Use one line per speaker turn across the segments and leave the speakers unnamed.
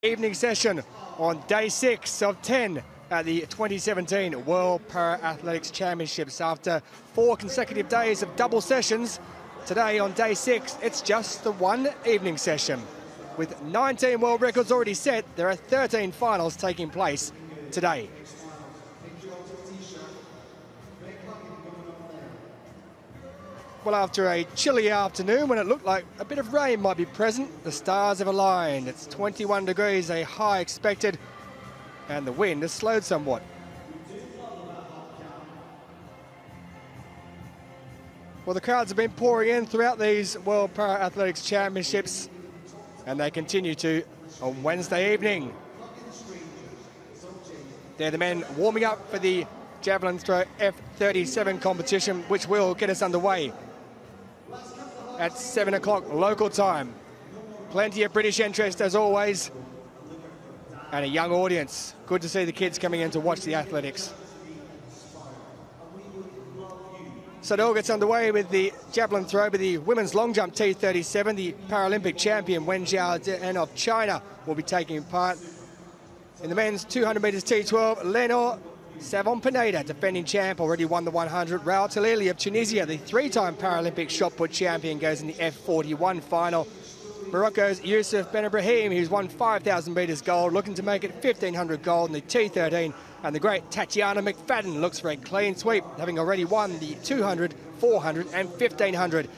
Evening session on day 6 of 10 at the 2017 World Para-Athletics Championships. After 4 consecutive days of double sessions, today on day 6, it's just the one evening session. With 19 world records already set, there are 13 finals taking place today. Well, after a chilly afternoon when it looked like a bit of rain might be present, the stars have aligned. It's 21 degrees, a high expected, and the wind has slowed somewhat. Well, the crowds have been pouring in throughout these World Para-Athletics Championships, and they continue to on Wednesday evening. They're the men warming up for the Javelin throw F13 competition, which will get us underway at 7 o'clock local time. Plenty of British interest as always, and a young audience. Good to see the kids coming in to watch the athletics. So it all gets underway with the javelin throw, with the women's long jump T37. The Paralympic champion Wen Jiaodan of China will be taking part. In the men's 200 metres T12, Lenore Savon-Pineda, defending champ, already won the 100. Raoul Talili of Tunisia, the 3-time Paralympic shot put champion, goes in the F41 final. Morocco's Youssef Ben Ibrahim, who's won 5,000 metres gold, looking to make it 1,500 gold in the T13. And the great Tatiana McFadden looks for a clean sweep, having already won the 200, 400 and 1,500.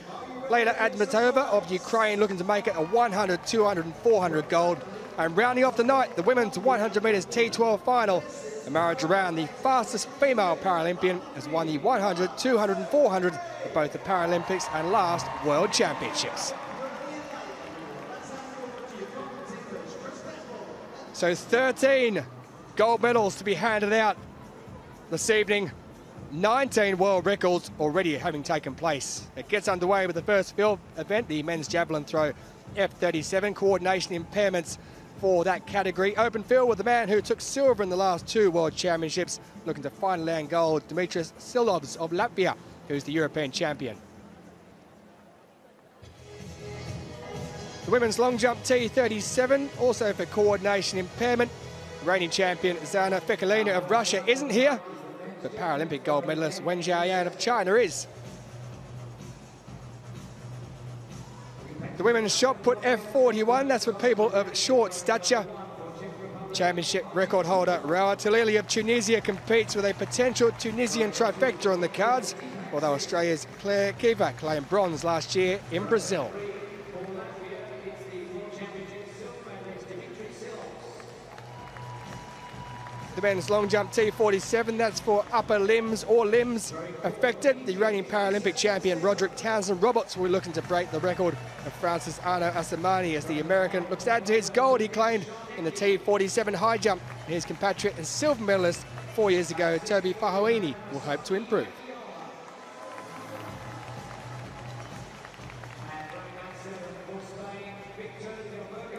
Leila Admatova of Ukraine looking to make it a 100, 200 and 400 gold. And rounding off the night, the women's 100 metres T12 final, Amara Duran, the fastest female Paralympian, has won the 100, 200 and 400 at both the Paralympics and last World Championships. So 13 gold medals to be handed out this evening. 19 world records already having taken place. It gets underway with the first field event, the men's javelin throw F37. Coordination impairments for that category. Open field with the man who took silver in the last 2 World Championships, looking to finally land gold, Dimitris Silovs of Latvia, who's the European champion. The women's long jump T37, also for coordination impairment. Reigning champion Zana Fekalina of Russia isn't here, but Paralympic gold medalist Wen Jiaodan of China is. The women's shot put F41, that's for people of short stature. Championship record holder Raoul Talili of Tunisia competes with a potential Tunisian trifecta on the cards, although Australia's Claire Kiva claimed bronze last year in Brazil. The men's long jump T47, that's for upper limbs or limbs affected. The reigning Paralympic champion Roderick Townsend Roberts will be looking to break the record of Francis Arnaud Assamani as the American looks to add to his gold he claimed in the T47 high jump. His compatriot and silver medalist 4 years ago, Toby Fahoini, will hope to improve.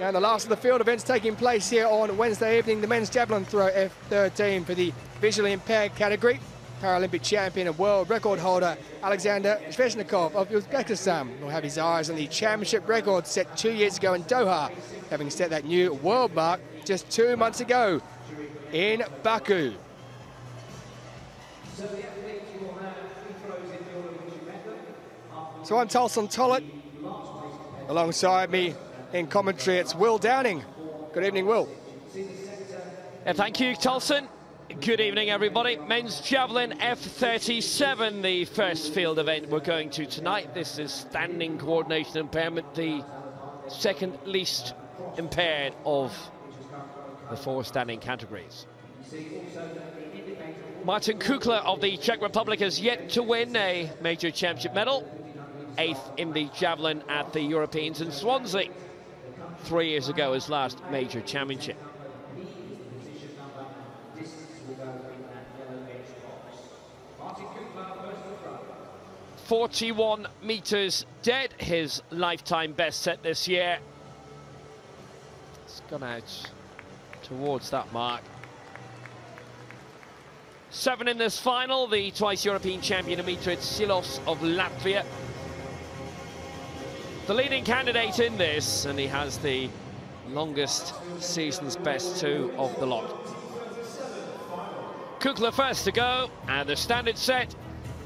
And the last of the field events taking place here on Wednesday evening, the men's javelin throw F13 for the visually impaired category. Paralympic champion and world record holder Alexander Zveshnikov of Uzbekistan will have his eyes on the championship record set 2 years ago in Doha, having set that new world mark just 2 months ago in Baku. So I'm Tulson Tollett. Alongside me in commentary, it's Will Downing. Good evening, Will.
Thank you, Tulson. Good evening, everybody. Men's Javelin F37, the first field event we're going to tonight. This is standing coordination impairment, the second least impaired of the 4 standing categories. Martin Kukla of the Czech Republic has yet to win a major championship medal. 8th in the javelin at the Europeans in Swansea 3 years ago, his last major championship. .41 meters dead, his lifetime best set this year. It's gone out towards that mark. 7 in this final, the twice European champion Dimitris Silovs of Latvia. The leading candidate in this, and he has the longest season's best two of the lot. Kukla first to go, and the standard set,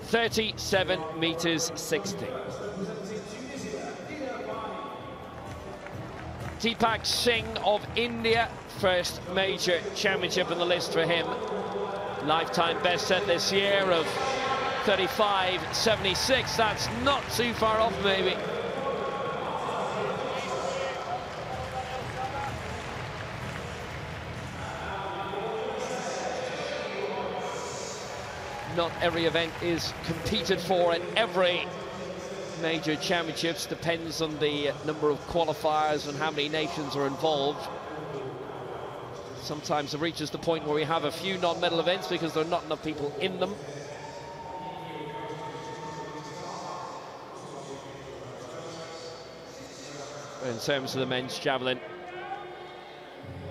37 meters 60. Deepak Singh of India, first major championship on the list for him. Lifetime best set this year of 35.76. That's not too far off, maybe. Not every event is competed for in every major championships. Depends on the number of qualifiers and how many nations are involved. Sometimes it reaches the point where we have a few non-medal events because there are not enough people in them. In terms of the men's javelin,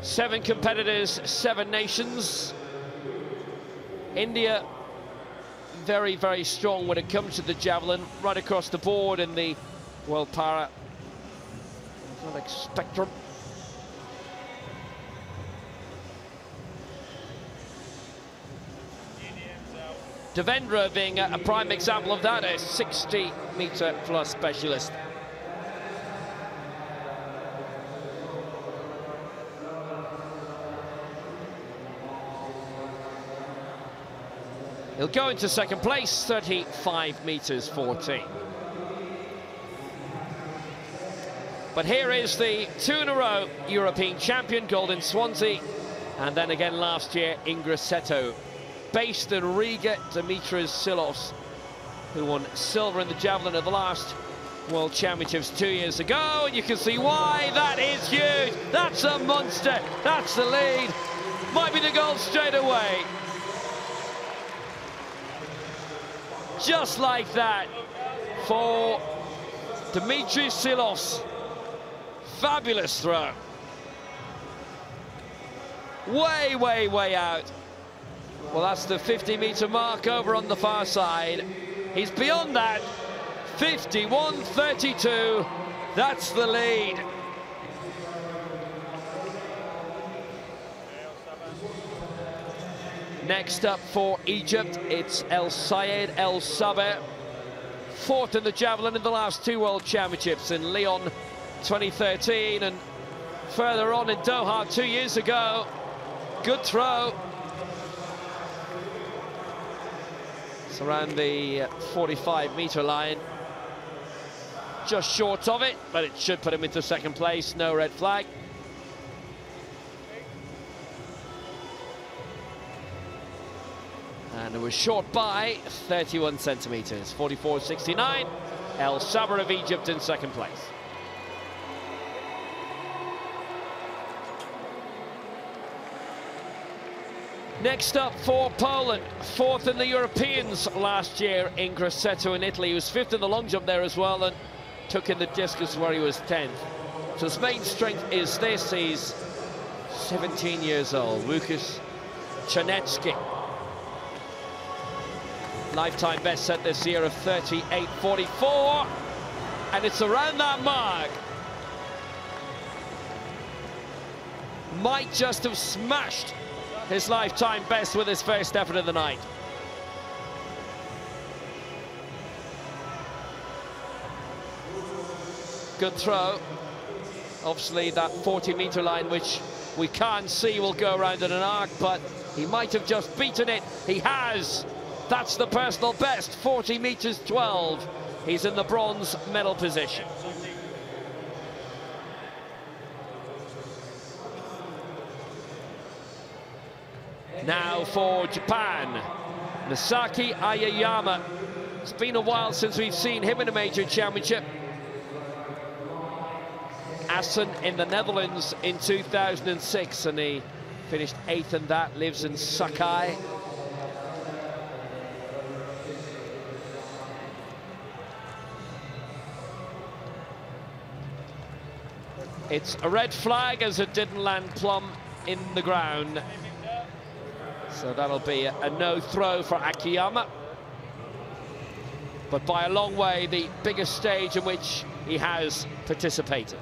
7 competitors, 7 nations. India very, very strong when it comes to the javelin, right across the board in the World Para Athletic spectrum. Devendra being a prime example of that, a 60-meter plus specialist. He'll go into second place, 35 meters 14. But here is the 2 in a row European champion, gold in Swansea, and then again last year, Ingrid Seto. Based in Riga, Dimitris Silos, who won silver in the javelin at the last World Championships 2 years ago, and you can see why. That is huge. That's a monster. That's the lead. Might be the goal straight away. Just like that for Dimitris Silos. Fabulous throw. Way, way, way out. Well, that's the 50-meter mark over on the far side. He's beyond that. 51.32. That's the lead. Next up for Egypt, it's El Sayed El Sabeh. 4th in the javelin in the last 2 World Championships in Lyon 2013 and further on in Doha 2 years ago. Good throw. It's around the 45-meter line. Just short of it, but it should put him into second place. No red flag. And it was short by 31 centimeters, 44.69. El Sabeh of Egypt in second place. Next up for Poland, 4th in the Europeans last year, Ingrid Seto in Italy. He was 5th in the long jump there as well and took in the discus where he was 10th. So his main strength is this. He's 17 years old, Łukasz Czarnecki. Lifetime best set this year of 38.44, and it's around that mark. Might just have smashed his lifetime best with his first effort of the night. Good throw. Obviously that 40-meter line, which we can't see, will go around in an arc, but he might have just beaten it. He has. That's the personal best, 40 meters 12. He's in the bronze medal position. Now for Japan, Masaki Ayayama. It's been a while since we've seen him in a major championship. Assen in the Netherlands in 2006, and he finished 8th in that, lives in Sakai. It's a red flag as it didn't land plumb in the ground. So that'll be a no throw for Akiyama. But by a long way, the biggest stage in which he has participated.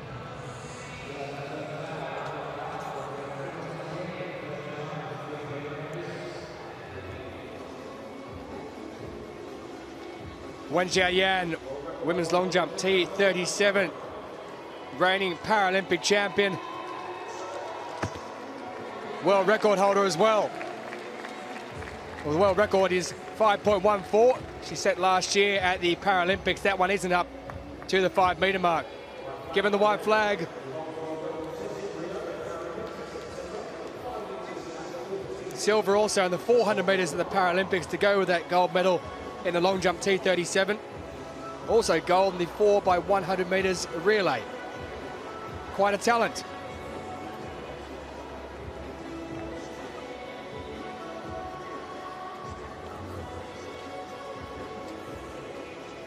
Wen Xiaoyan, women's long jump T37, reigning Paralympic champion. World record holder as well. Well, the world record is 5.14. She set last year at the Paralympics. That one isn't up to the 5 metre mark. Given the white flag. Silver also in the 400 metres of the Paralympics to go with that gold medal in the long jump T37. Also gold in the 4x100 metres relay. Quite a talent.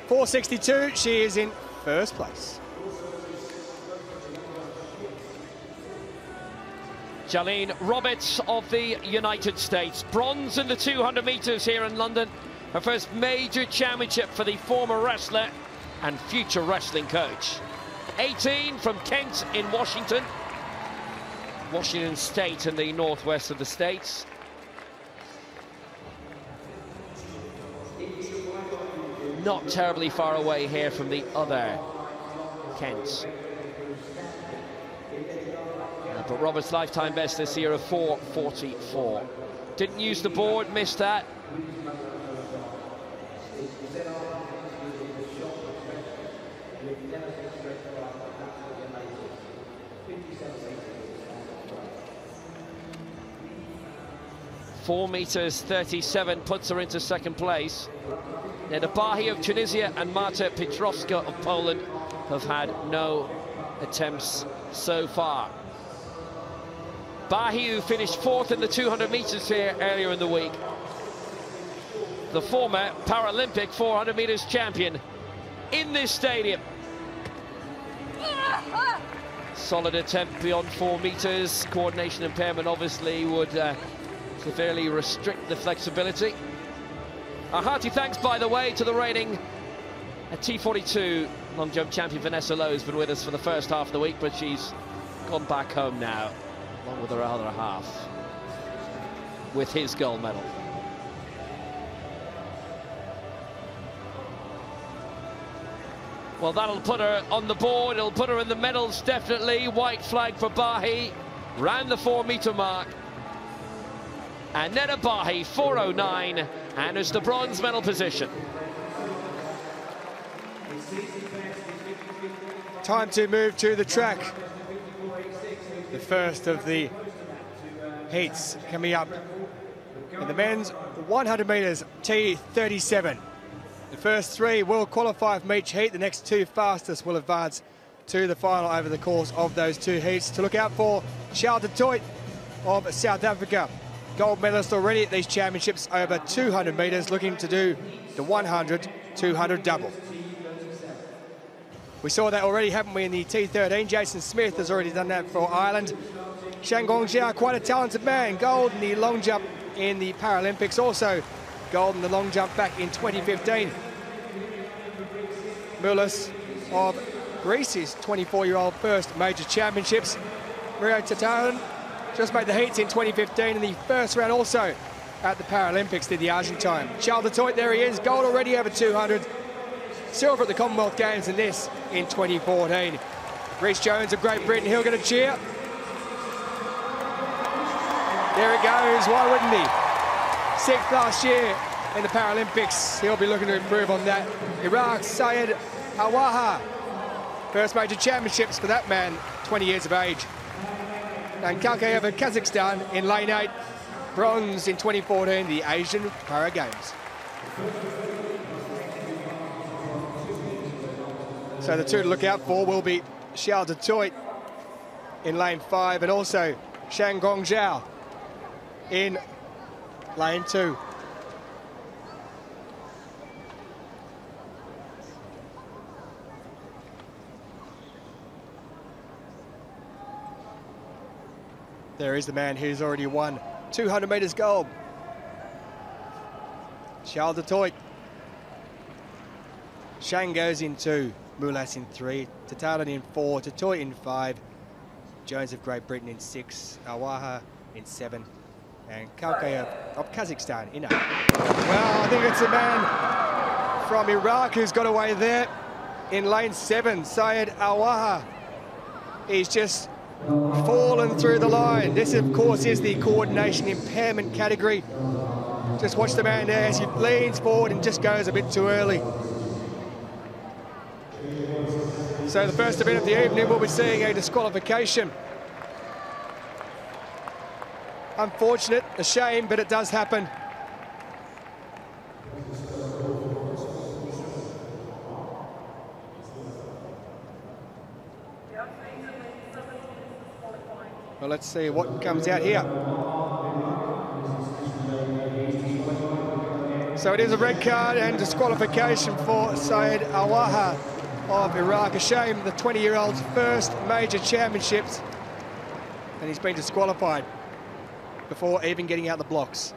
.462, she is in first place.
Jalene Roberts of the United States. Bronze in the 200 metres here in London. Her first major championship for the former wrestler and future wrestling coach. 18 from Kent in Washington. Washington State in the northwest of the States. Not terribly far away here from the other Kents. But Roberts' lifetime best this year of 4:44. Didn't use the board, missed that. .4:37 puts her into second place. Now, the Bahi of Tunisia and Marta Piotrowska of Poland have had no attempts so far. Bahi, who finished fourth in the 200 metres here earlier in the week. The former Paralympic 400 metres champion in this stadium. Solid attempt beyond 4 metres. Coordination impairment obviously would severely restrict the flexibility. A hearty thanks, by the way, to the reigning T42 long jump champion Vanessa Lowe, who's been with us for the first half of the week, but she's gone back home now, along with her other half, with his gold medal. Well, that'll put her on the board. It'll put her in the medals, definitely. White flag for Bahi, round the 4 metre mark. And Neda Bahi, 4:09, and it's the bronze medal position.
Time to move to the track. The first of the heats coming up in the men's 100 metres T37. The first 3 will qualify from each heat. The next 2 fastest will advance to the final over the course of those 2 heats. To look out for Charles de Toit of South Africa. Gold medalist already at these championships over 200 metres, looking to do the 100-200 double. We saw that already, haven't we, in the T13. Jason Smith has already done that for Ireland. Shang Gongzhou, quite a talented man. Gold in the long jump in the Paralympics. Also gold in the long jump back in 2015. Mulis of Greece, his 24-year-old first major championships. Rio Tataran just made the heats in 2015 in the first round, also at the Paralympics, did the Argentine. Charles de Toit, there he is, gold already over 200. Silver at the Commonwealth Games in this in 2014. Rhys Jones of Great Britain, he'll get a cheer. There it goes, why wouldn't he? 6th last year in the Paralympics. He'll be looking to improve on that. Iraq, Syed Awaha. First major championships for that man, 20 years of age. And Kalkayev of Kazakhstan in lane 8. Bronze in 2014, the Asian Para Games. So the 2 to look out for will be Charles de Toit in lane 5 and also Shang Gongzhou in lane 2. There is the man who's already won 200 metres gold. Charles de Toit. Shang goes in 2, Mulas in 3, Tataran in 4, de Toit in 5, Jones of Great Britain in 6, Awaha in 7, and Kalkayev of Kazakhstan in 8. Well, I think it's a man from Iraq, who's got away there in lane 7, Syed Awaha. He's just fallen through the line. This, of course, is the coordination impairment category. Just watch the man there as he leans forward and just goes a bit too early. So the first event of the evening, we'll be seeing a disqualification. Unfortunate, a shame, but it does happen. Well, let's see what comes out here. So it is a red card and disqualification for Syed Awaha of Iraq. A shame, the 20-year-old's first major championships, and he's been disqualified before even getting out the blocks.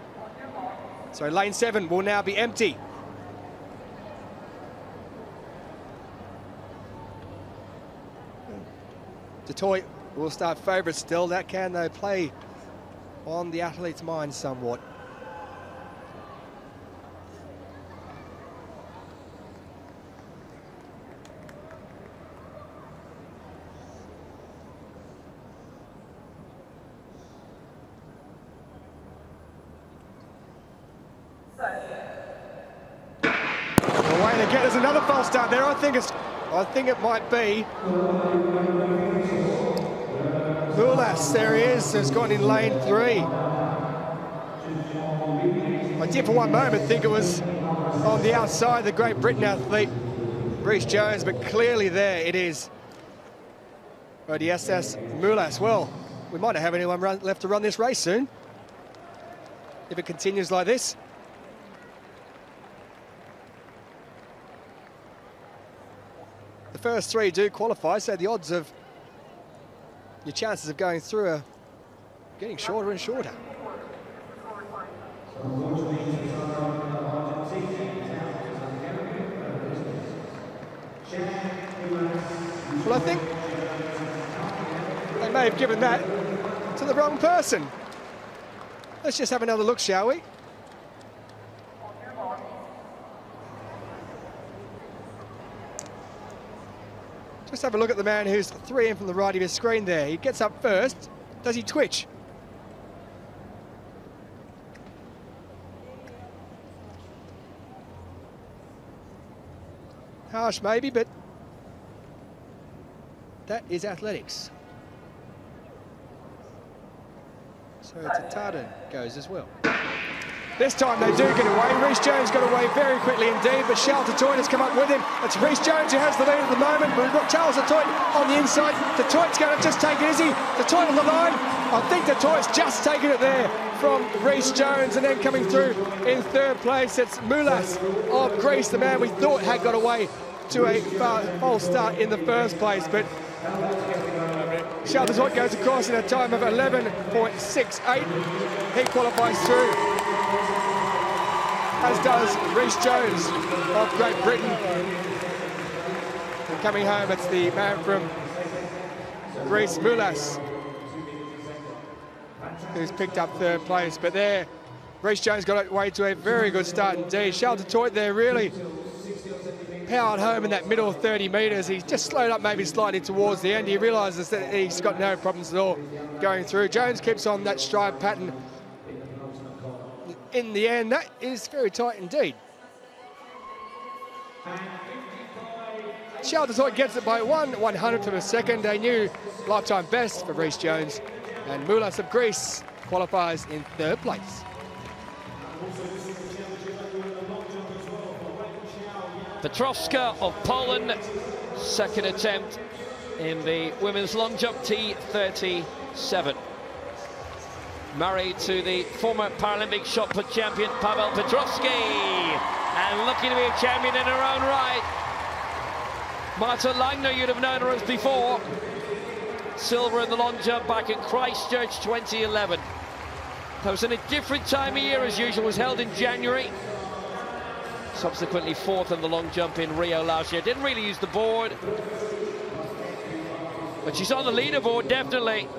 So lane 7 will now be empty. Detroit will start favourites still. That can, though, play on the athlete's mind somewhat. Away again, there's another false start there. I think it might be Mulas. There he is, has gone in lane 3. I did for one moment think it was on the outside, the Great Britain athlete Rhys Jones, but clearly there it is. Odiestas Mulas. Well, we might not have anyone left to run this race soon, if it continues like this. The first 3 do qualify, so the odds of your chances of going through are getting shorter and shorter. Well, I think they may have given that to the wrong person. Let's just have another look, shall we? Just have a look at the man who's 3 in from the right of his screen there. He gets up first. Does he twitch? Harsh maybe, but that is athletics. So Tatardan goes as well. This time they do get away. Rhys Jones got away very quickly indeed, but Charles Detroit has come up with him. It's Rhys Jones who has the lead at the moment, but we've got Charles Detroit on the inside. Detroit's going to just take it, is he? Detroit on the line. I think Detroit's just taken it there from Rhys Jones, and then coming through in 3rd place, it's Mulas of Greece, the man we thought had got away to a false start in the first place, but Charles Detroit goes across in a time of 11.68. He qualifies through, as does Rhys Jones of Great Britain. And coming home, it's the man from Greece, Mulas, who's picked up 3rd place. But there, Rhys Jones got away to a very good start indeed. Charles Detroit there really powered home in that middle 30 metres. He's just slowed up maybe slightly towards the end. He realises that he's got no problems at all going through. Jones keeps on that stride pattern. In the end, that is very tight indeed. Charles Detroit gets it by 1/100th of a second. A new lifetime best for Rhys Jones. And Mulas of Greece qualifies in 3rd place.
Petrovska of Poland, 2nd attempt in the women's long jump T37. Married to the former Paralympic shot put champion Pavel Petrovsky, and looking to be a champion in her own right. Marta Langner, you'd have known her as before. Silver in the long jump back in Christchurch 2011. That was in a different time of year as usual, was held in January. Subsequently 4th in the long jump in Rio last year. Didn't really use the board, but she's on the leaderboard, definitely.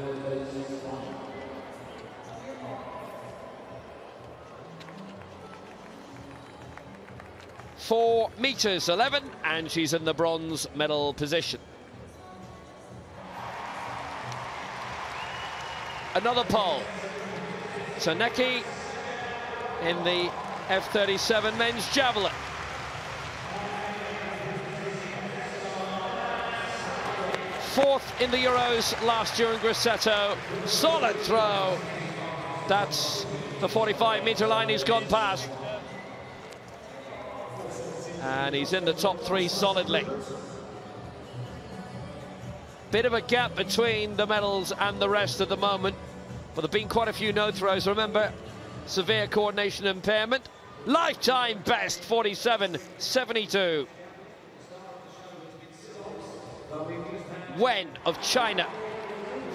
4 meters 11, and she's in the bronze medal position. Another pole. Sonecki in the F13 men's javelin. Fourth in the Euros last year in Grosseto. Solid throw. That's the 45-meter line he's gone past. And he's in the top 3 solidly. Bit of a gap between the medals and the rest at the moment, but there have been quite a few no throws. Remember, severe coordination impairment. Lifetime best, 47.72. Wen of China,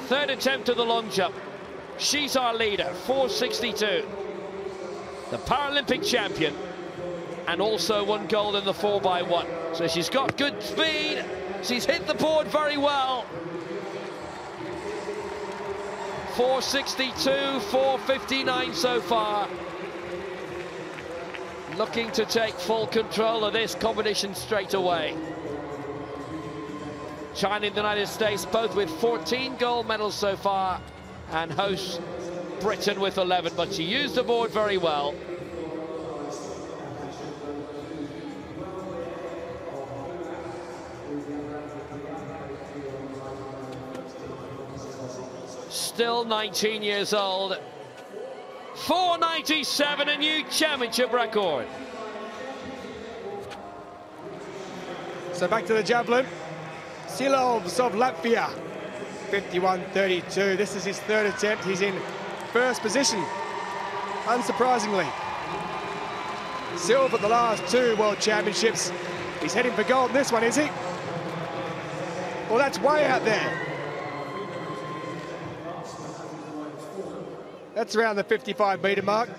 3rd attempt of the long jump. She's our leader, 4.62. The Paralympic champion, and also won gold in the 4x1. So she's got good speed. She's hit the board very well. 4.62, 4.59 so far. Looking to take full control of this competition straight away. China and the United States both with 14 gold medals so far, and hosts Britain with 11, but she used the board very well. Still 19 years old. 4.97, a new championship record.
So back to the javelin. Silovs of Latvia, 51.32. This is his 3rd attempt. He's in 1st position, unsurprisingly. Silver at the last 2 World Championships. He's heading for gold in this one, is he? Well, that's way out there. That's around the 55-meter mark.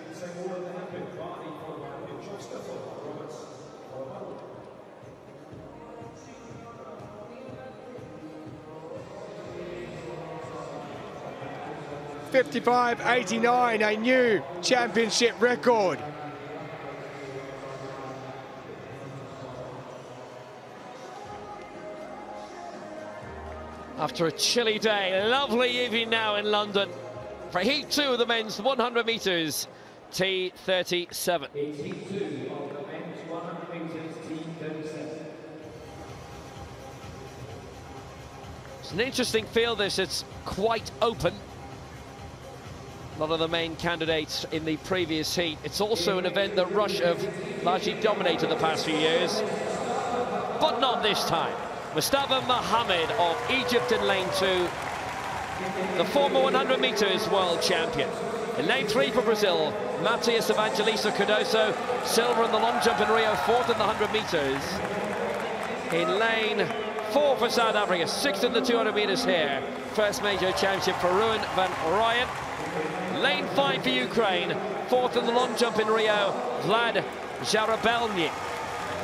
.55.89, a new championship record.
After a chilly day, lovely evening now in London for Heat 2 of the men's 100 metres T37. It's an interesting field this, it's quite open. A lot of the main candidates in the previous heat. It's also an event that Russia have largely dominated the past few years, but not this time. Mustafa Mohammed of Egypt in lane 2, the former 100 metres world champion. In lane 3 for Brazil, Matias Evangelista Cardoso, silver in the long jump in Rio, 4th in the 100 metres. In lane 4 for South Africa, 6th in the 200 metres here. First major championship for Ruan van Ryan. Lane 5 for Ukraine, 4th in the long jump in Rio, Vlad Jarabelny.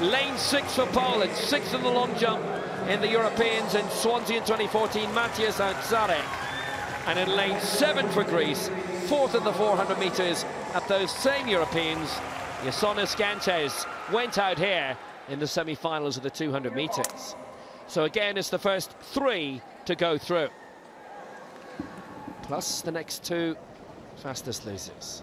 Lane 6 for Poland, 6th in the long jump in the Europeans in Swansea in 2014, Matthias Antsarek. And in lane 7 for Greece, 4th in the 400 metres at those same Europeans, Iasonis Gantes went out here in the semi-finals of the 200 metres. So again, it's the first 3 to go through, plus the next 2 fastest losers.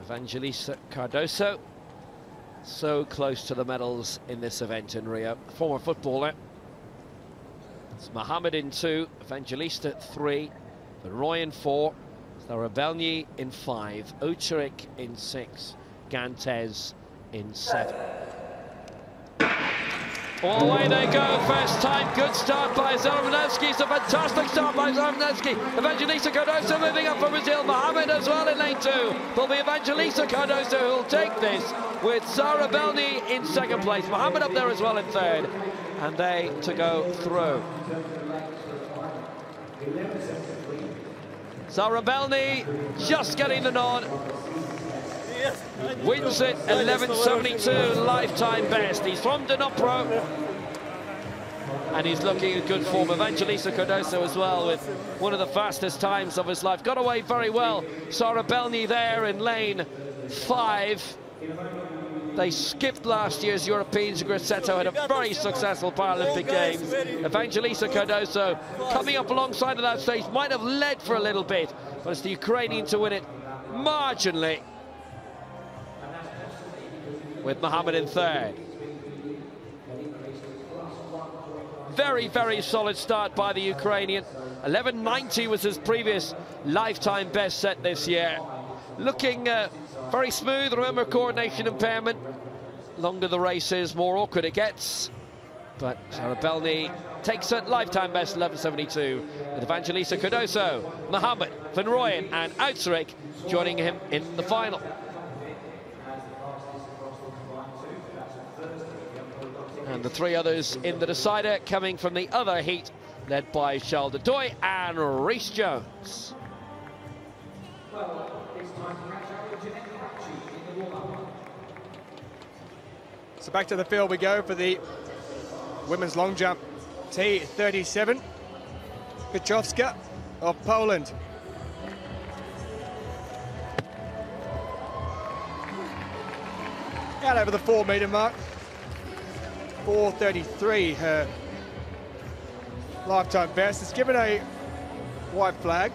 Evangelista Cardoso, so close to the medals in this event in Rio. Former footballer. It's Mohammed in 2, Evangelista 3, Roy 4, Zarabelny in 5, Ocherik in 6, Gantes in 7. All away they go, first time, good start by Zarabelny. It's a fantastic start by Zarabelny. Evangelista Cardoso moving up for Brazil. Mohammed as well in lane 2. Will be Evangelista Cardoso who will take this with Zarabelny in 2nd place. Mohammed up there as well in 3rd. And they to go through. Zarabelny just getting the nod. Wins it 11.72, lifetime best. He's from Dnipro, and he's looking in good form. Evangelista Cardoso as well, with one of the fastest times of his life. Got away very well. Sarah Belny there in lane 5. They skipped last year's Europeans. Grosseto had a very successful Paralympic Games. Evangelista Cardoso coming up alongside of that stage, might have led for a little bit, but it's the Ukrainian to win it marginally, with Mohammed in 3rd. Very, very solid start by the Ukrainian. 11.90 was his previous lifetime best set this year. Looking very smooth. Remember, coordination impairment. Longer the race is, more awkward it gets. But Sarah Belny takes a lifetime best, 11.72, with Evangelista Cardoso, Mohammed, Van Rooyen and Outzerik joining him in the final. And the 3 others in the decider coming from the other heat, led by Charles de Doy and Rhys Jones.
So back to the field we go for the women's long jump T37. Piotrowska of Poland. Out over the 4-metre mark. 4:33, her lifetime best. It's given a white flag.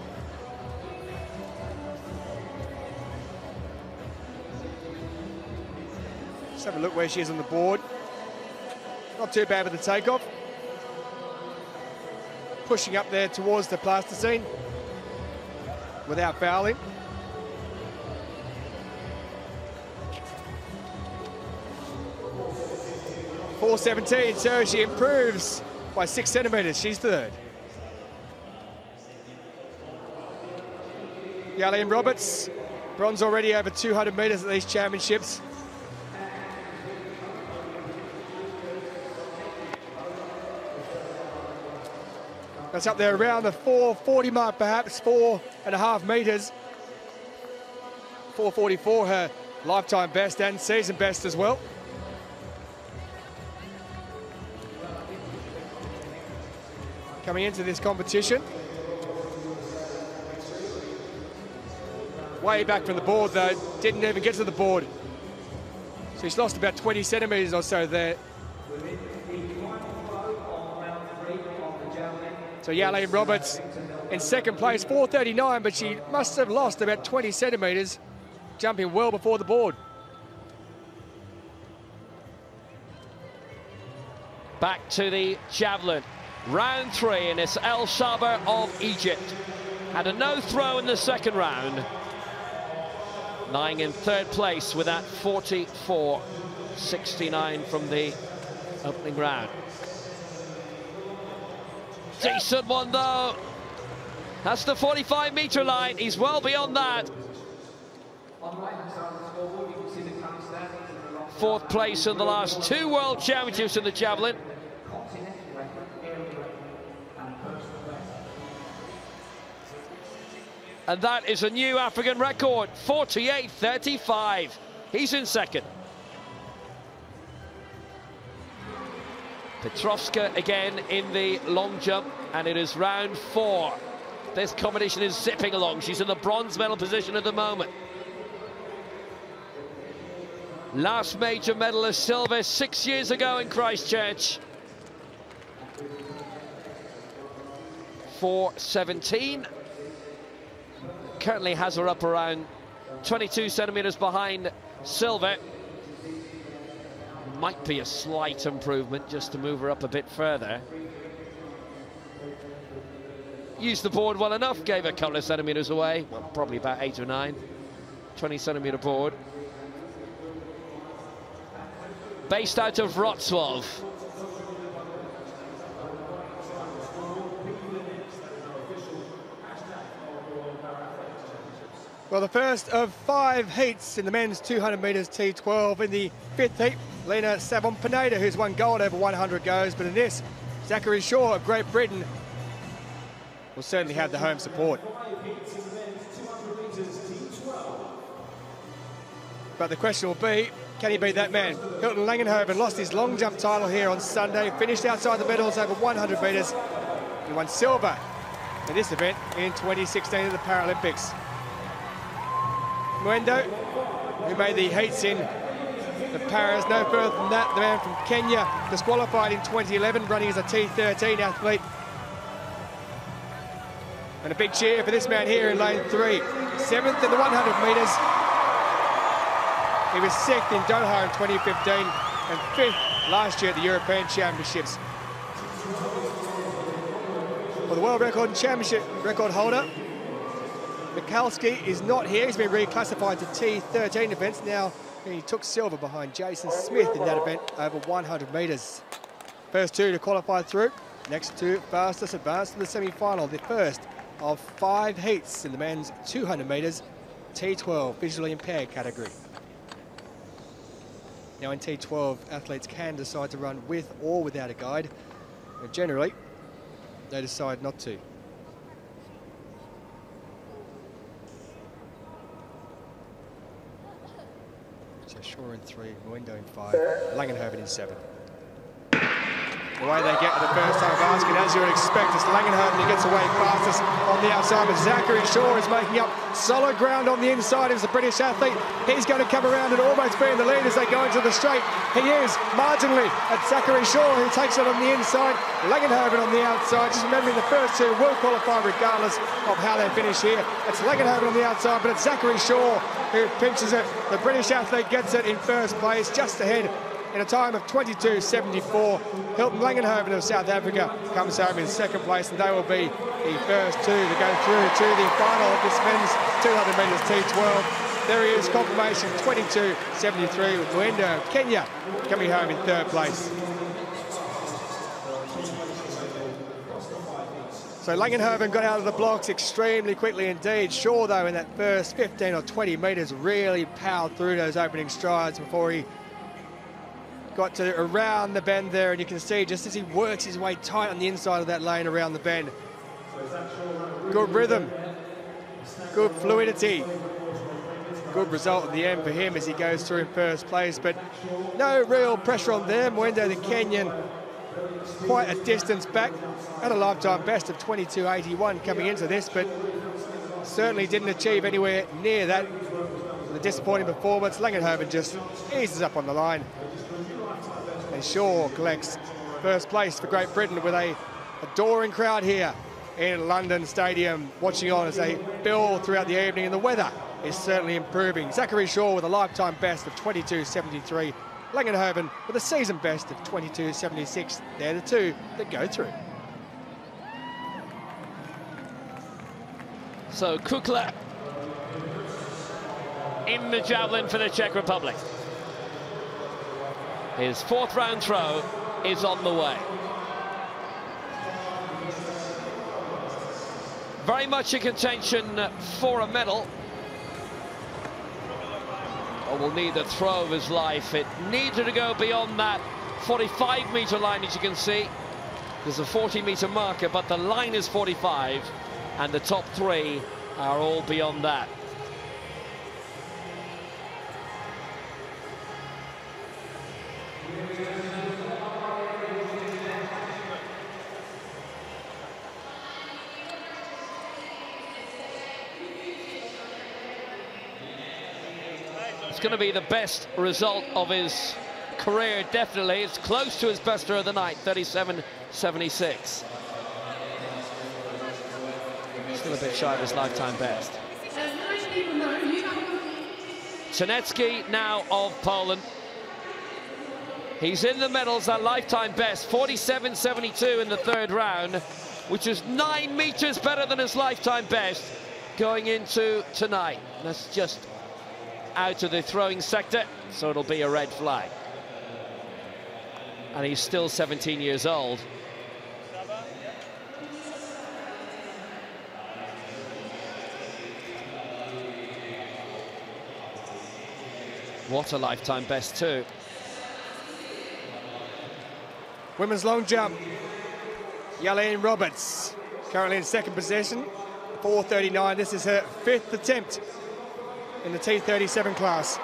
Let's have a look where she is on the board. Not too bad with the takeoff. Pushing up there towards the plasticine without fouling. .417, so she improves by 6 centimetres. She's 3rd. Javelin Roberts, bronze already over 200 metres at these championships. That's up there around the 4:40 mark, perhaps 4.5 metres. 4:44, her lifetime best and season best as well. Coming into this competition. Way back from the board though, didn't even get to the board. So he's lost about 20 centimetres or so there. So Javelin Roberts in 2nd place, 4:39, but she must have lost about 20 centimetres, jumping well before the board.
Back to the javelin. Round 3, and it's El Shaber of Egypt. Had a no throw in the 2nd round. Lying in 3rd place with that 44.69 from the opening round. Decent one though. That's the 45-metre line. He's well beyond that. 4th place in the last 2 World Championships in the javelin. And that is a new African record, 48.35. He's in 2nd. Piotrowska again in the long jump, and it is round 4. This competition is zipping along. She's in the bronze medal position at the moment. Last major medalist silver 6 years ago in Christchurch. 4:17. Currently has her up around 22 centimetres behind silver. Might be a slight improvement just to move her up a bit further. Used the board well enough, gave a couple of centimetres away. Well, probably about 8 or 9. 20-centimetre board. Based out of Wrocław.
Well, the first of 5 heats in the men's 200 metres T12 in the 5th heat. Lena Savon-Pineda, who's won gold over 100 goes, but in this, Zachary Shaw of Great Britain will certainly have the home support. But the question will be, Can he beat that man? Hilton Langenhoven lost his long jump title here on Sunday, finished outside the medals over 100 metres. He won silver in this event in 2016 at the Paralympics. Mwendo, who made the heats in the Paras, no further than that. The man from Kenya, disqualified in 2011, running as a T13 athlete. And a big cheer for this man here in lane 3. 7th in the 100 metres. He was 6th in Doha in 2015 and 5th last year at the European Championships. For the world record and championship record holder, Mikalski is not here. He's been reclassified to T13 events. Now he took silver behind Jason Smith in that event over 100 metres. First two to qualify through. Next two fastest advance to the semi-final. The first of 5 heats in the men's 200 metres T12 visually impaired category. Now in T12, athletes can decide to run with or without a guide, but generally they decide not to. So Shaw in 3, Mwendo in 5, Langenhoven in 7. The way they get to the first time basket, as you would expect, it's Langenhoven who gets away fastest on the outside, but Zachary Shaw is making up solid ground on the inside. He's a British athlete. He's going to come around and almost be in the lead as they go into the straight. He is marginally at Zachary Shaw, who takes it on the inside. Langenhoven on the outside. Just remembering the first two will qualify regardless of how they finish here. It's Langenhoven on the outside, but it's Zachary Shaw who pinches it. The British athlete gets it in first place, just ahead in a time of 22.74. Hilton Langenhoven of South Africa comes home in second place, and they will be the first two to go through to the final of this men's 200 metres T12. There he is, confirmation 22.73 with Mwendo of Kenya coming home in third place. So Langenhoven got out of the blocks extremely quickly indeed. Shaw, though, in that first 15 or 20 metres really powered through those opening strides before he got to around the bend there, and you can see just as he works his way tight on the inside of that lane around the bend. Good rhythm, good fluidity, good result at the end for him as he goes through in first place, but no real pressure on them. Mwendo, the Kenyan, quite a distance back, at a lifetime best of 22.81 coming into this, but certainly didn't achieve anywhere near that. The disappointing performance. Langenhoven just eases up on the line. And Shaw collects first place for Great Britain with a adoring crowd here in London Stadium, watching on as they build throughout the evening, and the weather is certainly improving. Zachary Shaw with a lifetime best of 22.73. Langenhoven with a season best of 22.76. They're the two that go through.
So Kukla in the javelin for the Czech Republic. His fourth round throw is on the way. Very much in contention for a medal. Oh, will need the throw of his life. It needed to go beyond that 45-metre line, as you can see. There's a 40-metre marker, but the line is 45, and the top three are all beyond that. It's going to be the best result of his career, definitely. It's close to his best of the night, 37.76. Still a bit shy of his lifetime best. Czernecki now of Poland. He's in the medals, that lifetime best, 47.72 in the third round, which is 9 meters better than his lifetime best going into tonight. That's just out of the throwing sector, so it'll be a red flag. And he's still 17 years old. What a lifetime best too.
Women's long jump, Yaleen Roberts, currently in second position, 4:39. This is her 5th attempt in the T37 class.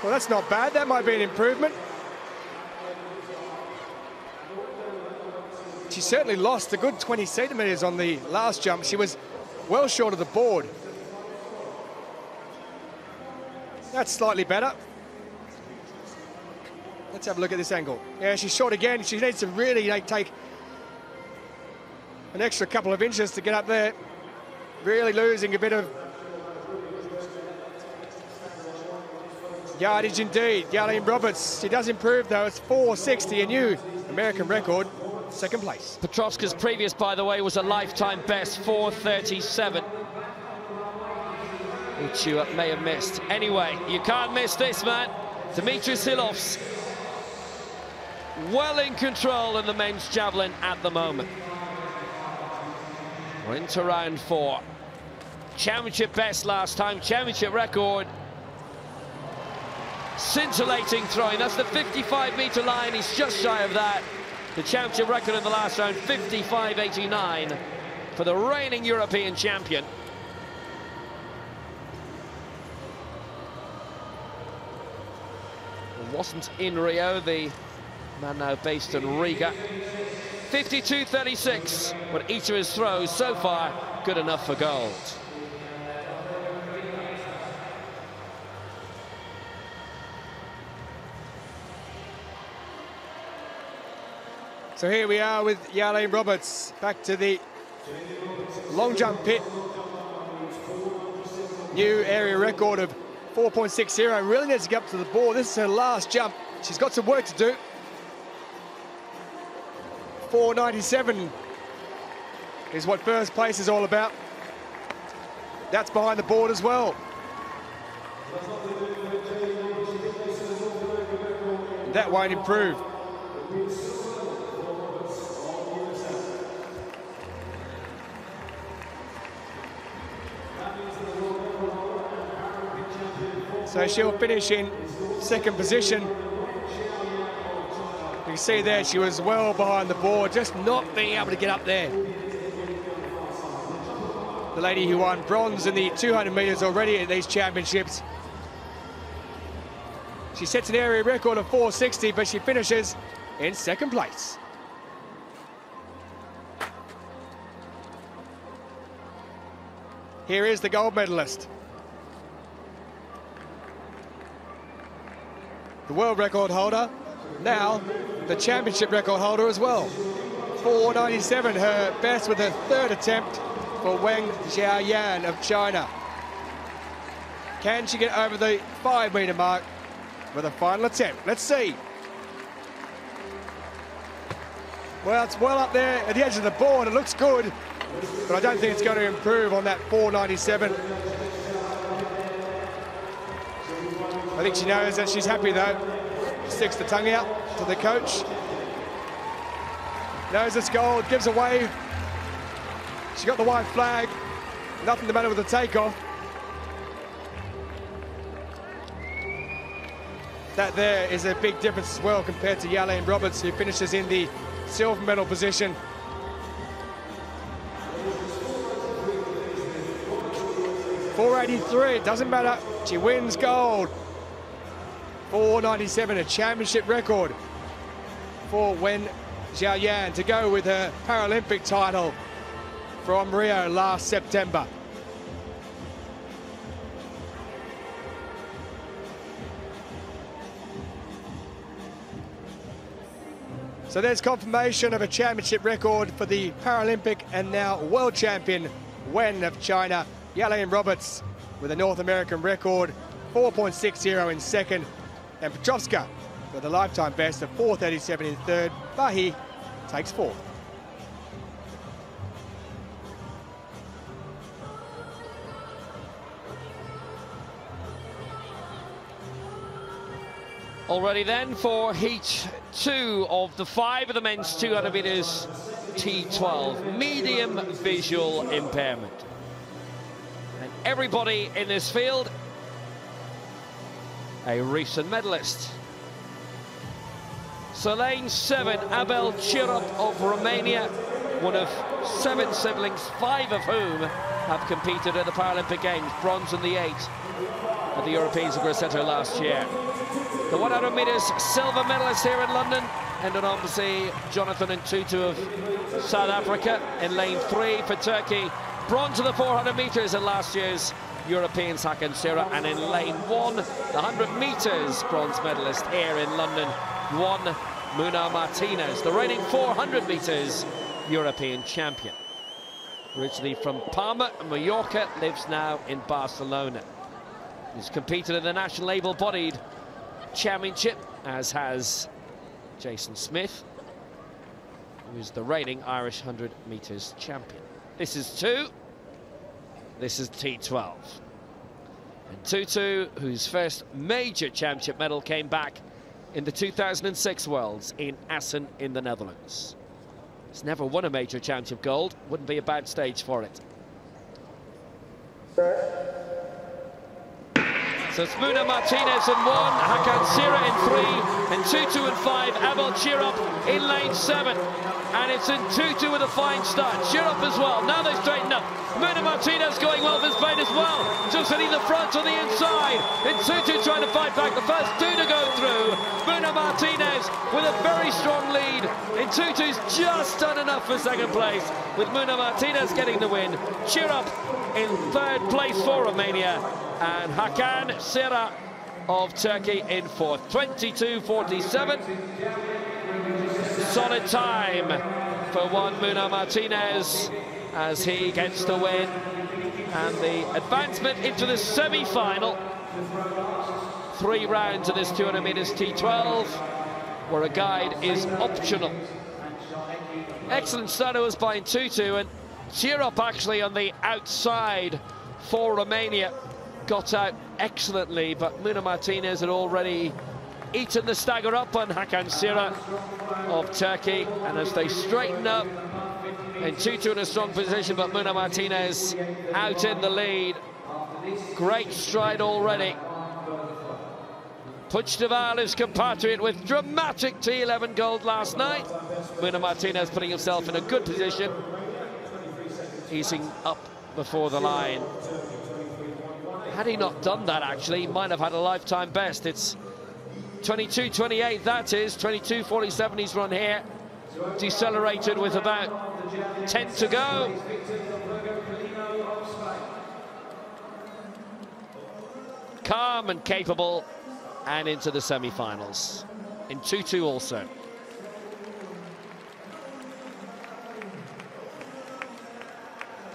Well, that's not bad. That might be an improvement. She certainly lost a good 20 centimetres on the last jump. She was well short of the board. That's slightly better. Let's have a look at this angle. Yeah, she's short again. She needs to really take an extra couple of inches to get up there. Really losing a bit of yardage indeed. Javelin Roberts, she does improve though. It's 4.60, a new American record, second place.
Petrovska's previous, by the way, was a lifetime best, 4.37. Which you may have missed. Anyway, you can't miss this, man. Dmitry Silov's well in control in the men's javelin at the moment. We're into round 4. Championship best last time, championship record. Scintillating throwing, that's the 55-metre line, he's just shy of that. The championship record in the last round, 55.89 for the reigning European champion. Wasn't in Rio, the man now based in Riga. 52.36, but each of his throws so far good enough for gold.
So here we are with Javelin Roberts back to the long jump pit. New area record of 4.60. Really needs to get up to the board. This is her last jump. She's got some work to do. 4.97 is what first place is all about. That's behind the board as well. That won't improve. So she'll finish in second position. You can see there she was well behind the board, just not being able to get up there. The lady who won bronze in the 200 metres already at these championships. She sets an area record of 4.60, but she finishes in second place. Here is the gold medalist. The world record holder, now the championship record holder as well. 4.97, her best with her third attempt for Wang Xiaoyan of China. Can she get over the 5-metre mark with a final attempt? Let's see. Well, it's well up there at the edge of the board. It looks good, but I don't think it's going to improve on that 4.97. I think she knows that she's happy though. Sticks the tongue out to the coach. Knows it's gold, gives a wave. She got the white flag. Nothing the matter with the takeoff. That there is a big difference as well compared to Javelin Roberts, who finishes in the silver medal position. .483, it doesn't matter. She wins gold. 4.97, a championship record for Wen Xiaoyan to go with her Paralympic title from Rio last September. So there's confirmation of a championship record for the Paralympic and now world champion Wen of China. Javelin Roberts with a North American record, 4.60 in second. And Petrovska with a lifetime best of 4.37 in third. Bahi takes fourth.
Already then for heat 2 of the 5 of the men's 200 metres T12. Medium visual impairment. And everybody in this field a recent medalist. So lane 7, Abel Chirop of Romania, one of 7 siblings, 5 of whom have competed at the Paralympic Games, bronze in the 8 at the Europeans of Grosseto last year. The 100 metres silver medalist here in London. And then obviously Jonathan and Tutu of South Africa in lane 3 for Turkey. Bronze in the 400 metres in last year's Europeans, Hakan Sira. And in lane 1, the 100 metres bronze medalist here in London, Juan Muna Martinez, the reigning 400 metres European champion. Originally from Palma, Mallorca, lives now in Barcelona. He's competed in the national able-bodied championship, as has Jason Smith, who is the reigning Irish 100 metres champion. This is 2. This is T12. And Tutu, whose first major championship medal came back in the 2006 Worlds in Assen in the Netherlands. He's never won a major championship gold. Wouldn't be a bad stage for it. So it's Muna Martinez in 1, Hakan Sira in 3, and Tutu in 5, Abel Chirop in lane 7. And it's in Tutu with a fine start. Chirop as well. Now they straighten up. Muna Martinez going well for his paint as well. Just hitting the front on the inside. And Tutu trying to fight back. The first 2 to go through. Muna Martinez with a very strong lead. And Tutu's just done enough for second place, with Muna Martinez getting the win. Chirop in 3rd place for Romania. And Hakan Sira of Turkey in 4th. 22:47. Solid time for Juan Muna Martinez as he gets the win. And the advancement into the semi-final. 3 rounds of this 200 metres T12, where a guide is optional. Excellent start was by Tutu, and Chirop actually on the outside for Romania. Got out excellently, but Muna Martinez had already eaten the stagger up on Hakan Sira of Turkey. And as they straighten up, and Tutu in a strong position, but Muna Martinez out in the lead. Great stride already. Puigdevall, his compatriot, with dramatic T11 gold last night. Muna Martinez putting himself in a good position, easing up before the line. Had he not done that, actually, he might have had a lifetime best. It's 22:28, that is. 22:47 he's run here. Decelerated with about 10 to go. Calm and capable, and into the semi-finals. In 2-2 also.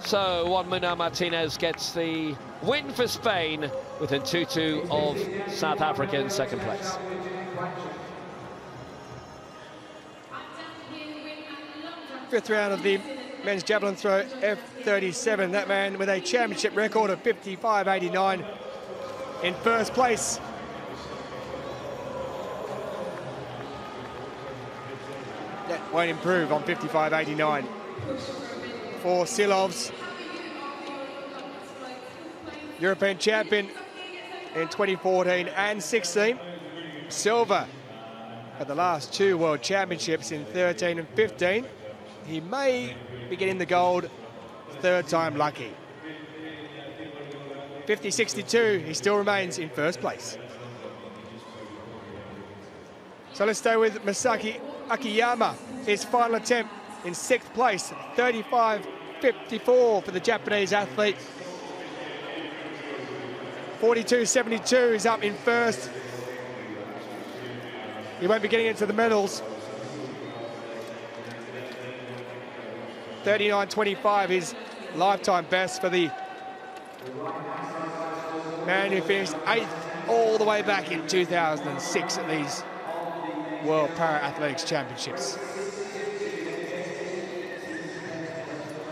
So Juan Muna Martinez gets the win for Spain, within 2-2 of South Africa in 2nd place.
Fifth round of the men's javelin throw F13. That man with a championship record of 55.89 in 1st place. That won't improve on 55.89 for Silovs. European champion in 2014 and 16. Silver at the last 2 World Championships in 13 and 15. He may be getting the gold 3rd time lucky. 50.62, he still remains in 1st place. So let's stay with Masaki Akiyama. His final attempt in 6th place, 35.54 for the Japanese athlete. 42.72 is up in 1st. He won't be getting into the medals. 39.25 is lifetime best for the man who finished 8th all the way back in 2006 at these World Para-Athletics Championships.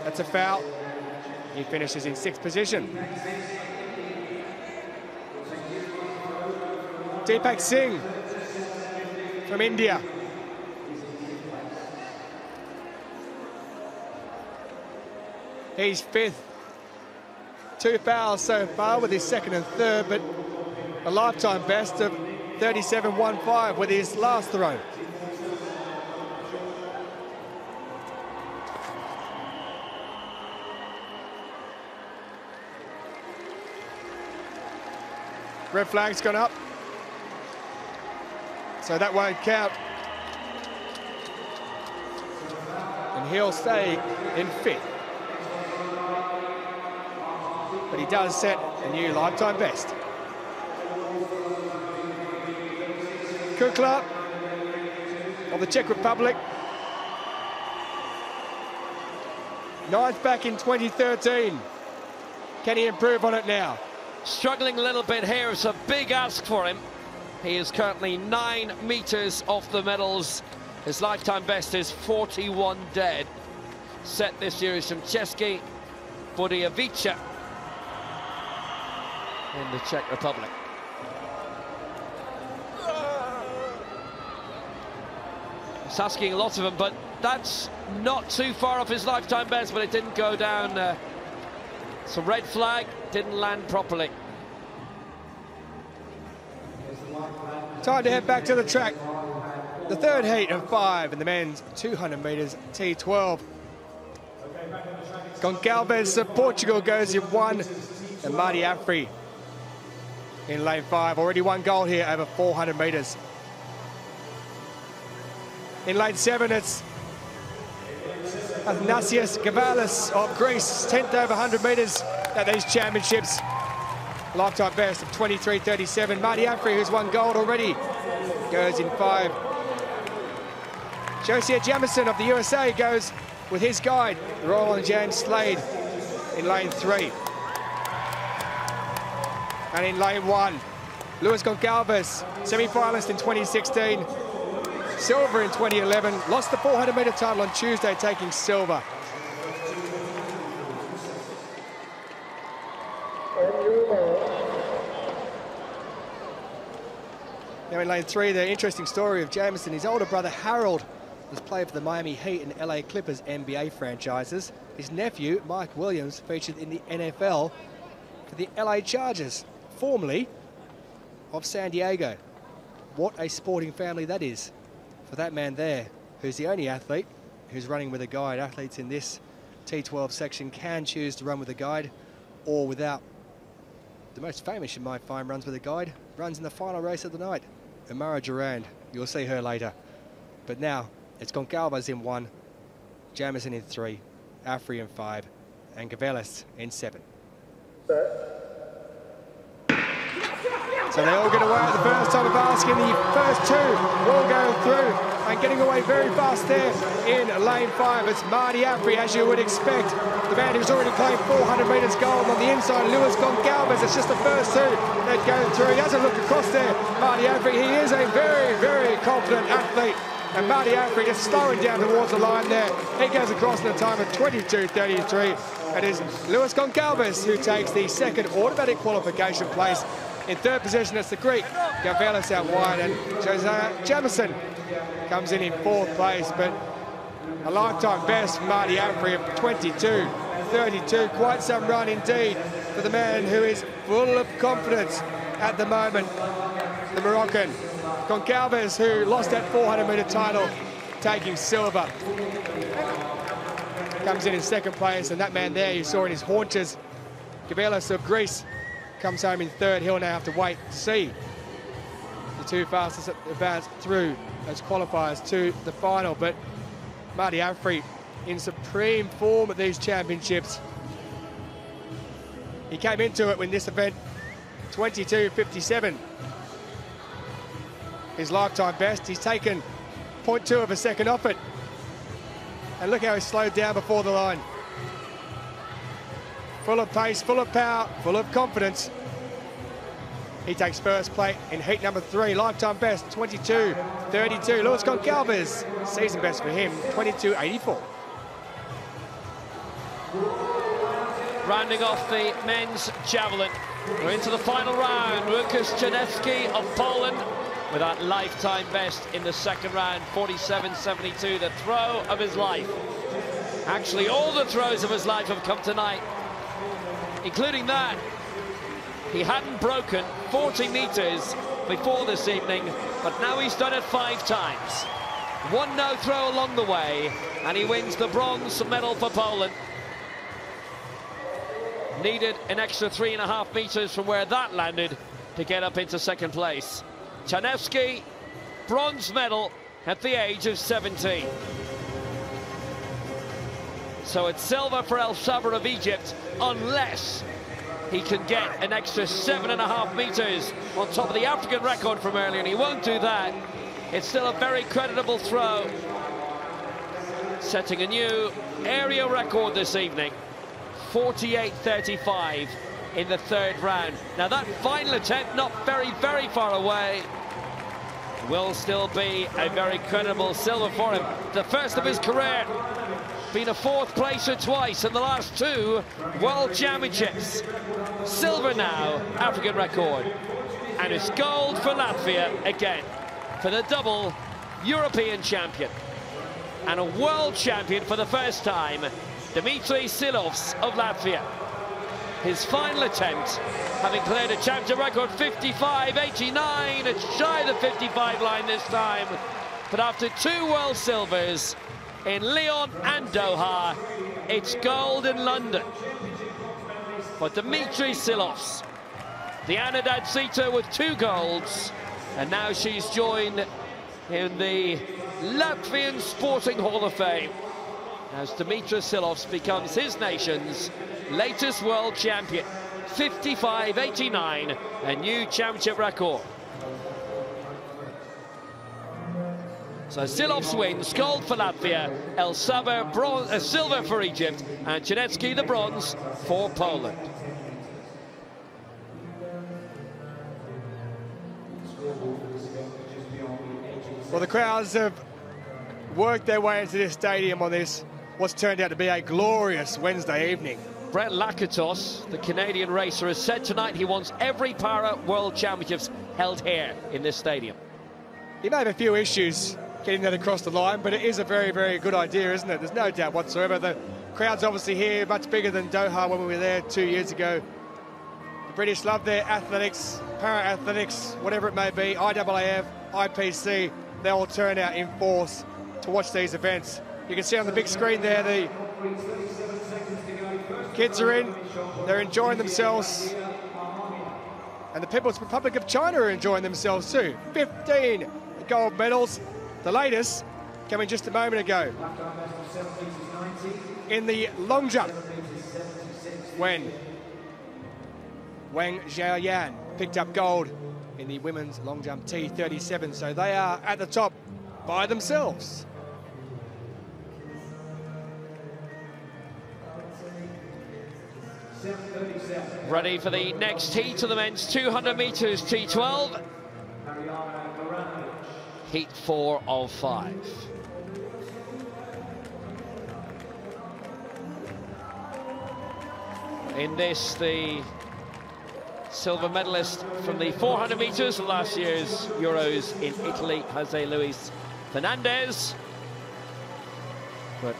That's a foul. He finishes in 6th position. Deepak Singh from India. He's 5th. 2 fouls so far with his 2nd and 3rd, but a lifetime best of 37.15 with his last throw. Red flag's gone up. so that won't count. And he'll stay in 5th. But he does set a new lifetime best. Kukla of the Czech Republic. 9th back in 2013. Can he improve on it now?
Struggling a little bit here. It's a big ask for him. He is currently 9 meters off the medals. His lifetime best is 41 dead. Set this year is from Český Budějovice in the Czech Republic. It's asking a lot of him, but that's not too far off his lifetime best, but it didn't go down. Some red flag, didn't land properly.
Time to head back to the track. The third heat of 5 in the men's 200 metres T12. Goncalves of Portugal goes in 1, and Marty Afri in lane 5. Already 1 gold here over 400 metres. In lane 7, it's Athanasios Gavalis of Greece, 10th over 100 metres at these championships. Lifetime best of 23.37. Marty Afri, who's 1 gold already, goes in 5. Josiah Jamison of the USA goes with his guide, Roland James Slade, in lane 3. And in lane 1, Luis Goncalves, semi-finalist in 2016, silver in 2011, lost the 400-metre title on Tuesday, taking silver. Now in lane 3, the interesting story of Jamison. His older brother Harold has played for the Miami Heat and LA Clippers NBA franchises. His nephew, Mike Williams, featured in the NFL for the LA Chargers, formerly of San Diego. What a sporting family that is for that man there, who's the only athlete who's running with a guide. Athletes in this T12 section can choose to run with a guide or without. The most famous, you might find, runs with a guide, runs in the final race of the night. Amara Durand, you'll see her later. But now, it's Goncalves in 1, Jamison in 3, Afri in 5, and Gavalis in 7. So they all get away at the first time of asking. The first 2 all going through and getting away very fast there in lane 5. It's Marty Afri, as you would expect. The man who's already claimed 400 metres gold on the inside, Luis Goncalves. It's just the first 2 that go through. He doesn't look across there, Marty Afri. He is a very, very confident athlete. And Marty Afri just slowing down towards the line there. He goes across in a time of 22.33. It is Luis Goncalves who takes the second automatic qualification place. In third position, it's the Greek, Gavalis out wide, and Josiah Jamison comes in 4th place, but a lifetime best for Marty Afri of 22.32. Quite some run indeed for the man who is full of confidence at the moment, the Moroccan. Goncalves, who lost that 400-metre title, taking silver, comes in 2nd place, and that man there you saw in his haunches, Gavalis of Greece, comes home in 3rd. He'll now have to wait to see the 2 fastest advance through those qualifiers to the final. But Marty Afri in supreme form at these championships. He came into it when this event 22.57. His lifetime best. He's taken 0.2 of a second off it. And look how he slowed down before the line. Full of pace, full of power, full of confidence. He takes first place in heat number 3. Lifetime best, 22.32. Luis Goncalves, season best for him, 22.84.
Rounding off the men's javelin, we're into the final round. Łukasz Czarnecki of Poland with that lifetime best in the 2nd round, 47.72, the throw of his life. Actually, all the throws of his life have come tonight, including that. He hadn't broken 40 meters before this evening, but now he's done it 5 times. 1 no throw along the way, and he wins the bronze medal for Poland. Needed an extra 3.5 meters from where that landed to get up into 2nd place. Czarnecki bronze medal at the age of 17. So it's silver for El Sabah of Egypt, unless he can get an extra 7.5 meters on top of the African record from earlier, and he won't do that. It's still a very creditable throw, setting a new area record this evening, 48.35 in the third round. Now that final attempt, not very, very far away, will still be a very credible silver for him. The first of his career, been a fourth placer twice in the last two World Championships. Silver now, African record. And it's gold for Latvia again, for the double European champion. And a world champion for the first time, Dimitri Silovs of Latvia. His final attempt, having cleared a championship record 55.89, it's shy of the 55 line this time. But after two world silvers in Lyon and Doha, it's gold in London for Dimitri Silovs. Diana Dadsita with 2 golds, and now she's joined in the Latvian Sporting Hall of Fame as Dimitri Silovs becomes his nation's latest world champion. 55.89, a new championship record. So Silovs wins, gold for Latvia, El Sabah silver for Egypt, and Janecki the bronze for Poland.
Well, the crowds have worked their way into this stadium on this, what's turned out to be a glorious Wednesday evening.
Brett Lakatos, the Canadian racer, has said tonight he wants every Para World Championships held here in this stadium.
He may have a few issues getting that across the line, but it is a very, very good idea, isn't it? There's no doubt whatsoever. The crowd's obviously here, much bigger than Doha when we were there 2 years ago. The British love their athletics, para-athletics, whatever it may be, IAAF, IPC, they all turn out in force to watch these events. You can see on the big screen there, the kids are in, they're enjoying themselves. And the People's Republic of China are enjoying themselves too. 15 gold medals, the latest coming just a moment ago. In the long jump, when Wang Xiaoyan picked up gold in the women's long jump T37, so they are at the top by themselves.
Ready for the next heat of the men's 200 meters T12. Heat 4 of 5. In this, the silver medalist from the 400 meters of last year's Euros in Italy, Jose Luis Fernandez. But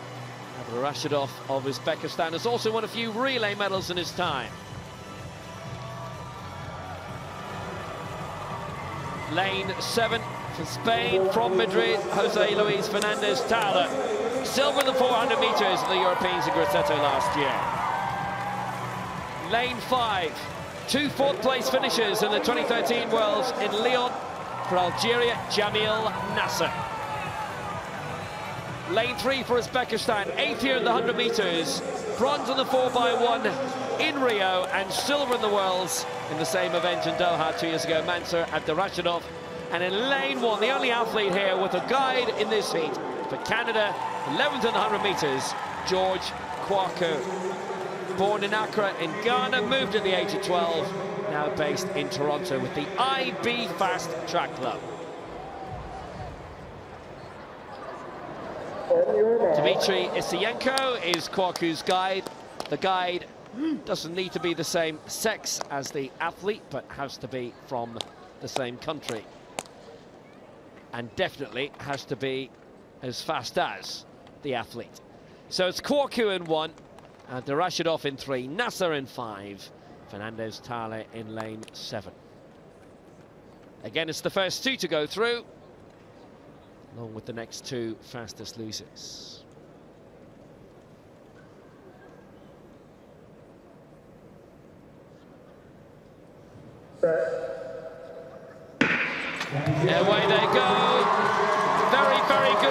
Rashidov of Uzbekistan has also won a few relay medals in his time. Lane 7 for Spain from Madrid, Jose Luis Fernandez Tala. Silver in the 400 meters of the Europeans in Grosseto last year. Lane 5, 2 fourth-place finishers in the 2013 Worlds in Lyon for Algeria, Jamil Nasser. Lane 3 for Uzbekistan, 8th here in the 100 meters, bronze in the 4x1 in Rio, and silver in the Worlds in the same event in Doha 2 years ago, Mansur Abdurashidov. And in lane 1, the only athlete here with a guide in this heat for Canada, 11th in the 100 meters, George Kwaku. Born in Accra in Ghana, moved at the age of 12, now based in Toronto with the IB Fast Track Club. Dmitry Isiyenko is Kwaku's guide. The guide doesn't need to be the same sex as the athlete, but has to be from the same country. And definitely has to be as fast as the athlete. So it's Kwaku in 1, Durashidov in 3, Nasser in 5, Fernandez Tale in lane 7. Again, it's the first 2 to go through, along with the next 2 fastest losers. Away they go,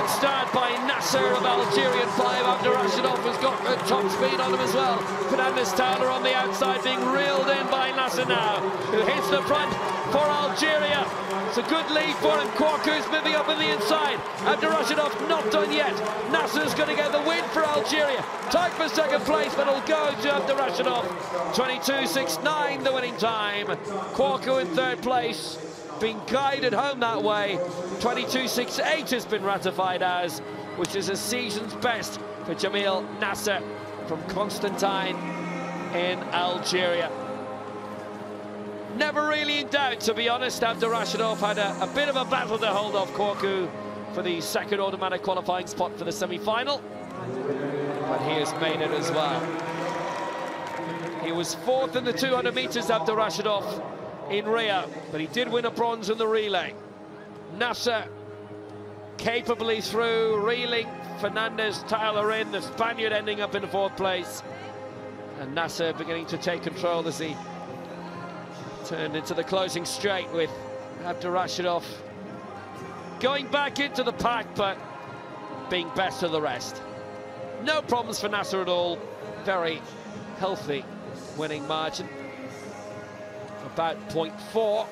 Good start by Nasser of Algerian 5. Abdurashidov has got good top speed on him as well. Fernandez Towler on the outside being reeled in by Nasser now, who hits the front for Algeria. It's a good lead for him. Kwaku's moving up in the inside. Abdurashidov not done yet. Nasser's going to get the win for Algeria. Tight for second place, but it'll go to Abdurashidov. 22.69 the winning time. Kwaku in third place, being guided home that way. 22.68 has been ratified as, which is a season's best for Jamil Nasser from Constantine in Algeria. Never really in doubt, to be honest. Abdurashidov had a bit of a battle to hold off Kwaku for the second automatic qualifying spot for the semi-final, but he has made it as well. He was fourth in the 200 meters, Abdurashidov, in Rio, but he did win a bronze in the relay. Nasser capably through, reeling Fernandez Towler in, the Spaniard ending up in fourth place, and Nasser beginning to take control as he turned into the closing straight, with Abdurashidov going back into the pack but being best of the rest. No problems for Nasser at all. Very healthy winning margin, about 0.4.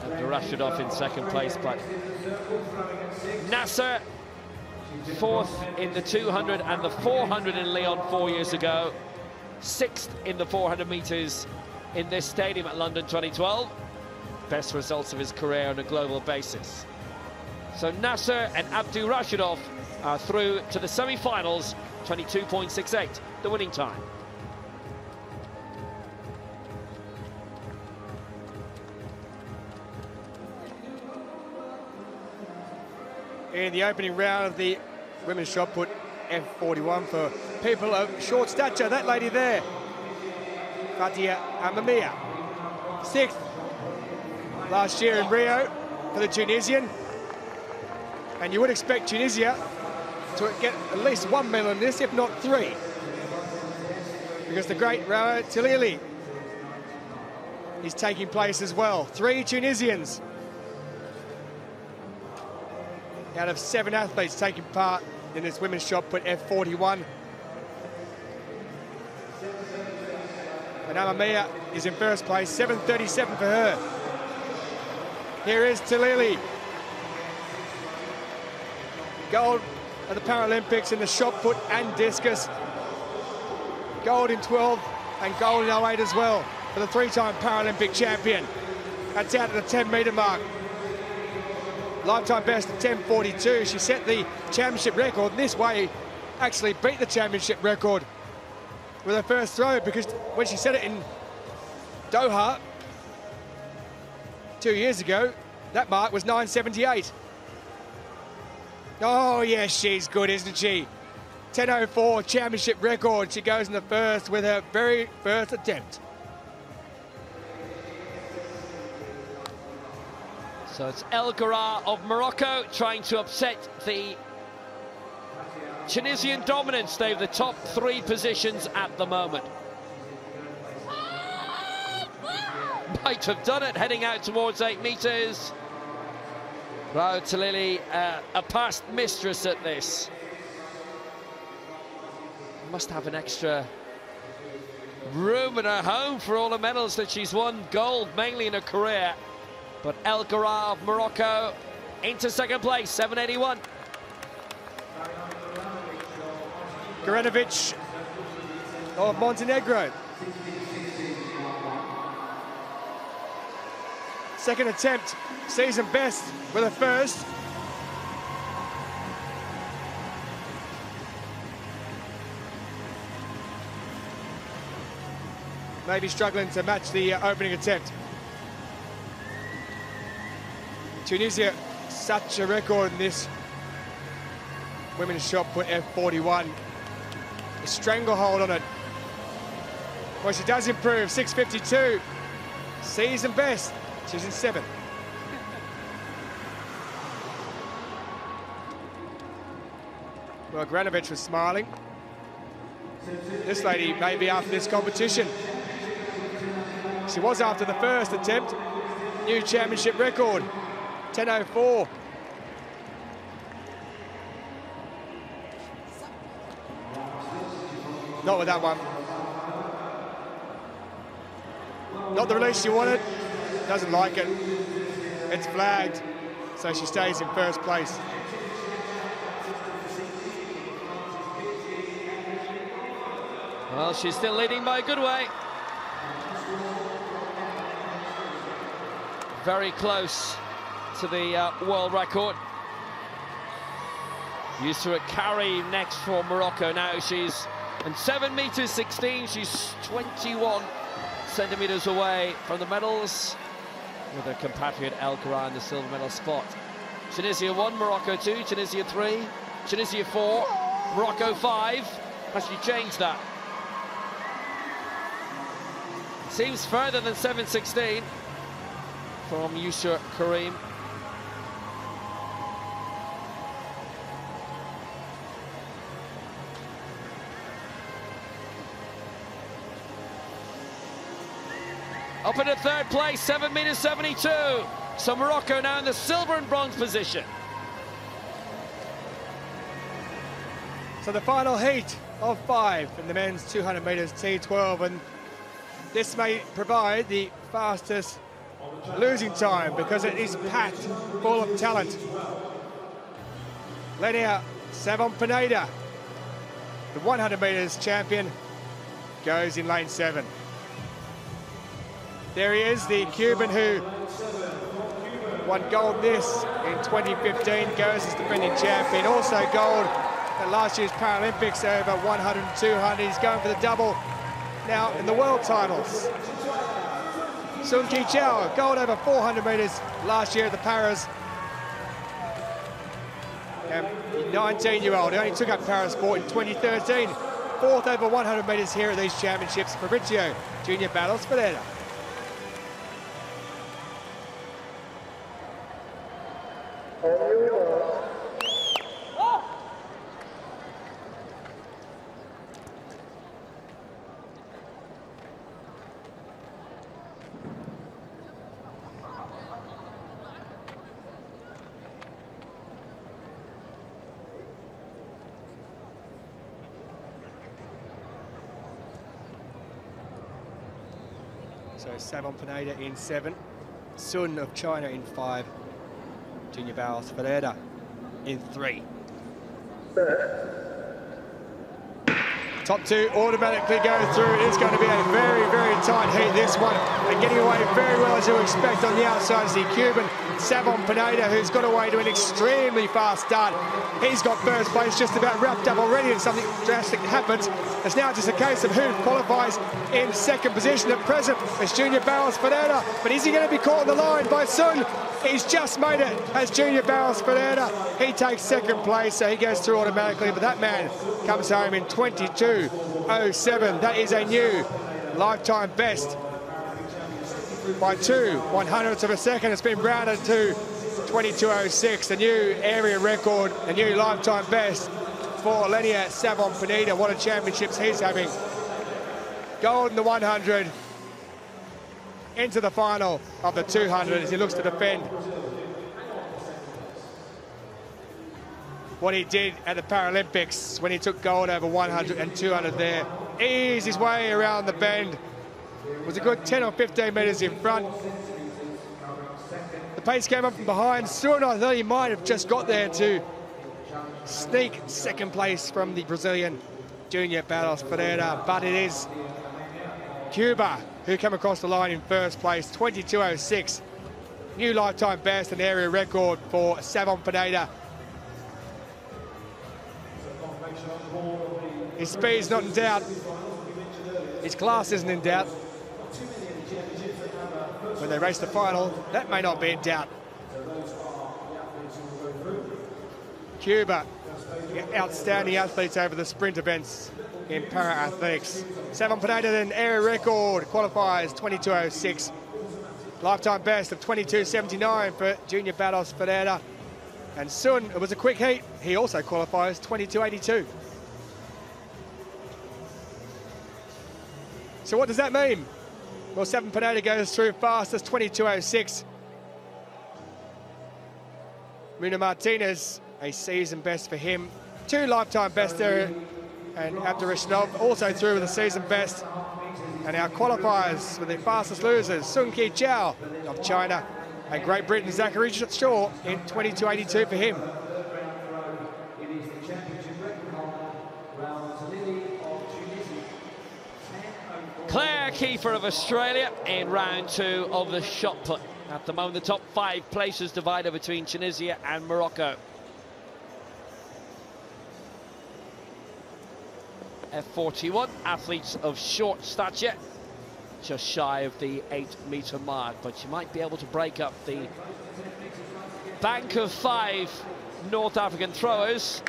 Abdurashidov in second place, but Nasser fourth in the 200 and the 400 in Lyon 4 years ago, sixth in the 400 meters in this stadium at London 2012. Best results of his career on a global basis. So Nasser and Abdurashidov are through to the semi-finals. 22.68 the winning time.
In the opening round of the women's shot put F41 for people of short stature, that lady there, Fatia Amamia, sixth last year in Rio for the Tunisian, and you would expect Tunisia to get at least one medal in this, if not three, because the great Rawa Tilili is taking place as well. 3 Tunisians out of 7 athletes taking part in this women's shot put F41. And Amamia is in first place, 7:37 for her. Here is Tilili. Gold at the Paralympics in the shot put and discus. Gold in 12 and gold in 08 as well for the 3-time Paralympic champion. That's out at the 10-metre mark. Lifetime best of 10:42. She set the championship record, and this way actually beat the championship record with her first throw, because when she set it in Doha 2 years ago, that mark was 9:78. Oh, yes, she's good, isn't she? 10:04 championship record. She goes in the first with her very first attempt.
So it's El Garra of Morocco trying to upset the Tunisian dominance. They have the top 3 positions at the moment. Might have done it, heading out towards 8 meters. Rawa Tilili, a past mistress at this. Must have an extra room in her home for all the medals that she's won. Gold mainly in her career. But El Garra of Morocco into second place, 7:81.
Garenovic of Montenegro. Second attempt, season best with a first. Maybe struggling to match the opening attempt. Tunisia, such a record in this women's shot put F41. A stranglehold on it. Well, she does improve, 6:52. Season best, she's in 7th. Well, Garenovic was smiling. This lady may be after this competition. She was after the first attempt. New championship record. 10:04. Not with that one. Not the release she wanted. Doesn't like it. It's flagged, so she stays in first place.
Well, she's still leading by a good way. Very close to the world record. Used to a carry next for Morocco. Now she's in 7 meters 16. She's 21 centimeters away from the medals, with her compatriot El Kara in the silver medal spot. Tunisia 1, Morocco 2, Tunisia 3, Tunisia 4, Morocco 5. Actually changed that. Seems further than 7:16 from Yusra Karim. Up into third place, 7 meters 72. So Morocco now in the silver and bronze position.
So the final heat of 5 in the men's 200 meters T12, and this may provide the fastest losing time because it is packed full of talent. Lenia Savon-Pineda, the 100 meters champion, goes in lane 7. There he is, the Cuban who won gold this in 2015, goes as defending champion. Also gold at last year's Paralympics over 100 and 200. He's going for the double now in the world titles. Sun Ki Chao, gold over 400 metres last year at the Paras. And 19-year-old, he only took up Parasport in 2013. 4th over 100 metres here at these championships. Fabrizio Junior battles for Federer. So Savon-Pineda in 7, Sun of China in 5, Junior Barros Ferreira in 3. Top 2 automatically go through. It's going to be a very, very tight heat, this one. And getting away very well, as you expect on the outside, is the Cuban Savon-Pineda, who's got away to an extremely fast start. He's got first place just about wrapped up already, and something drastic happens. It's now just a case of who qualifies in second position at present. It's Junior Barros Ferreira, but is he going to be caught on the line by Sun? He's just made it as Junior Barros Ferreira. He takes second place, so he goes through automatically, but that man comes home in 22:07. That is a new lifetime best by 2/100ths of a second. It's been rounded to 22:06, a new area record, a new lifetime best for Lenia Savon-Pineda. What a championships he's having. Gold in the 100, into the final of the 200 as he looks to defend what he did at the Paralympics when he took gold over 100 and 200 there. Eased his way around the bend. Was a good 10 or 15 metres in front. The pace came up from behind. Soon I thought he might have just got there to sneak second place from the Brazilian Junior Barros Ferreira, but it is Cuba who came across the line in first place, 22:06. New lifetime best and area record for Savon-Pineda. His speed's not in doubt. His class isn't in doubt. When they race the final, that may not be in doubt. Cuba, outstanding athletes over the sprint events in para-athletics. Savon-Pineda then area record, qualifies 22:06. Lifetime best of 22:79 for Junior Barros Ferreira. And Sun, it was a quick heat. He also qualifies 22:82. So what does that mean? Well, Savon-Pineda goes through fastest, 22:06. Runa Martinez, a season best for him. 2 lifetime bests there, and Abdurashinov also through with a season best. And our qualifiers with the fastest losers, Sung Ki Chao of China, and Great Britain, Zachary Shaw in 22.82 for him.
Claire Kiefer of Australia in round 2 of the shot put. At the moment, the top 5 places divided between Tunisia and Morocco. F41, athletes of short stature, just shy of the 8-metre mark, but you might be able to break up the bank of 5 North African throwers.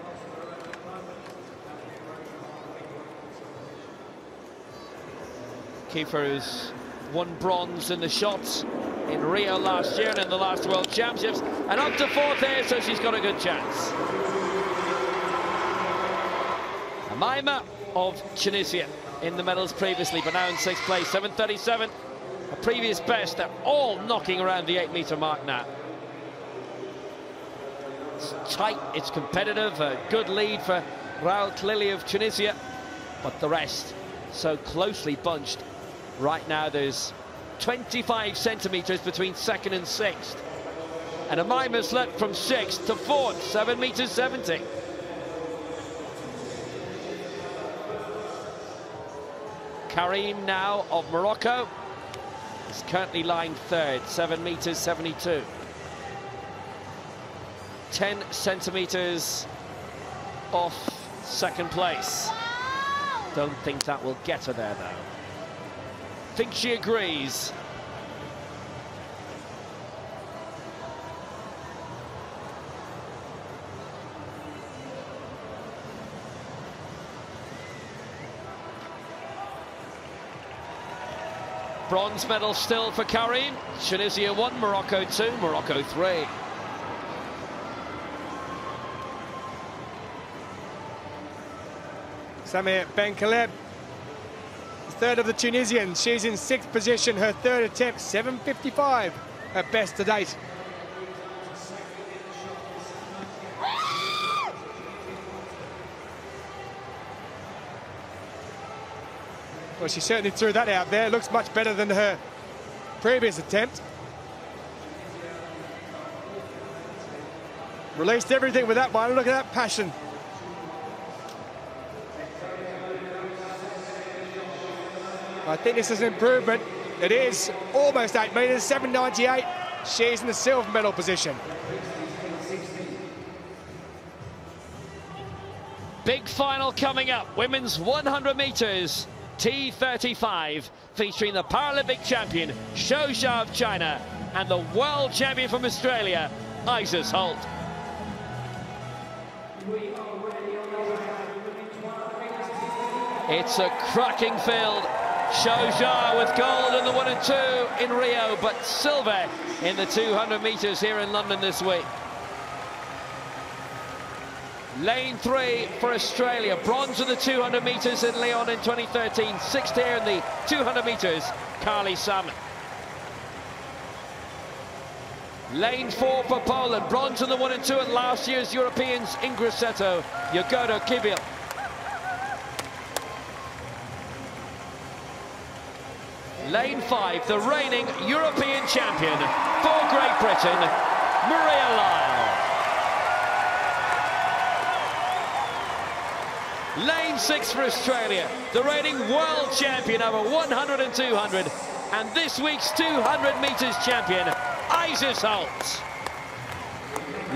Kiefer has won bronze in the shots in Rio last year and in the last World Championships, and up to 4th here, so she's got a good chance. Amaima of Tunisia in the medals previously, but now in 6th place, 7:37, a previous best. They're all knocking around the 8-metre mark now. It's tight, it's competitive, a good lead for Raoul Klili of Tunisia, but the rest so closely bunched. Right now there's 25 centimetres between 2nd and 6th, and Amaima slipped from 6th to 4th, 7 metres 70. Karim now of Morocco is currently lying 3rd, 7 metres 72. 10 centimetres off 2nd place. Don't think that will get her there though. Think she agrees. Bronze medal still for Karim. Tunisia 1, Morocco 2, Morocco 3.
Samir Ben Khaleb, 3rd of the Tunisians. She's in 6th position, her 3rd attempt, 7:55, her best to date. Well, she certainly threw that out there. Looks much better than her previous attempt. Released everything with that one. Look at that passion. I think this is an improvement. It is almost 8 metres, 7.98. She's in the silver medal position.
Big final coming up. Women's 100 metres, T35, featuring the Paralympic champion, Shou Xia of China, and the world champion from Australia, Isis Holt. It's a cracking field. Shou Xia with gold in the 1 and 2 in Rio, but silver in the 200 metres here in London this week. Lane 3 for Australia, bronze in the 200 metres in Lyon in 2013, 6th here in the 200 metres, Carly Salmon. Lane 4 for Poland, bronze in the 1 and 2 at last year's Europeans, Ingrid Seto, Jagoda Kibiel. Lane 5, the reigning European champion for Great Britain, Maria Lyle. Lane 6 for Australia, the reigning world champion over 100 and 200, and this week's 200 metres champion, Isis Holt.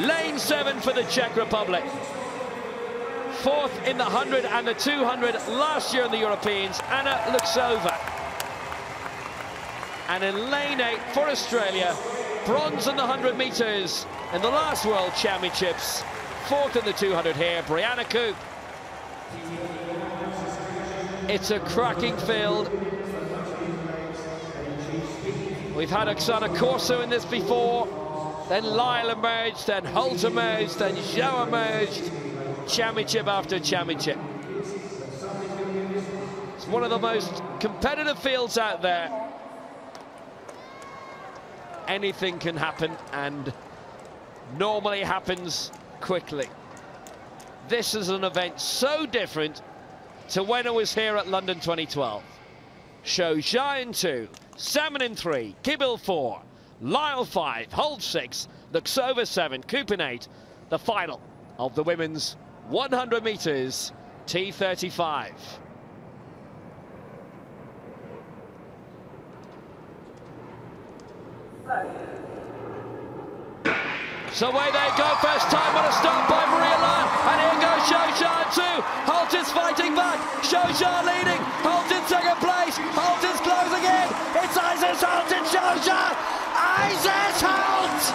Lane 7 for the Czech Republic. 4th in the 100 and the 200 last year in the Europeans, Anna Luxova. And in lane 8 for Australia, bronze in the 100 metres in the last World Championships. 4th in the 200 here, Brianna Coupe. It's a cracking field. We've had Oksana Corso in this before, then Lyle emerged, then Holt emerged, then Zhou emerged, championship after championship. It's one of the most competitive fields out there. Anything can happen, and normally happens quickly. This is an event so different to when I was here at London 2012. Shou Jia in 2, Salmon in 3, Kibil 4, Lyle 5, Holt 6, Luxova 7, Kupin 8, the final of the women's 100 meters T35. So away they go, first time on a start by Maria Lyle, and here goes Shou Jia in 2, Holt is fighting back, Shou Jia leading, Holt in second place, Holt is closing in, it's Isis Holt and Shou Jia, Isis Holt,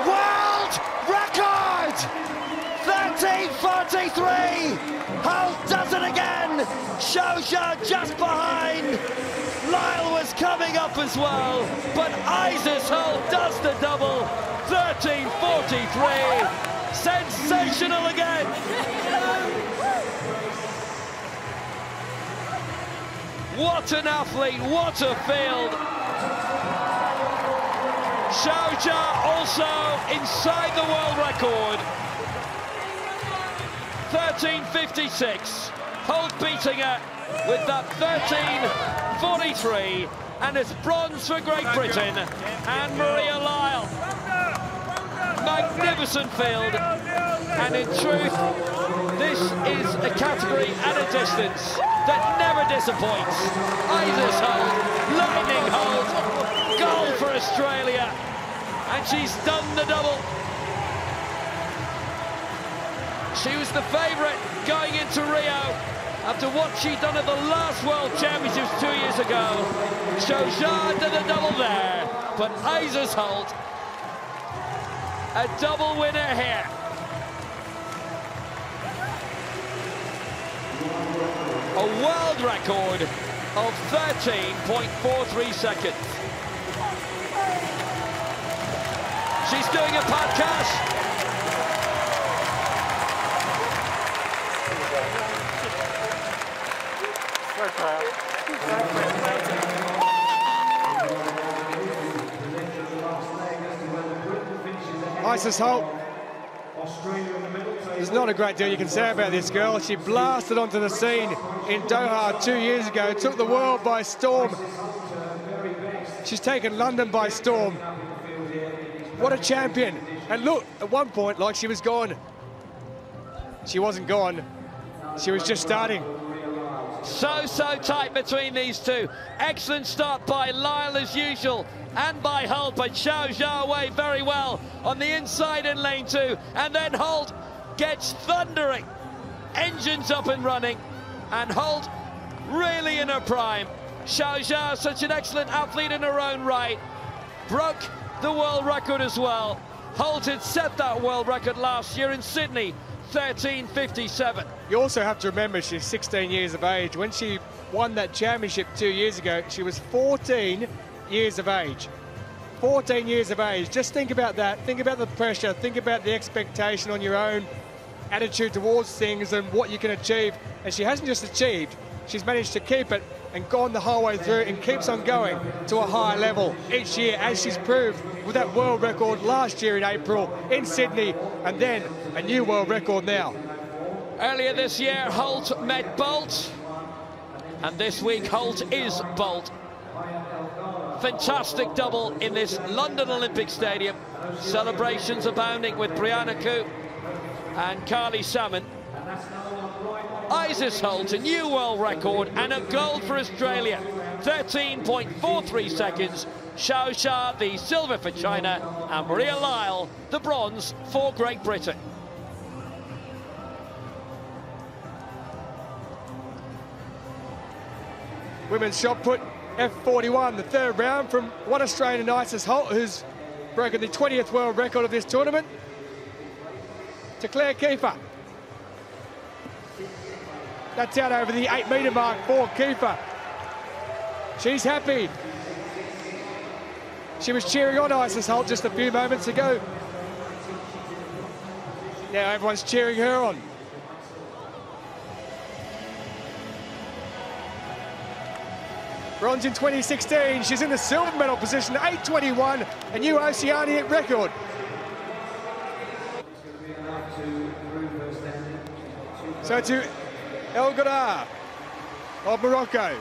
world record, 13:43, Holt does it again, Shou Jia just behind, Lyle was coming up as well, but Isis Holt does the double, 13:43, sensational again. What an athlete, what a field. Shou Jia also inside the world record. 13:56, Holt beating her with that 13:43, and it's bronze for Great Britain and Maria Lyle. Magnificent field, and in truth, this is a category at a distance that never disappoints. Isis Holt, lightning Holt, goal for Australia, and she's done the double. She was the favourite going into Rio after what she'd done at the last World Championships 2 years ago. Shou Jia did the double there, but Isis Holt, a double winner here. A world record of 13.43 seconds. She's doing a podcast.
Isis Holt, there's not a great deal you can say about this girl. She blasted onto the scene in Doha 2 years ago, took the world by storm. She's taken London by storm. What a champion. And look, at one point, like she was gone. She wasn't gone. She was just starting.
So tight between these two. Excellent start by Lyle as usual, and by Holt, but Shou Jia away very well on the inside in lane 2, and then Holt gets thundering. Engines up and running, and Holt really in her prime. Shou Jia, such an excellent athlete in her own right, broke the world record as well. Holt had set that world record last year in Sydney, 13:57.
You also have to remember she's 16 years of age. When she won that championship 2 years ago, she was 14 years of age. 14 years of age. Just think about that. Think about the pressure. Think about the expectation on your own attitude towards things and what you can achieve. And she hasn't just achieved, she's managed to keep it and gone the whole way through and keeps on going to a higher level each year, as she's proved with that world record last year in April in Sydney, and then a new world record now.
Earlier this year, Holt met Bolt, and this week Holt is Bolt. Fantastic double in this London Olympic Stadium. Celebrations abounding with Brianna Coupe and Carly Salmon. Isis Holt, a new world record and a gold for Australia. 13.43 seconds. Shou Jia, the silver for China, and Maria Lyle, the bronze for Great Britain.
Women's shot put F41, the third round from one Australian, Isis Holt, who's broken the 20th world record of this tournament, to Claire Kiefer. That's out over the 8-metre mark for Kiefer. She's happy. She was cheering on Isis Holt just a few moments ago. Now everyone's cheering her on. Bronze in 2016, she's in the silver medal position, 8:21, a new Oceanic record. So to El Ghadar of Morocco.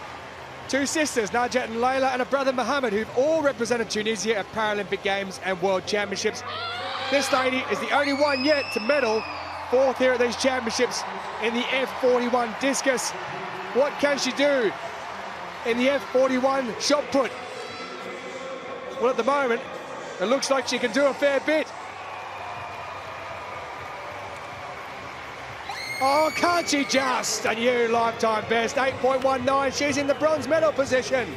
Two sisters, Najat and Layla, and a brother Mohammed, who've all represented Tunisia at Paralympic Games and World Championships. This lady is the only one yet to medal, fourth here at these championships in the F41 discus. What can she do in the F41 shot put? Well, at the moment, it looks like she can do a fair bit. Oh, can't she just? A new lifetime best, 8.19. She's in the bronze medal position.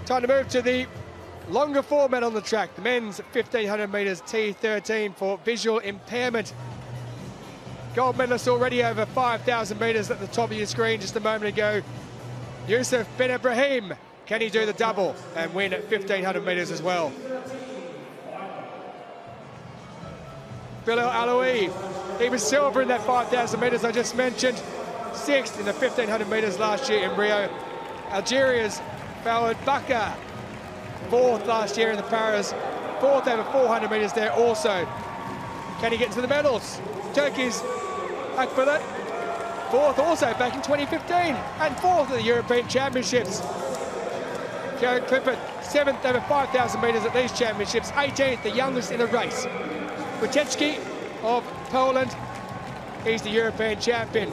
Time to move to the longer format on the track. The men's 1500 metres T13 for visual impairment. Gold medalist already over 5,000 metres at the top of your screen just a moment ago. Yusuf Ben Ibrahim. Can he do the double and win at 1500 metres as well? Bilal Aloui, he was silver in that 5,000 metres I just mentioned. Sixth in the 1500 metres last year in Rio. Algeria's Fawad Bakar, fourth last year in the Paras. Fourth over 400 metres there also. Can he get into the medals? Turkey's Akbalat, fourth also back in 2015, and fourth at the European Championships. Jared Clifford, seventh over 5,000 metres at these championships, 18th, the youngest in the race. Wojciechowski of Poland, he's the European champion.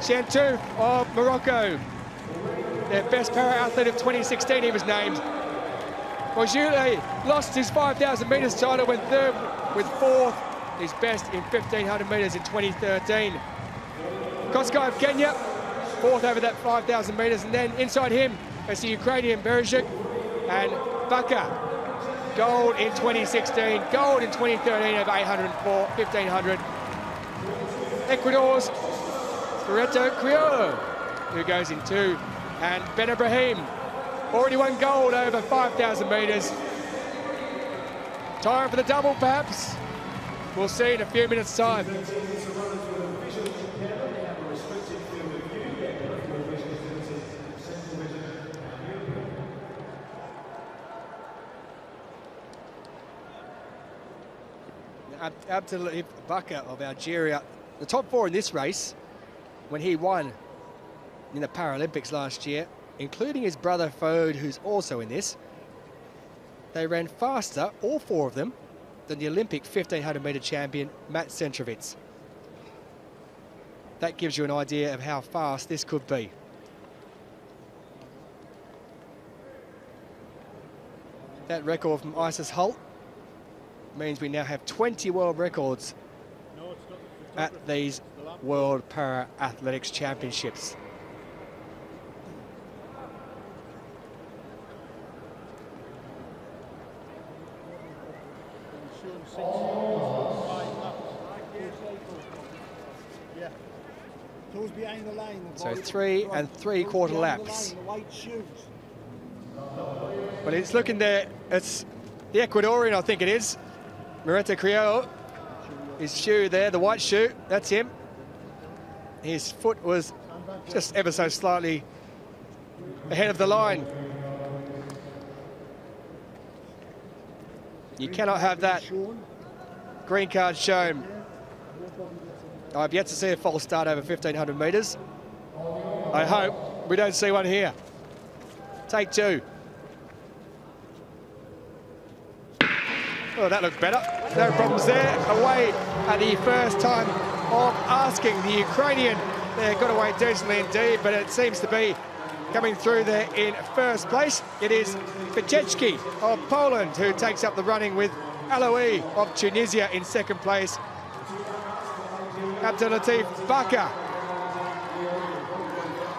Chantou of Morocco, their best para-athlete of 2016, he was named. Mojule lost his 5,000 metres title, went third with fourth, his best in 1,500 metres in 2013. Koskai of Kenya, fourth over that 5,000 metres, and then inside him, it's the Ukrainian Berezhuk and Bakar. Gold in 2016, gold in 2013 over 804, 1,500. Ecuador's Loreto Criollo, who goes in two, and Ben Ibrahim, already won gold over 5,000 metres. Time for the double, perhaps. We'll see in a few minutes' time. Abdelatif Bakar of Algeria, the top four in this race when he won in the Paralympics last year, including his brother Fode, who's also in this. They ran faster, all four of them, than the Olympic 1,500 metre champion Matt Centrovitz. That gives you an idea of how fast this could be. That record from Isis Holt means we now have 20 world records at these World Para-Athletics Championships. So 3 3/4 laps. Well, it's looking there, it's the Ecuadorian, I think it is. Loreto Criollo, his shoe there, the white shoe, that's him. His foot was just ever so slightly ahead of the line. You cannot have that green card shown. I've yet to see a false start over 1,500 metres. I hope we don't see one here. Take two. Oh, that looked better. No problems there. Away at the first time of asking. The Ukrainian there got away decently indeed, but it seems to be coming through there in first place. It is Wojciechowski of Poland who takes up the running with Aloui of Tunisia in second place. Abdelatif Bakar,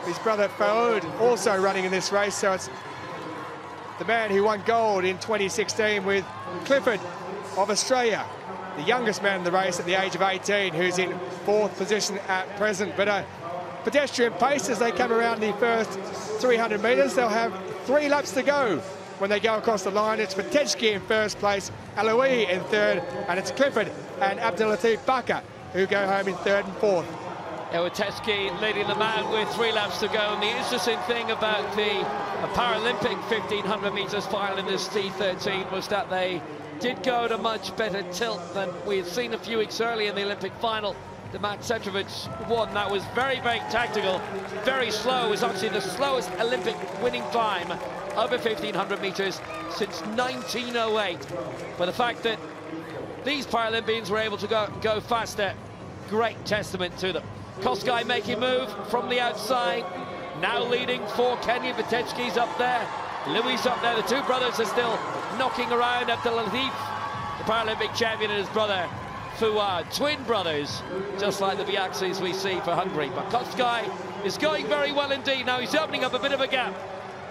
his brother Fawad, also running in this race, so it's the man who won gold in 2016 with Clifford of Australia, the youngest man in the race at the age of 18, who's in fourth position at present. But a pedestrian pace as they come around the first 300 metres. They'll have 3 laps to go when they go across the line. It's Wojciechowski in first place, Aloui in third, and it's Clifford and Abdelatif Bakar who go home in third and fourth.
Ewatecki leading them out with 3 laps to go. And the interesting thing about the Paralympic 1500 metres final in this T13 was that they did go at a much better tilt than we had seen a few weeks earlier in the Olympic final. The Matt Cetrovic won. That was very, very tactical, very slow. It was actually the slowest Olympic winning time over 1500 metres since 1908. But the fact that these Paralympians were able to go faster, great testament to them. Kosgei making move from the outside, now leading for Kenya. Ewatecki's up there, Louis up there. The 2 brothers are still knocking around. Abdelatif, the Paralympic champion, and his brother Fouad, twin brothers, just like the Biaksis we see for Hungary. But Kosgei is going very well indeed. Now he's opening up a bit of a gap,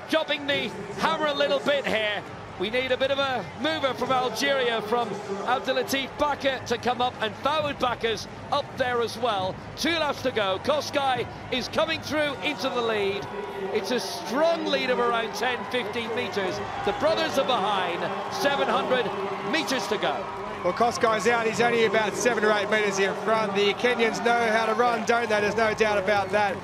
dropping the hammer a little bit here. We need a bit of a mover from Algeria, from Abdelatif Bakar to come up, and Fouad Bakar's up there as well. 2 laps to go. Kosgei is coming through into the lead. It's a strong lead of around 10-15 metres. The brothers are behind. 700 metres to go.
Well, Kosgei's out. He's only about 7 or 8 metres in front. The Kenyans know how to run, don't they? There's no doubt about that.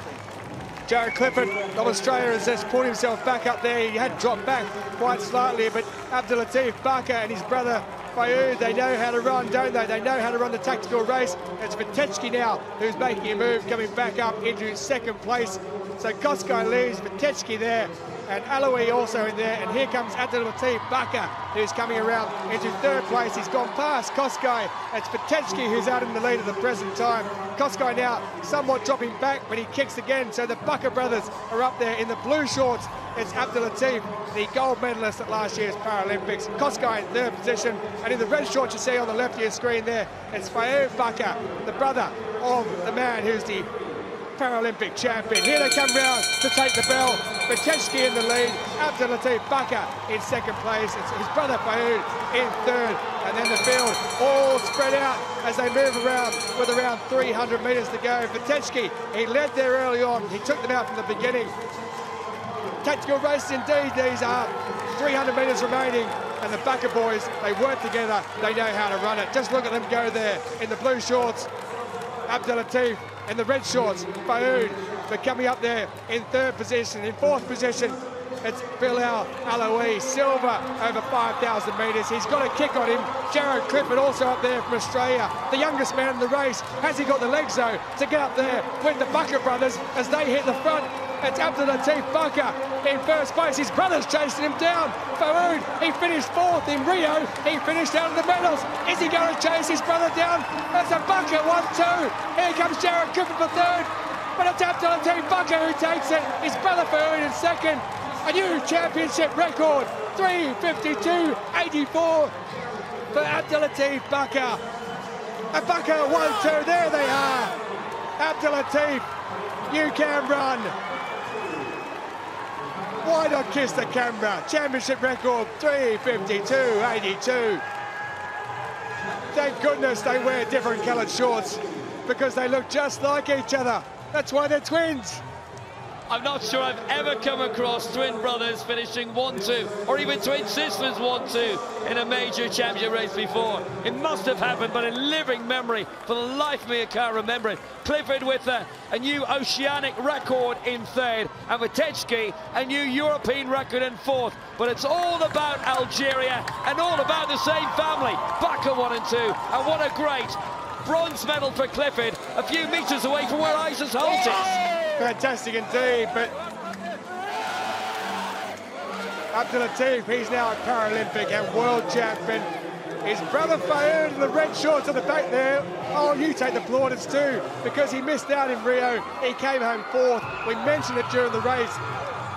Jared Clifford of Australia has just pulled himself back up there. He had dropped back quite slightly, but Abdelatif Bakar and his brother Fouad, they know how to run, don't they? They know how to run the tactical race. It's Ewatecki now who's making a move, coming back up into 2nd place. So Kosgei leaves, Ewatecki there, and Aloui also in there. And here comes Abdelatif Bakar, who's coming around into 3rd place. He's gone past Kosgei. It's Ewatecki who's out in the lead at the present time. Kosgei now somewhat dropping back, but he kicks again. So the Bakar brothers are up there in the blue shorts. It's Abdelatif, the gold medalist at last year's Paralympics. Kosgei in 3rd position. And in the red shorts you see on the left of your screen there, it's Fouad Bakar, the brother of the man who's the Paralympic champion. Here they come round to take the bell. Ewatecki in the lead, Abdelatif Bakar in 2nd place. It's his brother Fouad in 3rd, and then the field all spread out as they move around with around 300 metres to go. Ewatecki, he led there early on. He took them out from the beginning. Tactical races indeed these are. 300 metres remaining, and the Bakar boys, they work together. They know how to run it. Just look at them go there in the blue shorts. Abdelatif in the red shorts, Fouad, but coming up there in 3rd position. In 4th position, it's Bilal Aloui, silver over 5,000 metres. He's got a kick on him. Jared Clifford also up there from Australia, the youngest man in the race. Has he got the legs though to get up there with the Bakar brothers as they hit the front? It's Abdelatif Bakar in 1st place. His brother's chasing him down. Fouad, he finished 4th in Rio. He finished out of the medals. Is he going to chase his brother down? That's a Bakar 1-2. Here comes Jared Clifford for 3rd. But it's Abdelatif Bakar who takes it. His brother Fouad in 2nd. A new championship record, 3:52.84 for Abdelatif Bakar. A Bakar 1-2, there they are. Abdelatif, you can run. Why not kiss the camera? Championship record, 3:52.82. Thank goodness they wear different coloured shorts because they look just like each other. That's why they're twins.
I'm not sure I've ever come across twin brothers finishing 1-2, or even twin sisters 1-2 in a major championship race before. It must have happened, but in living memory, for the life of me I can't remember it. Clifford with a new oceanic record in 3rd, and Ewatecki a new European record in 4th. But it's all about Algeria and all about the same family. Bakar 1 and 2, and what a great bronze medal for Clifford, a few metres away from where Isis Holt is.
Fantastic indeed, but Abdelatif, he's now a Paralympic and world champion. His brother Fouad in the red shorts at the back there. Oh, you take the plaudits too, because he missed out in Rio. He came home 4th. We mentioned it during the race,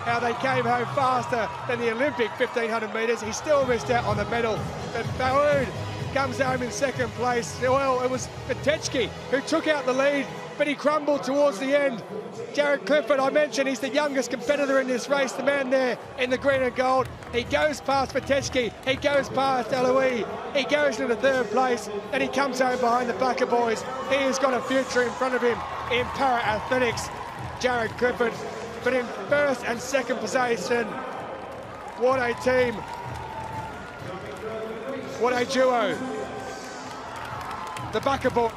how they came home faster than the Olympic 1,500 metres. He still missed out on the medal. But Fouad comes home in 2nd place. Well, it was Ewatecki who took out the lead, but he crumbled towards the end. Jared Clifford, I mentioned, he's the youngest competitor in this race, the man there in the green and gold. He goes past Ewatecki, he goes past Aloui, he goes into 3rd place, and he comes home behind the Bakar boys. He has got a future in front of him in para-athletics, Jared Clifford. But in 1st and 2nd position, what a team, what a duo. The Bakar boy,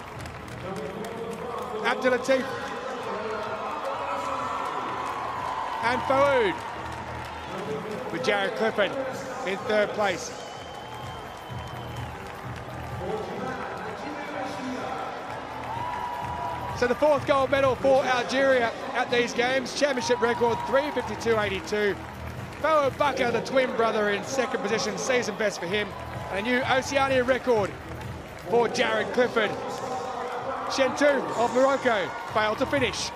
Abdelatif and Faoud, with Jared Clifford in third place. So the fourth gold medal for Algeria at these games. Championship record 3:52.82. Faoud Bakr, the twin brother, in second position, season best for him. And a new Oceania record for Jared Clifford. Shentou of Morocco failed to finish.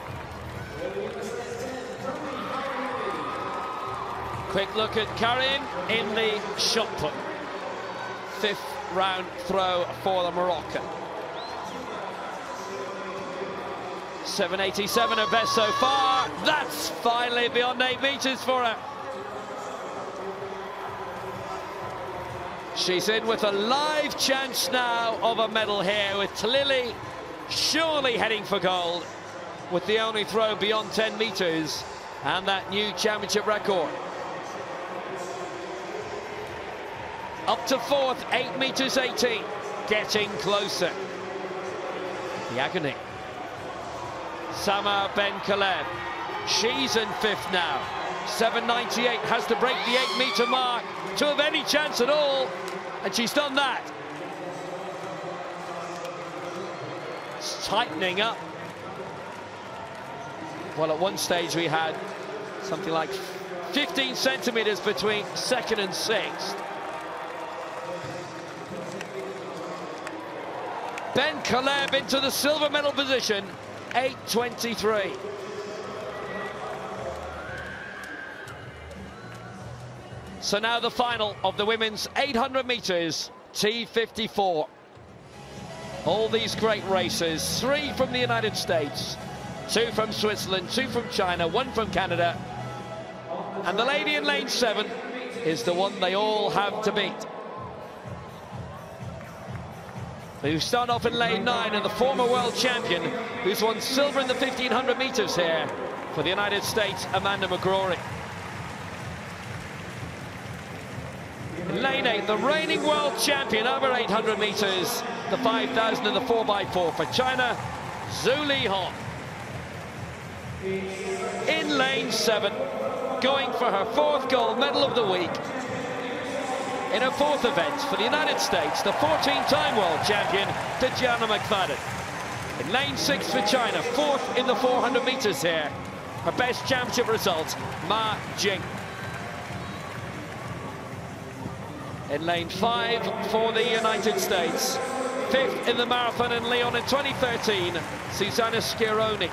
Quick look at Karim in the shot put. Fifth round throw for the Moroccan. 7.87 her best so far. That's finally beyond 8 meters for her. She's in with a live chance now of a medal here, with Talili surely heading for gold, with the only throw beyond 10 meters and that new championship record. Up to fourth, 8 meters 18, getting closer. The agony. Sama Ben Khaled, she's in fifth now. 7.98, has to break the 8 meter mark to have any chance at all, and she's done that. It's tightening up. Well, at one stage we had something like 15 centimeters between second and sixth. Ben Khaled into the silver medal position, 8.23. So now the final of the women's 800 meters, T54. All these great races, 3 from the United States, 2 from Switzerland, 2 from China, 1 from Canada. And the lady in lane 7 is the one they all have to beat. Who start off in lane 9, and the former world champion who's won silver in the 1500 meters here for the United States, Amanda McGrory. In lane 8, the reigning world champion over 800 meters, the 5,000 and the 4x4 for China, Zhu Lihong. In lane 7, going for her 4th gold medal of the week. In her 4th event for the United States, the 14-time world champion, Tatjana McFadden. In lane 6 for China, 4th in the 400 meters here. Her best championship result, Ma Jing. In lane 5 for the United States, 5th in the marathon in Lyon in 2013, Susanna Schironi.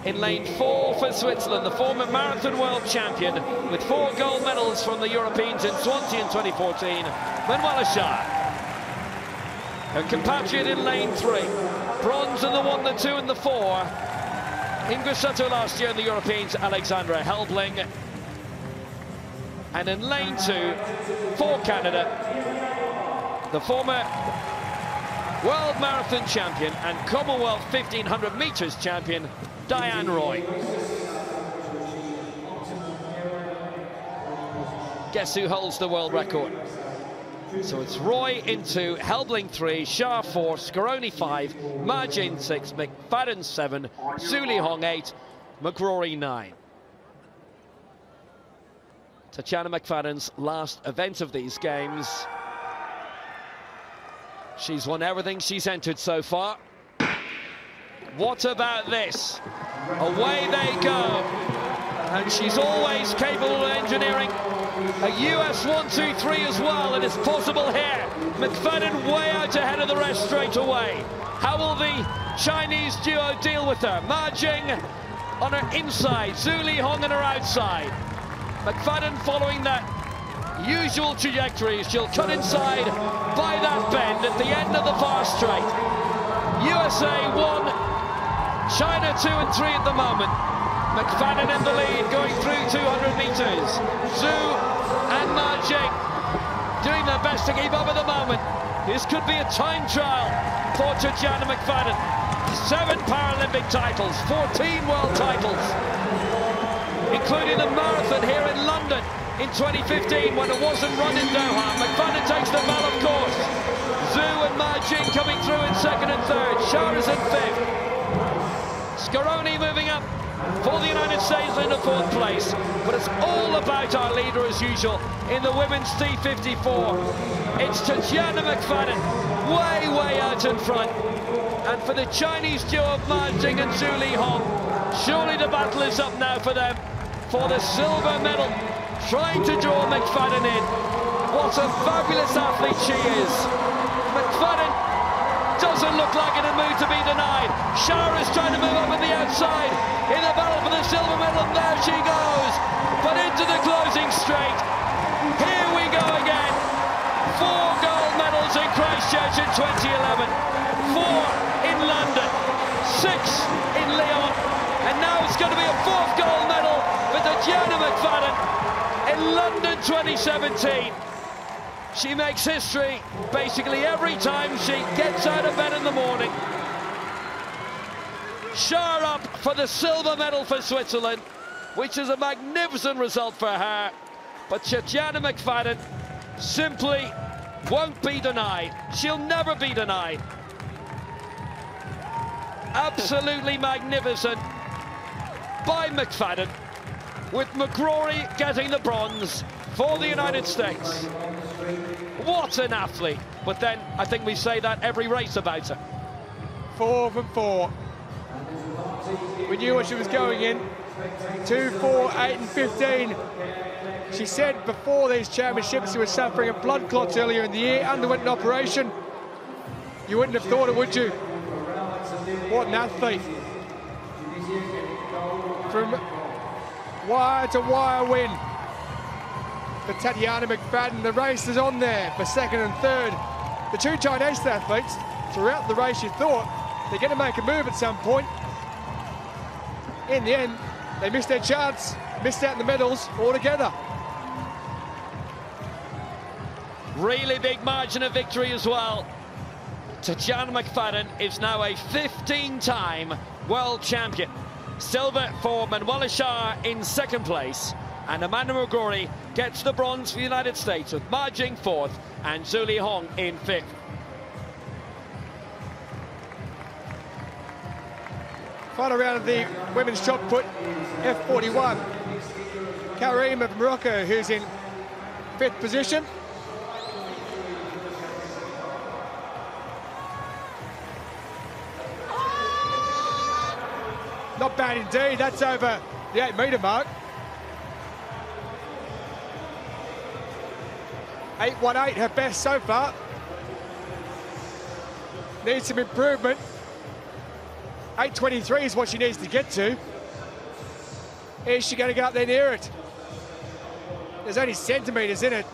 In lane 4 for Switzerland, the former marathon world champion, with 4 gold medals from the Europeans in Swansea in 2014, Manuela Schär. Her compatriot in lane 3, bronze in the 1, the 2 and the 4, in Grosseto last year in the Europeans, Alexandra Helbling. And in lane 2 for Canada, the former world marathon champion and Commonwealth 1500 meters champion, Diane Roy. Guess who holds the world record? So it's Roy into Helbling 3, Schär 4, Schironi 5, Ma Jing 6, McFadden 7, Zhu Lihong 8, McGrory 9. Tatjana McFadden's last event of these games. She's won everything she's entered so far. What about this? Away they go. And she's always capable of engineering a US 1-2-3 as well, and it's possible here. McFadden way out ahead of the rest straight away. How will the Chinese duo deal with her? Ma Jing on her inside, Zhu Lihong on her outside. McFadden following that usual trajectory. She'll cut inside by that bend at the end of the far straight. USA 1, China 2 and 3 at the moment. McFadden in the lead, going through 200 meters. Zhu and Ma Jing doing their best to keep up at the moment. This could be a time trial for Tatjana McFadden. 7 Paralympic titles, 14 world titles, including the marathon here in London in 2015 when it wasn't run in Doha. McFadden takes the ball, of course. Zhu and Ma Jing coming through in 2nd and 3rd. Schär is in 5th. Scaroni moving up for the United States in the 4th place. But it's all about our leader as usual in the women's T54. It's Tatjana McFadden, way out in front. And for the Chinese duo of Ma Jing and Zhu Li Hong, surely the battle is up now for them for the silver medal, trying to draw McFadden in. What a fabulous athlete she is. McFadden doesn't look like in a mood to be denied. Shah is trying to move up on the outside in the battle for the silver medal, and there she goes. But into the closing straight. Here we go again. 4 gold medals in Christchurch in 2011. 4 in London. 6 in Lyon. And now it's going to be a 4th gold medal for Tatjana McFadden in London 2017. She makes history basically every time she gets out of bed in the morning. Shah up for the silver medal for Switzerland, which is a magnificent result for her. But Tatjana McFadden simply won't be denied. She'll never be denied. Absolutely magnificent by McFadden, with McGrory getting the bronze for the United States. What an athlete. But then I think we say that every race about her.
4 from 4. We knew what she was going in. 2, 4, 8 and 15. She said before these championships she was suffering a blood clots earlier in the year, underwent an operation. You wouldn't have thought it, would you? What an athlete. From wire to wire win for Tatjana McFadden. The race is on there for 2nd and 3rd. The 2 Chinese athletes, throughout the race you thought they're going to make a move at some point. In the end, they missed their chance, missed out on the medals altogether.
Really big margin of victory as well. Tatjana McFadden is now a 15-time world champion. Silver for Manuela Shah in 2nd place, and Amanda McGrory gets the bronze for the United States, with Ma Jing 4th and Zhu Li Hong in 5th.
Final round of the women's shot put, F41. Karim of Morocco, who's in 5th position. Not bad indeed, that's over the 8-metre mark. 8.18, her best so far. Needs some improvement. 8.23 is what she needs to get to. Is she going to get up there near it? There's only centimetres in it.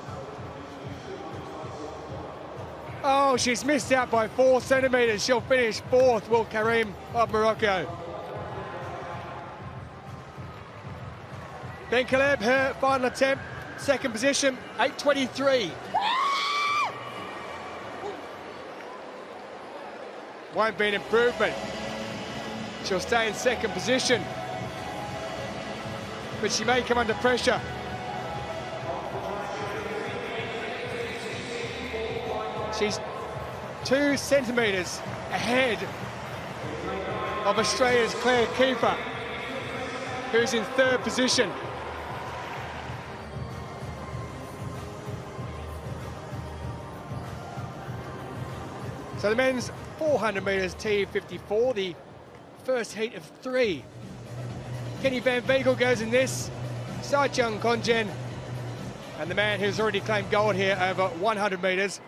Oh, she's missed out by 4 centimetres. She'll finish 4th, will Karim of Morocco. Ben Caleb, her final attempt, 2nd position, 8.23. Won't be an improvement. She'll stay in 2nd position, but she may come under pressure. She's 2 centimetres ahead of Australia's Claire Kiefer, who's in 3rd position. So the men's 400 metres T54, the first heat of 3. Kenny Van Beekel goes in this, Sai-Chung Konjen, and the man who's already claimed gold here over 100 metres,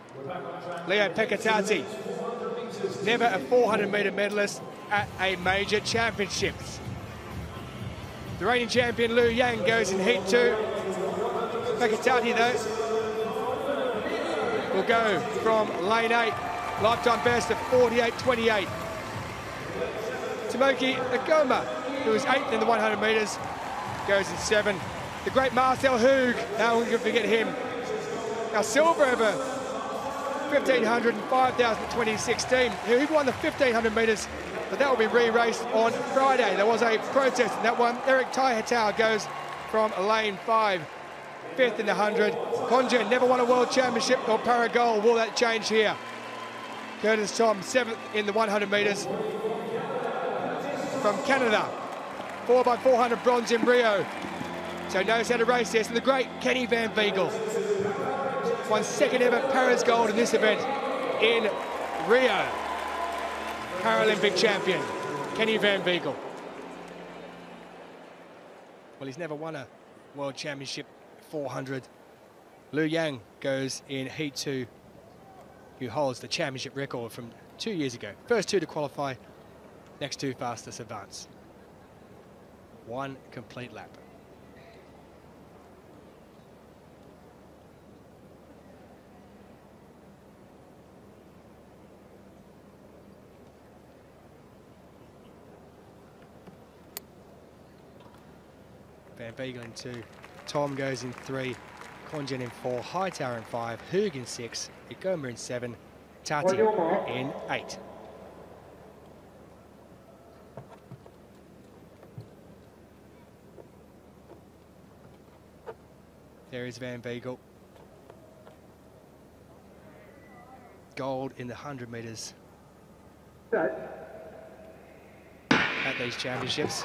Leo Pekatati. Never a 400-metre medalist at a major championships. The reigning champion Liu Yang goes in heat 2. Pekatati, though, will go from lane 8. Lifetime best of 48.28. Tomoki Agoma, who is 8th in the 100 metres, goes in 7. The great Marcel Hoog, how we can forget him. Now silver over 1,500 and 5,000 in 2016. He won the 1,500 metres, but that will be re-raced on Friday. There was a protest in that one. Eric Taihatau goes from lane 5, 5th in the 100. Konjen never won a world championship or Paragol. Will that change here? Curtis Tom, 7th in the 100 metres. From from Canada. 4x400 bronze in Rio. So knows how to race this. And the great Kenny Van Beegle won second ever Paris gold in this event in Rio. Paralympic champion, Kenny Van Beegle. Well, he's never won a World Championship 400. Lu Yang goes in Heat 2, who holds the championship record from 2 years ago. First two to qualify, next two fastest advance. One complete lap. Van Beegle in 2, Tom goes in 3, Kongen in 4, Hightower in 5, Hoog in 6, Igoma in 7, Tati in 8. There is Van Beegle. Gold in the 100 metres at these championships.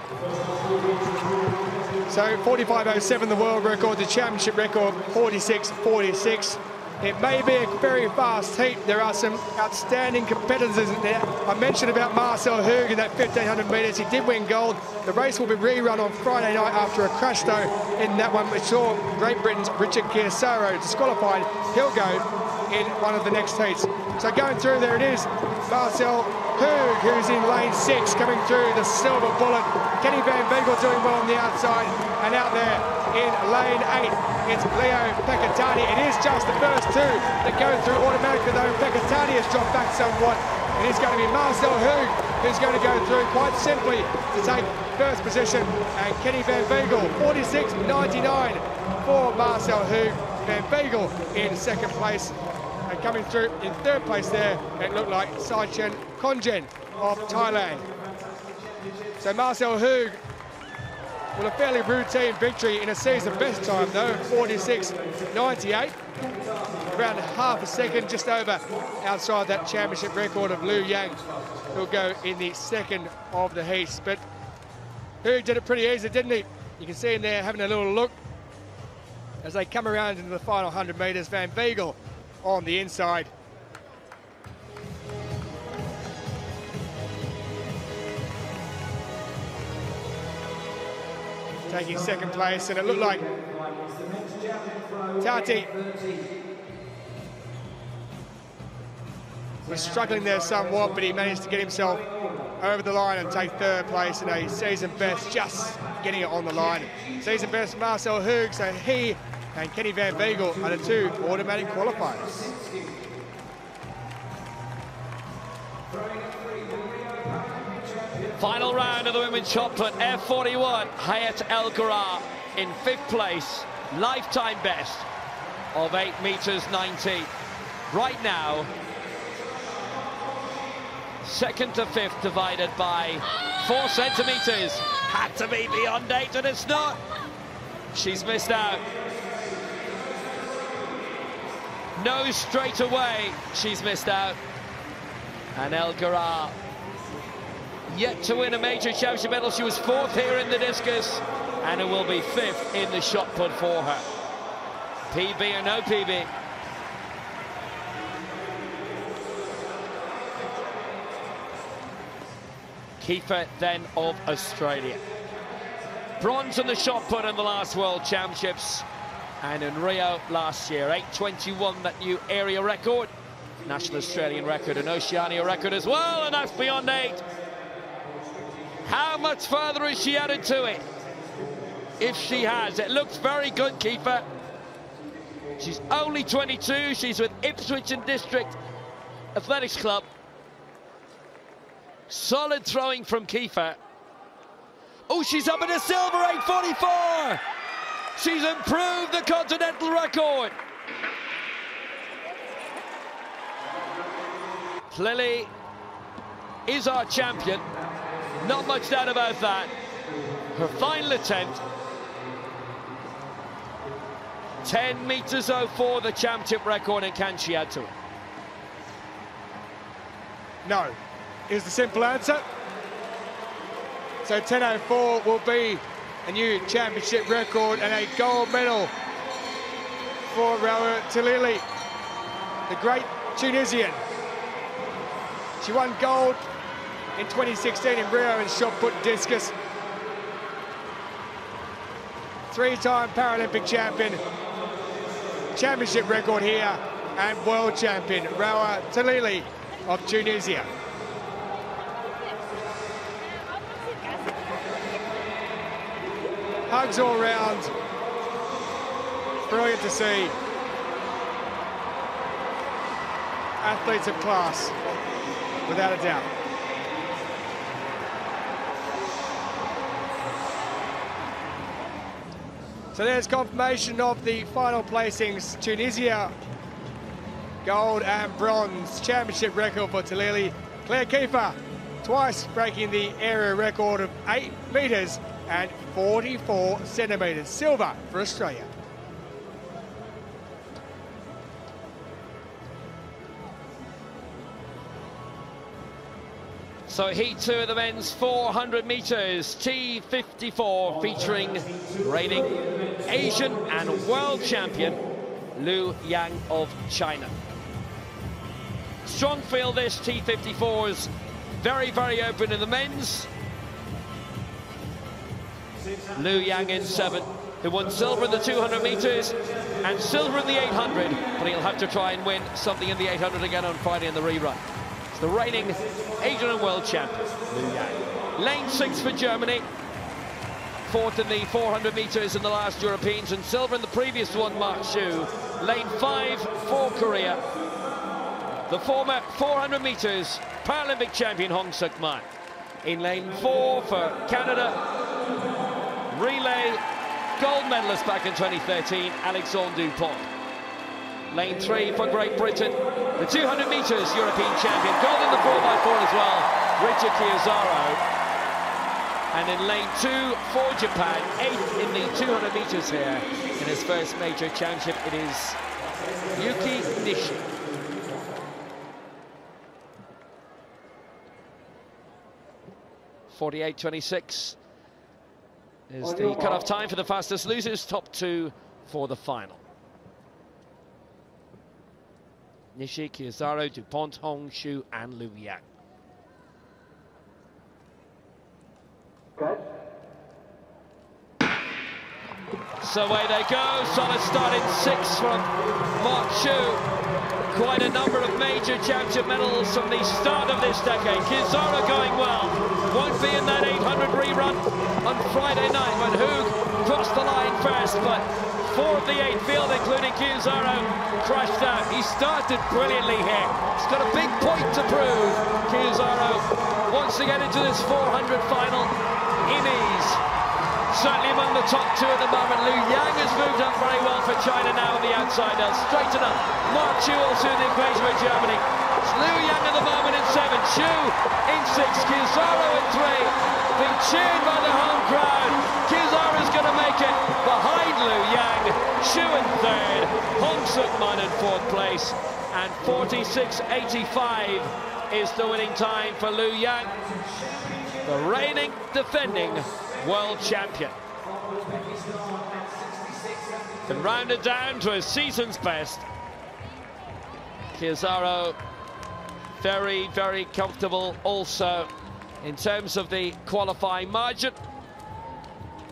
So 45.07 the world record, the championship record 46.46. It may be a very fast heat. There are some outstanding competitors in there. I mentioned about Marcel Hoog in that 1500 metres. He did win gold. The race will be rerun on Friday night after a crash, though. In that one, we saw Great Britain's Richard Chiasaro disqualified. He'll go in one of the next heats. So going through, there it is. Marcel Hoog, who's in lane 6, coming through the silver bullet. Kenny Van Beegle doing well on the outside. And out there in lane 8, it's Leo Pecatani. It is just the first two that go through automatically, though. Pecatani has dropped back somewhat. And it's going to be Marcel Hoog who's going to go through quite simply to take first position. And Kenny Van Beegle, 46.99 for Marcel Hoog. Van Beegle in second place. And coming through in third place there, it looked like Saichen Kongen of Thailand. So Marcel Hoog, well, a fairly routine victory in a season best time though, 46.98. Around half a second, just over outside that championship record of Lu Yang, who'll go in the second of the heats. But Hoog did it pretty easy, didn't he? You can see him there having a little look as they come around into the final 100 metres. Van Beegle on the inside. Taking second place, and it looked like Tati was struggling there somewhat, but he managed to get himself over the line and take third place in a season best, just getting it on the line. Season best Marcel Hoog, so he and Kenny Van Beegle are the two automatic qualifiers.
Final round of the women's shot put, F41, Hayat El Ghura in 5th place, lifetime best of 8 meters 90. Right now, 2nd to 5th divided by 4 centimeters. Had to be beyond 8 and it's not. She's missed out. Knows straight away she's missed out. And El Ghura yet to win a major championship medal. She was 4th here in the discus, and it will be 5th in the shot put for her. PB or no PB. Kiefer then of Australia. Bronze in the shot put in the last World Championships, and in Rio last year, 8:21, that new area record, national Australian record, and Oceania record as well, and that's beyond 8. How much further has she added to it? If she has, it looks very good, Kiefer. She's only 22, she's with Ipswich and District Athletics Club. Solid throwing from Kiefer. Oh, she's up in a silver, 8:44. She's improved the continental record. Lily is our champion. Not much doubt about that. Her final attempt. 10 meters 04, the championship record, and can she add to it?
No, is the simple answer. So 10:04 will be a new championship record and a gold medal for Rawa Talili, the great Tunisian. She won gold in 2016 in Rio in shot put discus. Three-time Paralympic champion, championship record here, and world champion Rawa Talili of Tunisia. Hugs all round. Brilliant to see. Athletes of class, without a doubt. So there's confirmation of the final placings. Tunisia, gold and bronze. Championship record for Talili. Claire Kiefer, twice breaking the area record of 8 metres and 44 centimetres. Silver for Australia.
So heat 2 of the men's 400 metres, T54, featuring reigning Asian and world champion Lu Yang of China. Strong field this, T54's very, very open in the men's. Lu Yang in 7th, who won silver in the 200 metres and silver in the 800, but he'll have to try and win something in the 800 again on Friday in the rerun. It's the reigning Asian and world champion, Lu Yang. Lane 6 for Germany, 4th in the 400 metres in the last Europeans, and silver in the previous one, Mark Xu. Lane 5 for Korea, the former 400 metres Paralympic champion Hong Suk-man. In lane 4 for Canada, relay gold medalist back in 2013, Alexandre Dupont. Lane 3 for Great Britain, the 200 metres European champion, gold in the 4x4 as well, Richard Chiazaro. And in lane 2 for Japan, 8th in the 200 metres here in his first major championship, it is Yuki Nishi. .48.26 is the cut-off time for the fastest losers, top 2 for the final. Nishi, Chiazaro, Dupont, Hong, Xu and Lu Yang. So away they go, solid start in 6 from Mark Xu. Quite a number of major championship medals from the start of this decade. Chiazaro going well, won't be in that 800 rerun on Friday night when Hoog crossed the line first, but 4 of the 8 field, including Chiazaro, crashed out. He started brilliantly here. He's got a big point to prove. Chiazaro wants to get into this 400 final in ease. Certainly among the top 2 at the moment. Lu Yang has moved up very well for China now on the outside. They'll straighten up. Mark Xu also in the equation with Germany. It's Lu Yang at the moment in 7. Xu in 6. Chiazaro in 3. Being cheered by the home crowd. Chiazaro's going to make it behind Lu Yang. Xu in 3rd. Hong Suk-man in 4th place. And 46.85 is the winning time for Lu Yang, the reigning, defending world champion. Been rounded down to his season's best. Chiazaro very, very comfortable also in terms of the qualifying margin.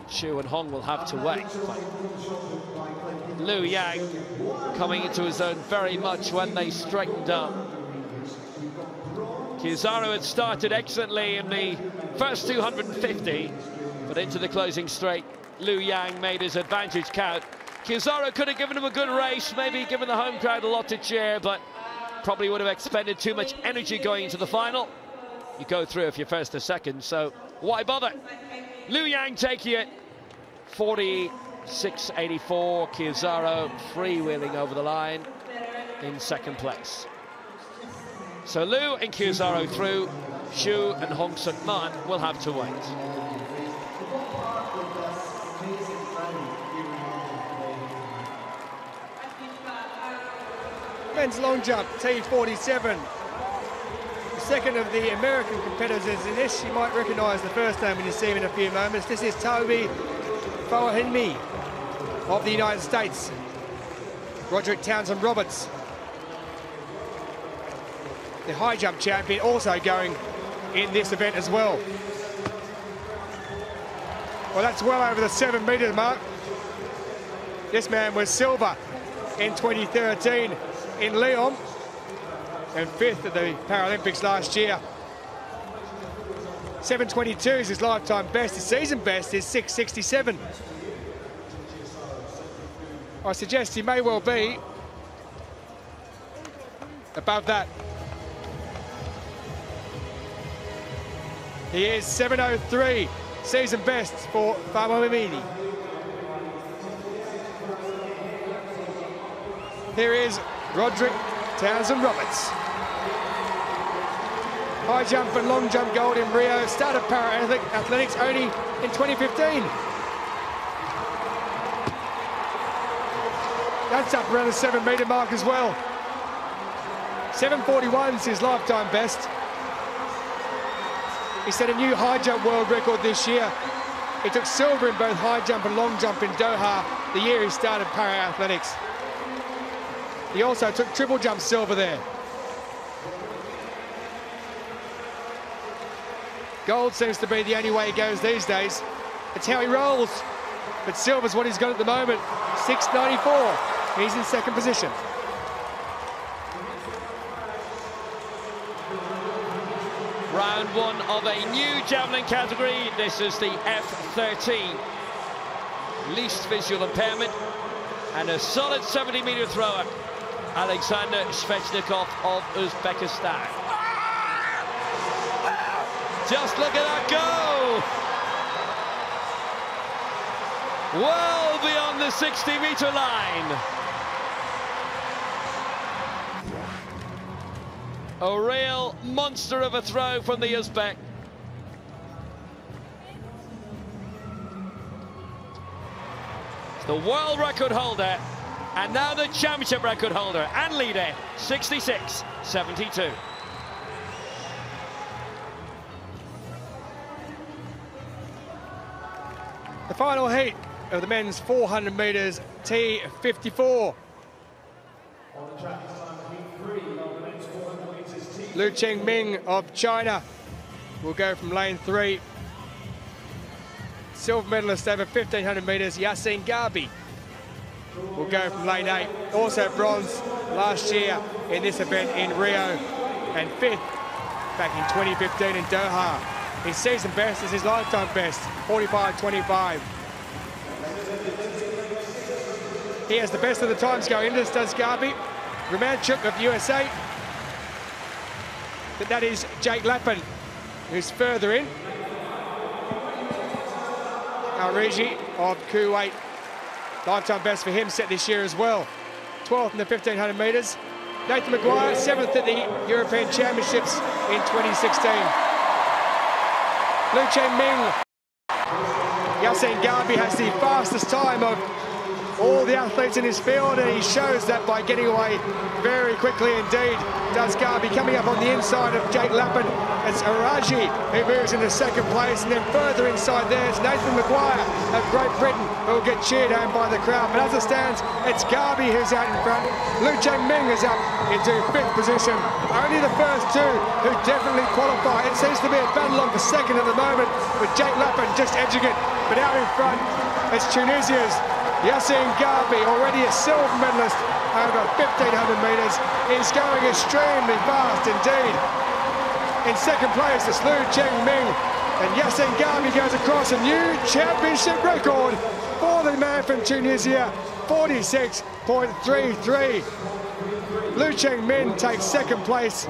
Xu and Hong will have to wait. Lu Yang coming into his own very much when they straightened up. Chiazaro had started excellently in the first 250, but into the closing straight, Lu Yang made his advantage count. Chiazaro could have given him a good race, maybe given the home crowd a lot to cheer, but probably would have expended too much energy going into the final. You go through if you're first or second, so why bother? Lu Yang taking it, 46.84. Chiazaro freewheeling over the line in 2nd place. So Lu and Chiazaro through. Xu and Hong Suk-man will have to wait.
Men's long jump, T47. second of the American competitors in this. You might recognise the first name when you see him in a few moments. This is Toby Fowahinmi of the United States. Roderick Townsend Roberts, the high jump champion, also going in this event as well. Well, that's well over the 7 metre mark. This man was silver in 2013 in Lyon and 5th at the Paralympics last year. 7:22 is his lifetime best. His season best is 6:67. I suggest he may well be above that. He is 7:03, season best for Fowahinmi. Here is Roderick Townsend Roberts. High jump and long jump gold in Rio. Started para-athletics only in 2015. That's up around the 7 metre mark as well. 7:41 is his lifetime best. He set a new high jump world record this year. He took silver in both high jump and long jump in Doha the year he started para-athletics. He also took triple jump silver there. Gold seems to be the only way he goes these days. It's how he rolls. But silver's what he's got at the moment. 6:94. He's in second position.
Round one of a new javelin category. This is the F13. Least visual impairment. And a solid 70-metre thrower, Alexander Svechnikov of Uzbekistan. Just look at that go! Well beyond the 60-metre line. A real monster of a throw from the Uzbek. It's the world record holder, and now the championship record holder and leader, 66.72.
The final heat of the men's 400 metres T54. Lu Chengming of China will go from lane 3. Silver medalist over 1,500 metres, Yassine Garbi, will go from lane 8. Also bronze last year in this event in Rio, and 5th back in 2015 in Doha. His season best is his lifetime best, 45:25. He has the best of the times going into this, does Garbi. Romanchuk of USA. But that is Jake Lappin, who's further in. Al-Riji of Kuwait. Lifetime best for him set this year as well. 12th in the 1,500 metres. Nathan Maguire, 7th at the European Championships in 2016. Lu Chengming. Yassine Garbi has the fastest time of all the athletes in his field, and he shows that by getting away very quickly indeed. Does Garbi. Coming up on the inside of Jake Lappin, it's Araji who moves into second place, and then further inside there it's Nathan Maguire of Great Britain who will get cheered home by the crowd. But as it stands, it's Garbi who's out in front. Lu Chengming is up into 5th position. Only the first two who definitely qualify. It seems to be a battle on for second at the moment, with Jake Lappin just edging it. But out in front, it's Tunisia's Yassine Garbi, already a silver medalist over 1,500 metres. He's going extremely fast indeed. In second place, it's Lu Chengming, and Yassine Garbi goes across a new championship record for the man from Tunisia, 46.33. Lu Chengming takes second place.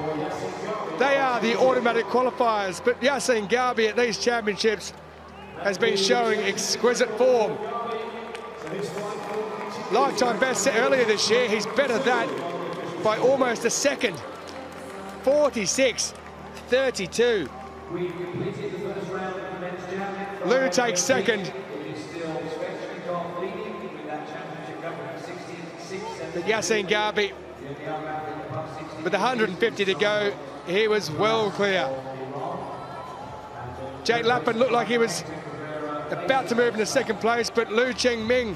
They are the automatic qualifiers, but Yassine Garbi at these championships has been showing exquisite form. Lifetime best set earlier this year. He's bettered that by almost a second. 46.32. Lu takes second. But Yassine Garbi, with 150 to go, he was well clear. Jake Lappin looked like he was about to move into second place, but Lu Chengming,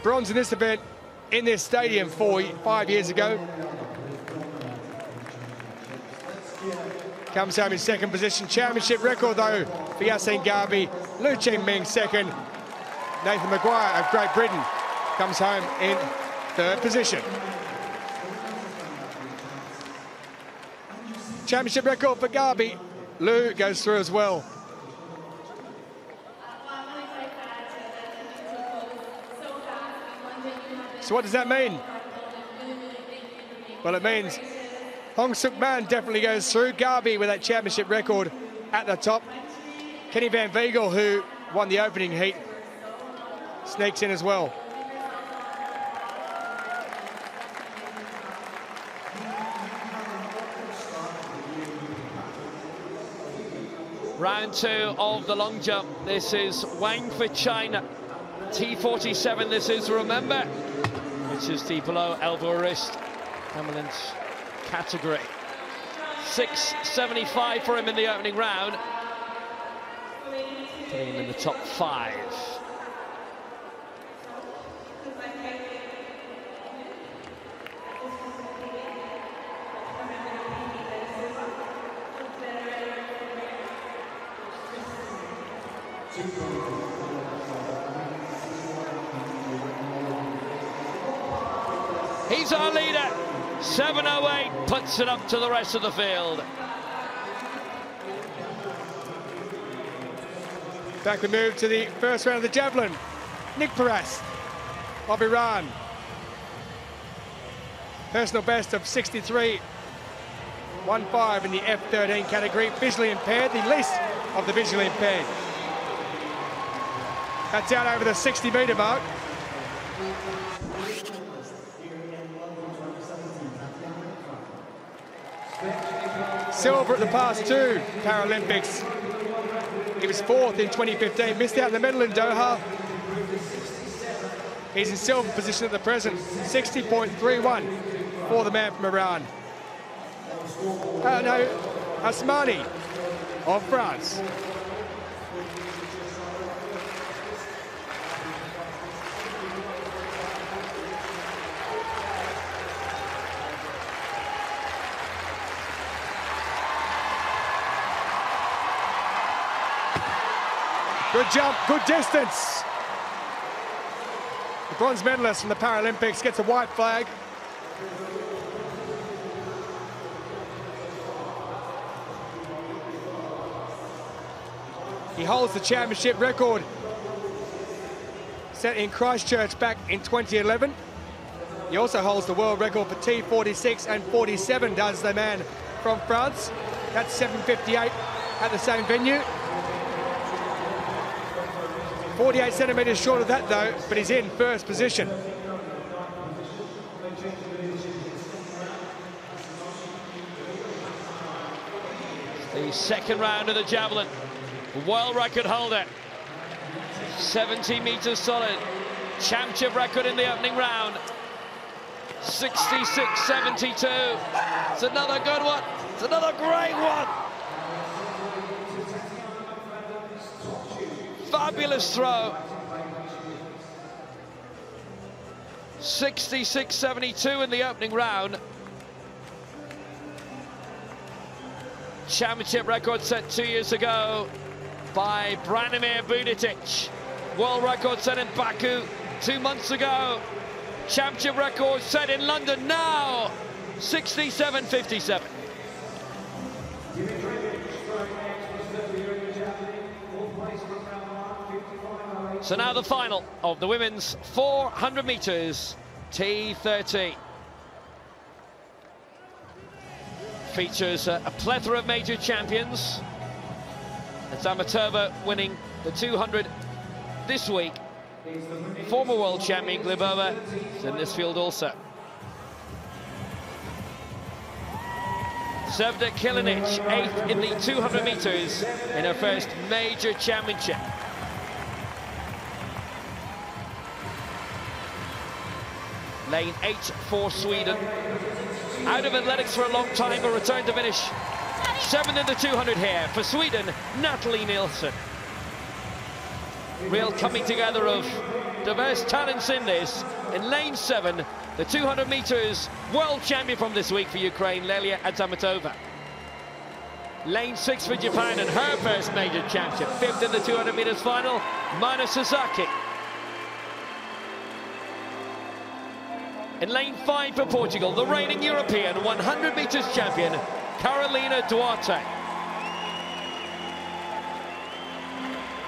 bronze in this event in this stadium 5 years ago, comes home in second position. Championship record though for Yassine Garbi. Lu Chengming second. Nathan Maguire of Great Britain comes home in third position. Championship record for Garbi. Lu goes through as well. So what does that mean? Well, it means Hong Suk Man definitely goes through. Garbi with that championship record at the top. Kenny Van Veghel, who won the opening heat, sneaks in as well.
Round 2 of the long jump. This is Wang for China. T47, this is, remember, which is the below elbow wrist eminence category. 6.75 for him in the opening round. Putting him in the top 5. He's our leader. 7.08 puts it up to the rest of the field.
Back we move to the first round of the javelin. Nick Paras of Iran. Personal best of 63.15 in the F13 category. Visually impaired, the least of the visually impaired. That's out over the 60-metre mark. Silver at the past 2 Paralympics. He was 4th in 2015, missed out in the medal in Doha. He's in silver position at the present, 60.31 for the man from Iran. No, Asmani of France. Good jump, good distance. The bronze medalist from the Paralympics gets a white flag. He holds the championship record set in Christchurch back in 2011. He also holds the world record for T46 and 47, does the man from France. That's 7.58 at the same venue. 48 centimetres short of that though, but he's in first position.
The second round of the javelin. World record holder. 70 metres solid. Championship record in the opening round. 66.72. It's another good one. It's another great one. Fabulous throw. 66.72 in the opening round. Championship record set 2 years ago by Branimir Buditic. World record set in Baku 2 months ago. Championship record set in London now. 67.57. So now the final of the women's 400 metres, T13. Features a plethora of major champions. It's Amatova winning the 200 this week. Former world champion Glebova is in this field also. Sevda Kilinic, 8th in the 200 metres in her first major championship. Lane 8 for Sweden. out of athletics for a long time, but returned to finish 7th in the 200 here for Sweden, Natalie Nilsson. Real coming together of diverse talents in this. In lane 7, the 200 meters world champion from this week for Ukraine, Lelia Adzamatova. Lane 6 for Japan and her first major championship. 5th in the 200 meters final, Mana Sasaki. In lane 5 for Portugal, the reigning European 100 meters champion, Carolina Duarte.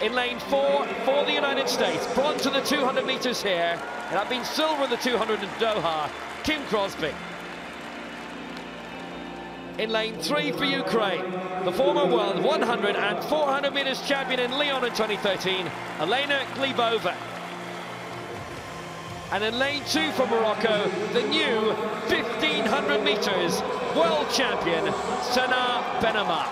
In lane 4 for the United States, bronze in the 200 meters here, and have been silver in the 200 in Doha, Kim Crosby. In lane 3 for Ukraine, the former world 100 and 400 meters champion in Lyon in 2013, Elena Glebova. And in lane 2 for Morocco, the new 1500 meters world champion, Sana Benama.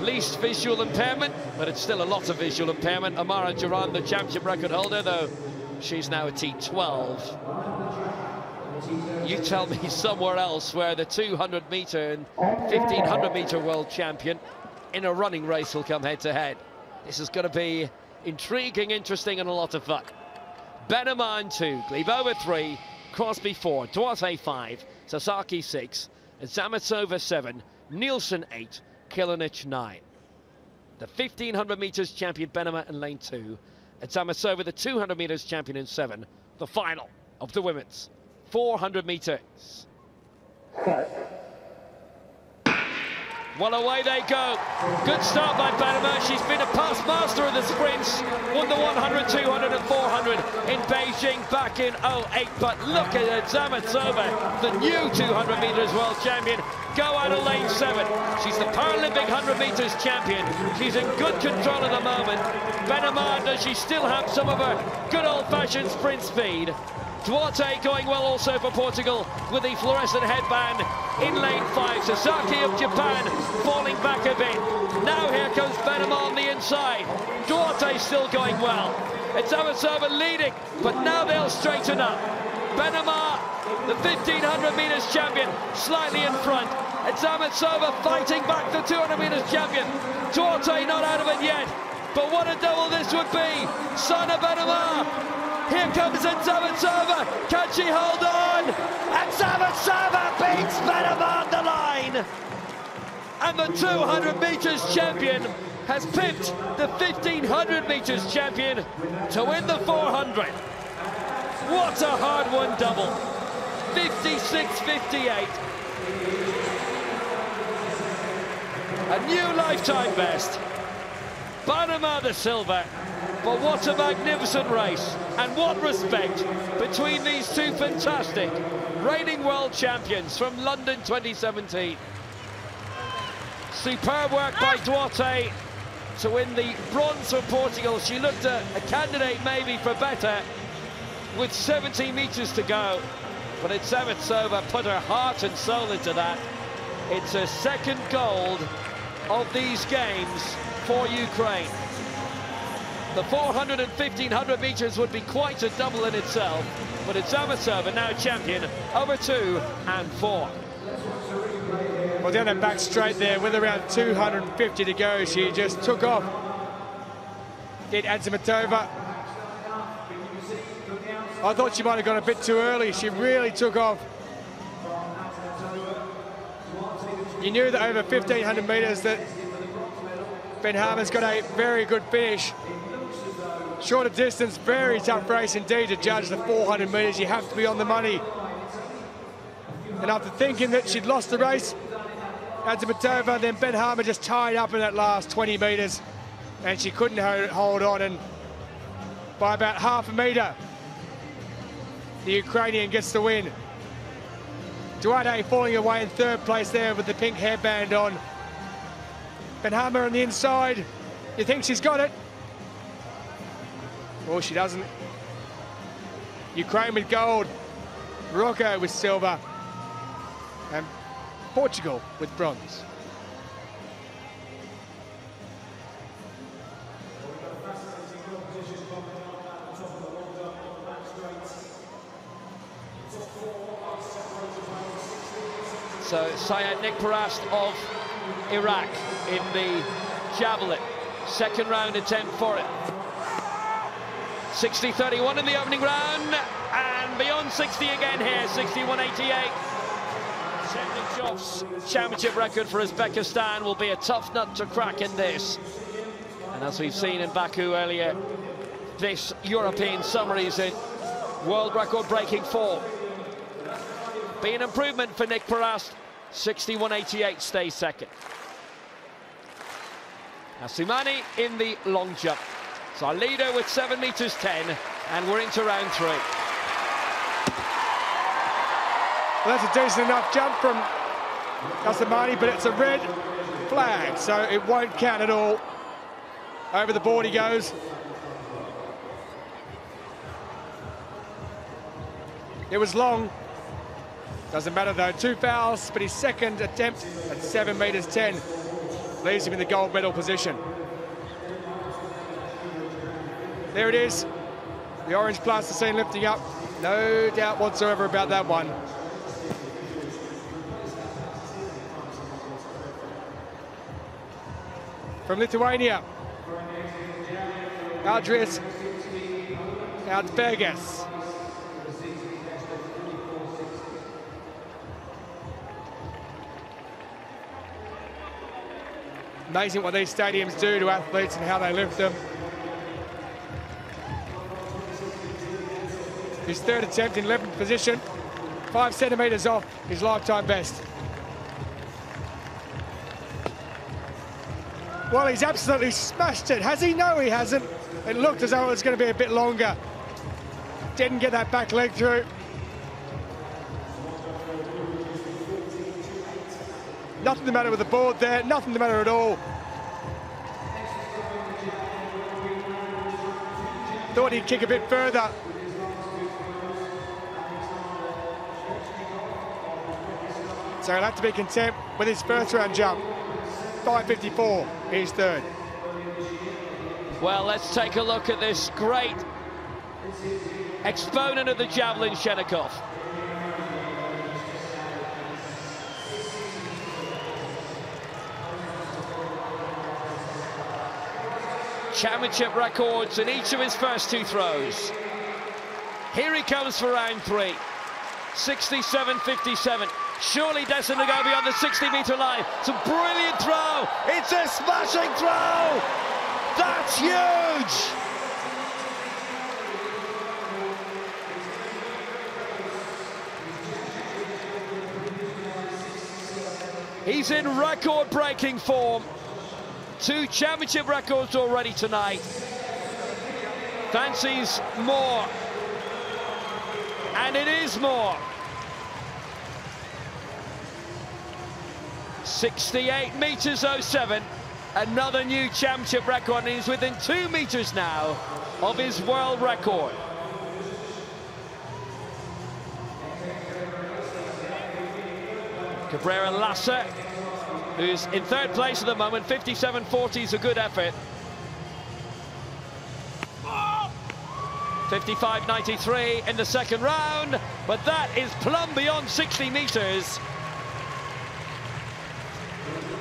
Least visual impairment, but it's still a lot of visual impairment. Amara Duran, the championship record holder, though she's now a T12. You tell me somewhere else where the 200 meter and 1500 meter world champion in a running race will come head to head. This is going to be intriguing, interesting, and a lot of fun. Benama 2, Glebova 3, Crosby 4, Duarte 5, Sasaki 6, Zamatova 7, Nielsen 8, Kilinich 9. The 1500 meters champion Benama in lane 2, Zamatova the 200 meters champion in 7. The final of the women's 400 meters. Well, away they go. Good start by Benama. She's been a past master of the sprints. Won the 100, 200 and 400 in Beijing back in 08. But look at Zamatova, the new 200 meters world champion, go out of lane 7. She's the Paralympic 100 meters champion. She's in good control at the moment. Benama, does she still have some of her good old-fashioned sprint speed? Duarte going well also for Portugal with the fluorescent headband in lane 5. Sasaki of Japan falling back a bit. Now here comes Benama on the inside. Duarte still going well. It's Zamatova leading, but now they'll straighten up. Benama, the 1500 meters champion, slightly in front. It's Zamatova fighting back the 200 meters champion. Duarte not out of it yet, but what a double this would be. Sana Benama. Here comes Zamatova. Can she hold on? And Zamatova beats Benama on the line. And the 200 meters champion has pipped the 1500 meters champion to win the 400. What a hard-won double. 56-58. A new lifetime best. Benama the silver. But what a magnificent race, and what respect between these two fantastic reigning world champions from London 2017. Superb work by Duarte to win the bronze for Portugal. She looked a candidate maybe for better with 70 meters to go, but it's Zamatova put her heart and soul into that. It's a second gold of these games for Ukraine. The 400 and 1500 meters would be quite a double in itself, but it's Zamatova now champion over 2 and 4.
Well, down that back straight there with around 250 to go, she just took off. Did Adzamatova. I thought she might have gone a bit too early. She really took off. You knew that over 1500 meters that Ben Harmon's got a very good finish. Shorter distance, very tough race indeed to judge the 400 meters. You have to be on the money. And after thinking that she'd lost the race, Adzamatova, then Ben Harmon just tied up in that last 20 meters, and she couldn't hold on. And by about half a meter, the Ukrainian gets the win. Duarte falling away in 3rd place there with the pink hairband on. Ben Harmon on the inside. You think she's got it? Well, she doesn't. Ukraine with gold, Morocco with silver, and Portugal with bronze.
So Syed Nikparast of Iraq in the javelin. Second round attempt for it. 60-31 in the opening round, and beyond 60 again here, 61-88. Chepnichev's championship record for Uzbekistan will be a tough nut to crack in this. And as we've seen in Baku earlier, this European summer is in world record breaking form. Be an improvement for Nikparast. 61-88 stays second. Now Soumani in the long jump. So our leader with 7 meters 10, and we're into round 3.
Well, that's a decent enough jump from Soumani, but it's a red flag, so it won't count at all. Over the board he goes. It was long. Doesn't matter though, 2 fouls, but his second attempt at 7 meters 10 leaves him in the gold medal position. There it is, the orange plasticine lifting up. No doubt whatsoever about that one. From Lithuania, Aldris Outbergas. Amazing what these stadiums do to athletes and how they lift them. His third attempt in 11th position, 5 centimetres off his lifetime best. Well, he's absolutely smashed it. Has he? No, he hasn't. It looked as though it was going to be a bit longer. Didn't get that back leg through. Nothing the matter with the board there, nothing the matter at all. Thought he'd kick a bit further. So he'll have to be content with his first round jump. 5.54, he's third.
Well, let's take a look at this great exponent of the javelin, Shenikov. Championship records in each of his first 2 throws. Here he comes for round 3. 67.57. Surely destined to go beyond the 60-meter line. It's a brilliant throw. It's a smashing throw. That's huge. He's in record-breaking form. 2 championship records already tonight. Fancies more. And it is more. 68 meters 07. Another new championship record, and he's within 2 meters now of his world record. Cabrera Lassa, who's in 3rd place at the moment. 57.40 is a good effort. 55.93 in the second round, but that is plumb beyond 60 meters.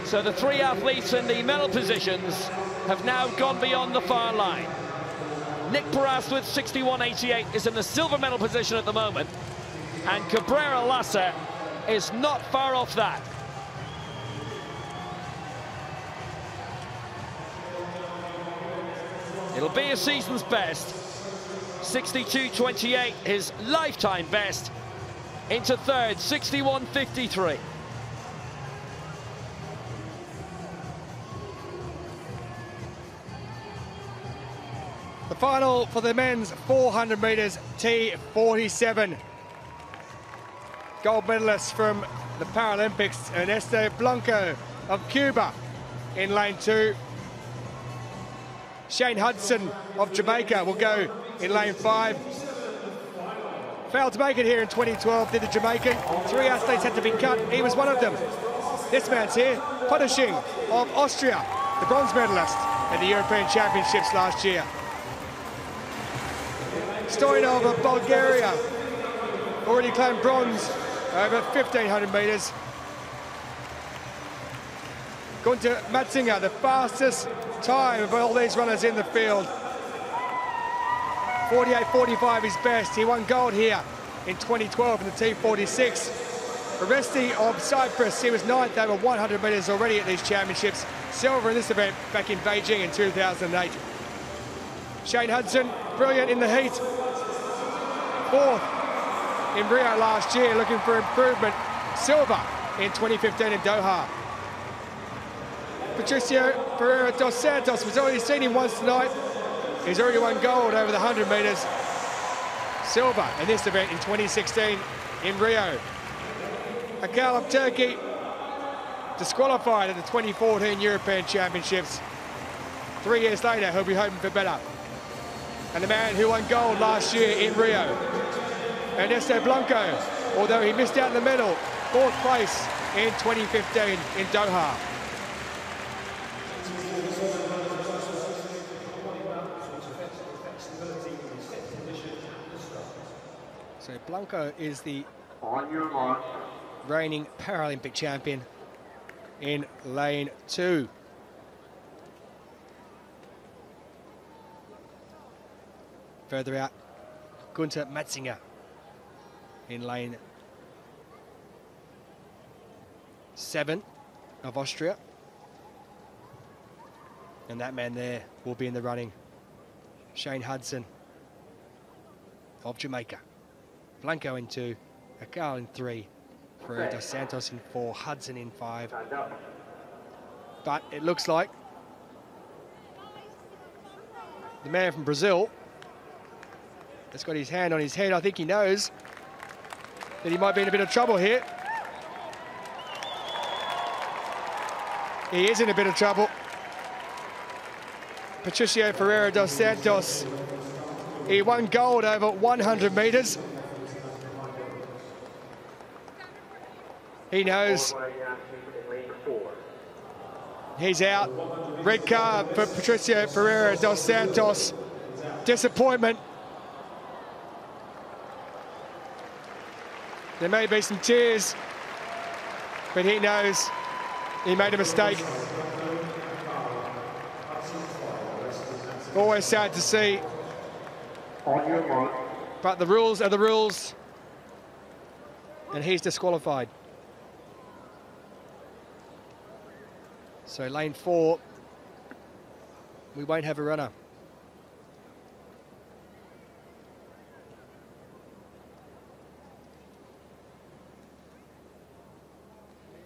So the 3 athletes in the medal positions have now gone beyond the far line. Nikparast with 61.88 is in the silver medal position at the moment, and Cabrera Lassa is not far off that. It'll be a season's best. 62.28, his lifetime best. Into third, 61.53.
The final for the men's 400 metres T47. Gold medalist from the Paralympics, Ernesto Blanco of Cuba in lane 2. Shane Hudson of Jamaica will go in lane 5. Failed to make it here in 2012, did the Jamaican. 3 athletes had to be cut, he was one of them. This man's here, Podishing of Austria, the bronze medalist at the European Championships last year. Stoyanov of Bulgaria already claimed bronze over 1,500 metres. Gunther Matzinger, the fastest time of all these runners in the field. 48.45 is best. He won gold here in 2012 in the T46. Oresti of Cyprus, he was 9th over 100 metres already at these championships. Silver in this event back in Beijing in 2008. Shane Hudson, brilliant in the heat. 4th in Rio last year, looking for improvement. Silver in 2015 in Doha. Patricio Pereira dos Santos, was already seen him once tonight. He's already won gold over the 100 metres. Silver in this event in 2016 in Rio. Akal of Turkey, disqualified at the 2014 European Championships. 3 years later, he'll be hoping for better. And the man who won gold last year in Rio, Ernesto Blanco, although he missed out in the medal, 4th place in 2015 in Doha. So Blanco is the reigning Paralympic champion in lane 2. Further out, Gunther Matzinger in lane 7 of Austria. And that man there will be in the running. Shane Hudson of Jamaica. Blanco in 2, Akal in 3, Pereira dos Santos in 4, Hudson in 5. But it looks like the man from Brazil has got his hand on his head. I think he knows that he might be in a bit of trouble here. He is in a bit of trouble. Patricio Pereira dos Santos, he won gold over 100 metres. He knows he's out. Red card for Patricio Pereira dos Santos. Disappointment. There may be some tears, but he knows he made a mistake. Always sad to see, but the rules are the rules, and he's disqualified. So lane 4, we won't have a runner.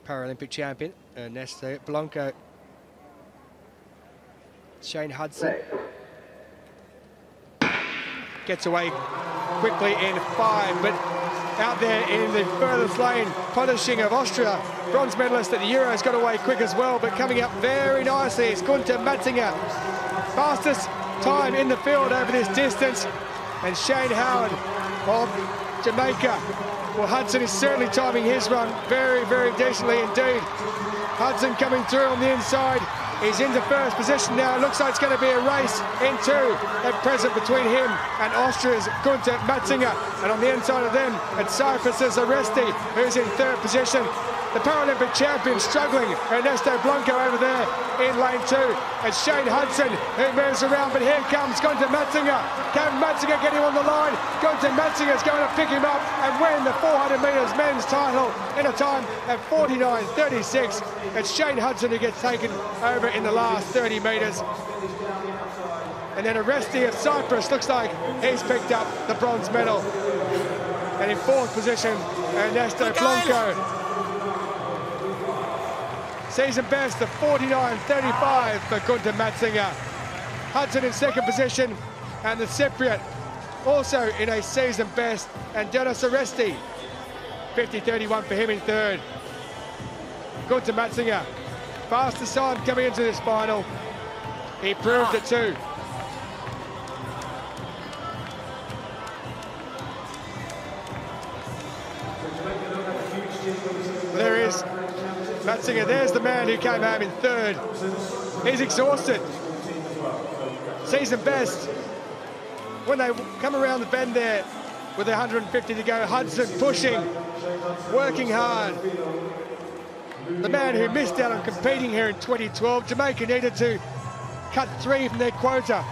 Paralympic champion Ernesto Blanco. Shane Hudson gets away quickly in 5, but out there in the furthest lane, Punishing of Austria, bronze medalist at the Euros, got away quick as well, but coming up very nicely is Gunther Matzinger. Fastest time in the field over this distance, and Shane Howard of Jamaica. Well, Hudson is certainly timing his run very, very decently indeed. Hudson coming through on the inside. He's into first position now. It looks like it's going to be a race in 2 at present between him and Austria's Gunther Matzinger. And on the inside of them, at Cyprus's Oresti, who's in 3rd position. The Paralympic champion struggling, Ernesto Blanco over there in lane 2. And Shane Hudson, who moves around, but here comes Gunther Matzinger. Can Matzinger get him on the line? Gunther Matzinger's going to pick him up and win the 400 metres men's title in a time of 49.36. It's Shane Hudson who gets taken over in the last 30 metres. And then Oresti of Cyprus, looks like he's picked up the bronze medal. And in 4th position, Ernesto Blanco. Season best of 49.35 for Gunther Matzinger. Hudson in 2nd position, and the Cypriot also in a season best, and Denis Oresti, 50.31 for him in 3rd. Gunther Matzinger, fastest time coming into this final. He proved it too. There is Matzinger, there's the man who came home in 3rd. He's exhausted. Season best. When they come around the bend there with 150 to go, Hudson pushing, working hard. the man who missed out on competing here in 2012. Jamaica needed to cut 3 from their quota.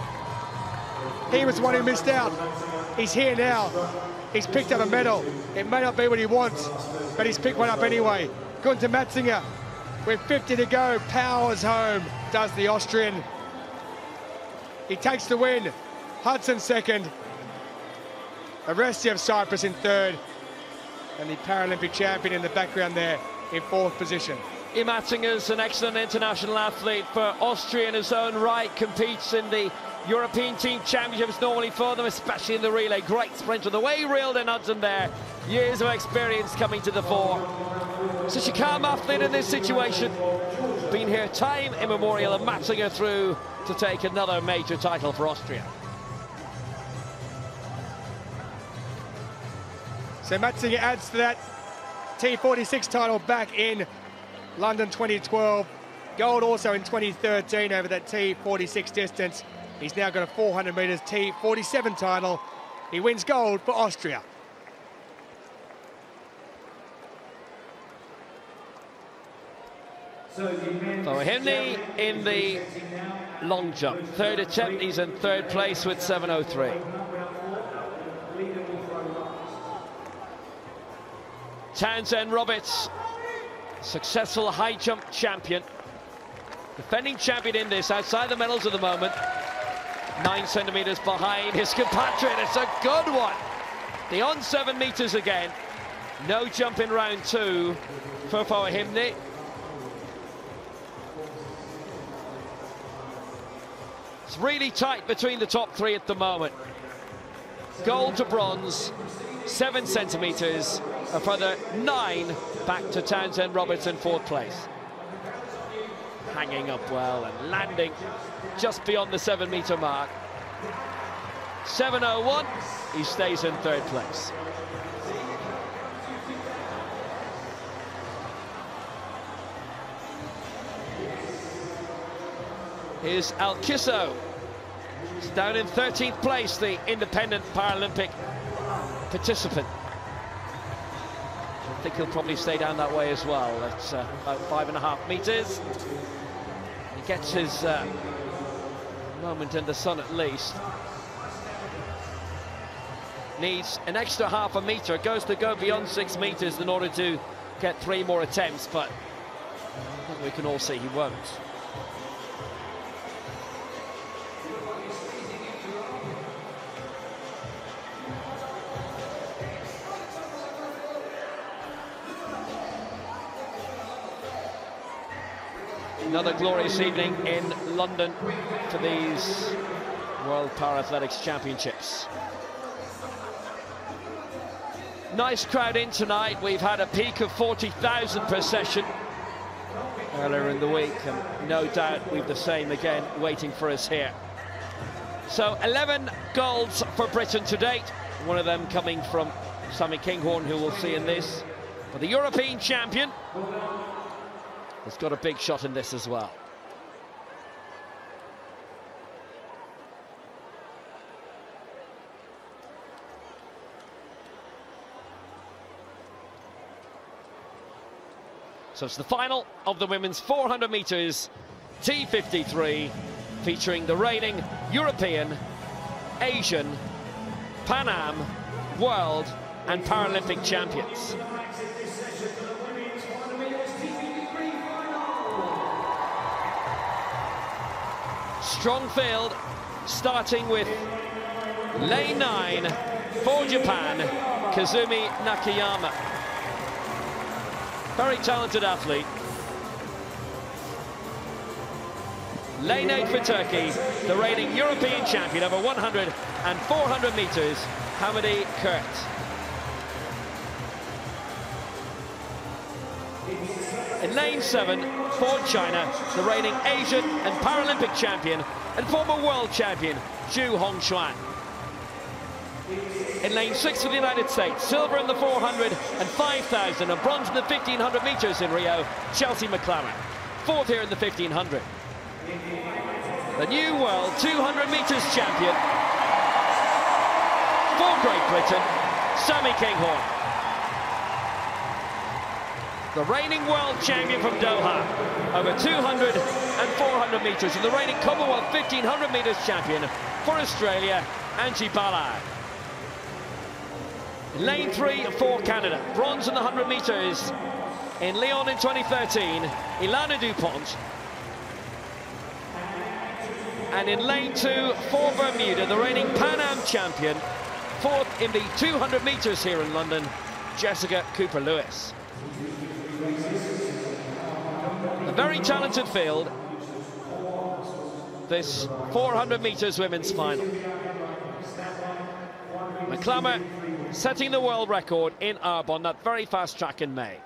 He was the one who missed out. He's here now. He's picked up a medal. It may not be what he wants, but he's picked one up anyway. Gunther Matzinger, with 50 to go, powers home, does the Austrian. He takes the win. Hudson second. Aresti of Cyprus in third. And the Paralympic champion in the background there in 4th position.
Matzinger's an excellent international athlete for Austria in his own right, competes in the European Team Championships normally for them, especially in the relay. Great sprinter, the way he reeled in Hudson there. Years of experience coming to the fore. Such a calm athlete in this situation. Been here time immemorial, and Matzinger through to take another major title for Austria.
So Matzinger adds to that T46 title back in London 2012. Gold also in 2013 over that T46 distance. He's now got a 400 metres T47 title. He wins gold for Austria.
Fawahimni in the long jump. 3rd attempt, he's in 3rd place with 7:03. Townsend Roberts, successful high jump champion. Defending champion in this, outside the medals at the moment. 9 centimetres behind his compatriot. It's a good one. The on 7 metres again. No jump in round 2 for Fawahimni. It's really tight between the top 3 at the moment. Gold to bronze, 7 centimetres, a further 9 back to Townsend Roberts in 4th place. Hanging up well and landing just beyond the 7-metre mark. 7:01, he stays in 3rd place. Here's Alkiso. He's down in 13th place, the independent Paralympic participant. I think he'll probably stay down that way as well. It's about 5.5 metres. He gets his moment in the sun at least. Needs an extra half a metre. Goes to go beyond 6 metres in order to get 3 more attempts, but I think we can all see he won't. Another glorious evening in London for these World Para-Athletics Championships. Nice crowd in tonight. We've had a peak of 40,000 per session earlier in the week, and no doubt we've the same again waiting for us here. So 11 golds for Britain to date, one of them coming from Sammy Kinghorn, who we'll see in this. But the European champion has got a big shot in this as well. So it's the final of the women's 400 metres T53, featuring the reigning European, Asian, Pan Am, World and Paralympic champions. Strong field, starting with lane 9 for Japan, Kazumi Nakayama. Very talented athlete. Lane 8 for Turkey, the reigning European champion over 100 and 400 metres, Hamidi Kurt. In lane 7 for China, the reigning Asian and Paralympic champion and former world champion, Zhu Hongxuan. In lane 6 for the United States, silver in the 400 and 5,000 and bronze in the 1,500 metres in Rio, Chelsea McLaren. 4th here in the 1,500. The new world 200 metres champion for Great Britain, Sammy Kinghorn. the reigning world champion from Doha, over 200 and 400 metres, and the reigning Commonwealth 1500 metres champion for Australia, Angie Ballard. Lane 3 for Canada, bronze in the 100 metres in Lyon in 2013, Ilana Dupont. And in lane 2 for Bermuda, the reigning Pan Am champion, fourth in the 200 metres here in London, Jessica Cooper-Lewis. A very talented field, this 400 metres women's final. McClammer setting the world record in Arbonne, that very fast track in May.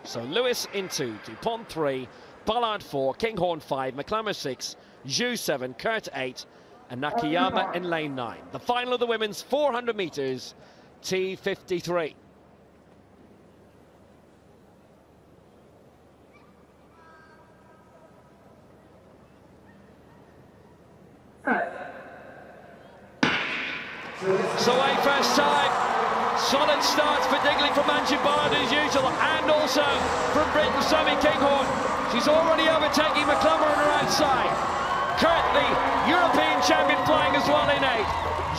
So Lewis in 2, Dupont 3, Ballard 4, Kinghorn 5, McClammer 6, Zhu 7, Kurt 8, and Nakayama in lane 9. The final of the women's 400 metres, T53. So away first time, solid starts particularly from Angie Ballard as usual, and also from Britain Sammy Kinghorn. She's already overtaking McClammer on her outside. Kurt, the European champion, flying as well in 8.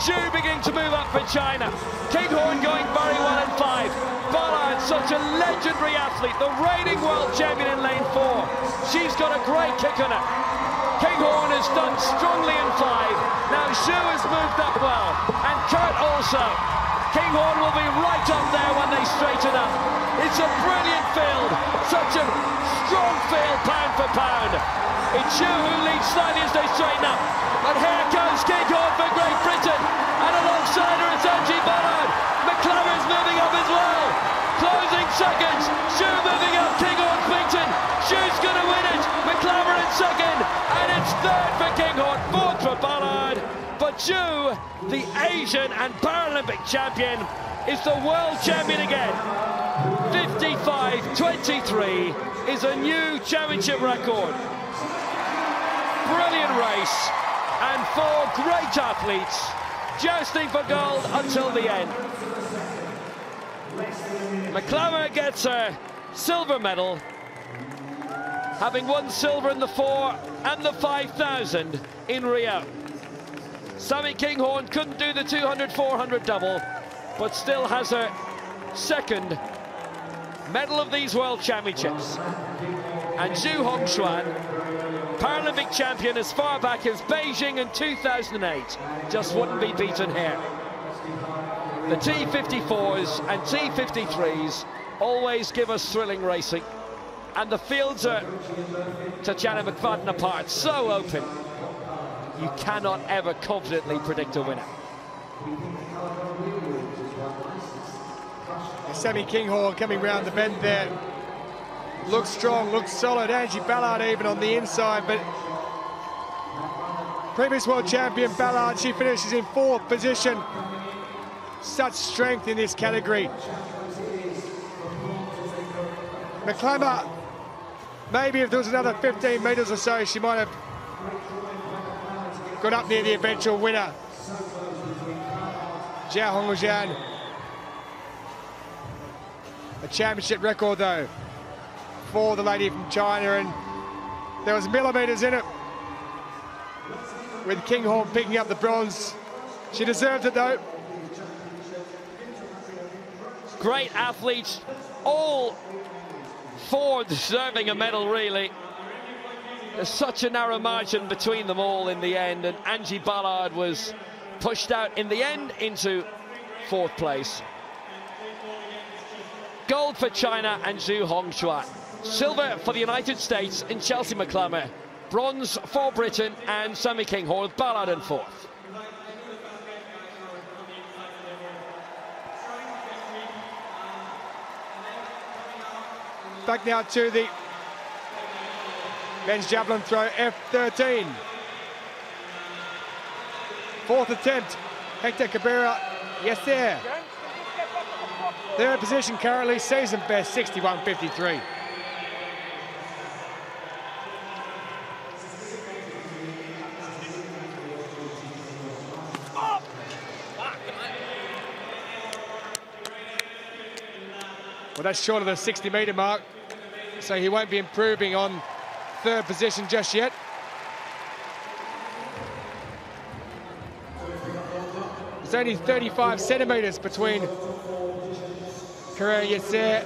Zhu beginning to move up for China. Kinghorn going very well in 5. Ballard, such a legendary athlete, the reigning world champion in lane 4. She's got a great kick on her. Kinghorn has done strongly in 5. Now Zhu has moved up well, and Kurt also. Kinghorn will be right up there when they straighten up. It's a brilliant field, such a strong field pound for pound. It's Zhu who leads slightly as they straighten up. And here goes Kinghorn for Great Britain, and alongside her it's Angie Ballard. McClammer's moving up as well. Closing seconds, Zhu moving up, Kinghorn's beaten. Zhu's going to win it, McClammer in second, and it's third for Kinghorn, fourth for Ballard. But Zhu, the Asian and Paralympic champion, is the world champion again. 55.23 is a new championship record. Brilliant race, and 4 great athletes jousting for gold until the end. McClammer gets a silver medal, having won silver in the 4 and the 5,000 in Rio. Sammy Kinghorn couldn't do the 200-400 double, but still has her second medal of these World Championships. And Zhu Hongshuan, Paralympic champion as far back as Beijing in 2008, just wouldn't be beaten here. The T54s and T53s always give us thrilling racing, and the fields are, Tatjana McFadden apart, so open. You cannot ever confidently predict a winner.
Sammy Kinghorn coming round the bend there. Looks strong, looks solid. Angie Ballard even on the inside, but previous world champion Ballard, she finishes in 4th position. Such strength in this category. McClammer, maybe if there was another 15 metres or so, she might have got up near the eventual winner. Zhao Hongjian. A championship record though for the lady from China, and there was millimetres in it with Kinghorn picking up the bronze. She deserved it though.
Great athletes, all 4 deserving a medal really. There's such a narrow margin between them all in the end, and Angie Ballard was pushed out in the end into 4th place. Gold for China and Zhu Hongshuan. Silver for the United States in Chelsea McClammer. Bronze for Britain and Sammy Kinghorn with Ballard in 4th.
Back now to the men's javelin throw F13. 4th attempt, Hector Cabrera, yes there. 3rd position currently, season best, 61.53. Well, that's short of the 60-metre mark, so he won't be improving on third position just yet. There's only 35 centimetres between Kareem Yasser,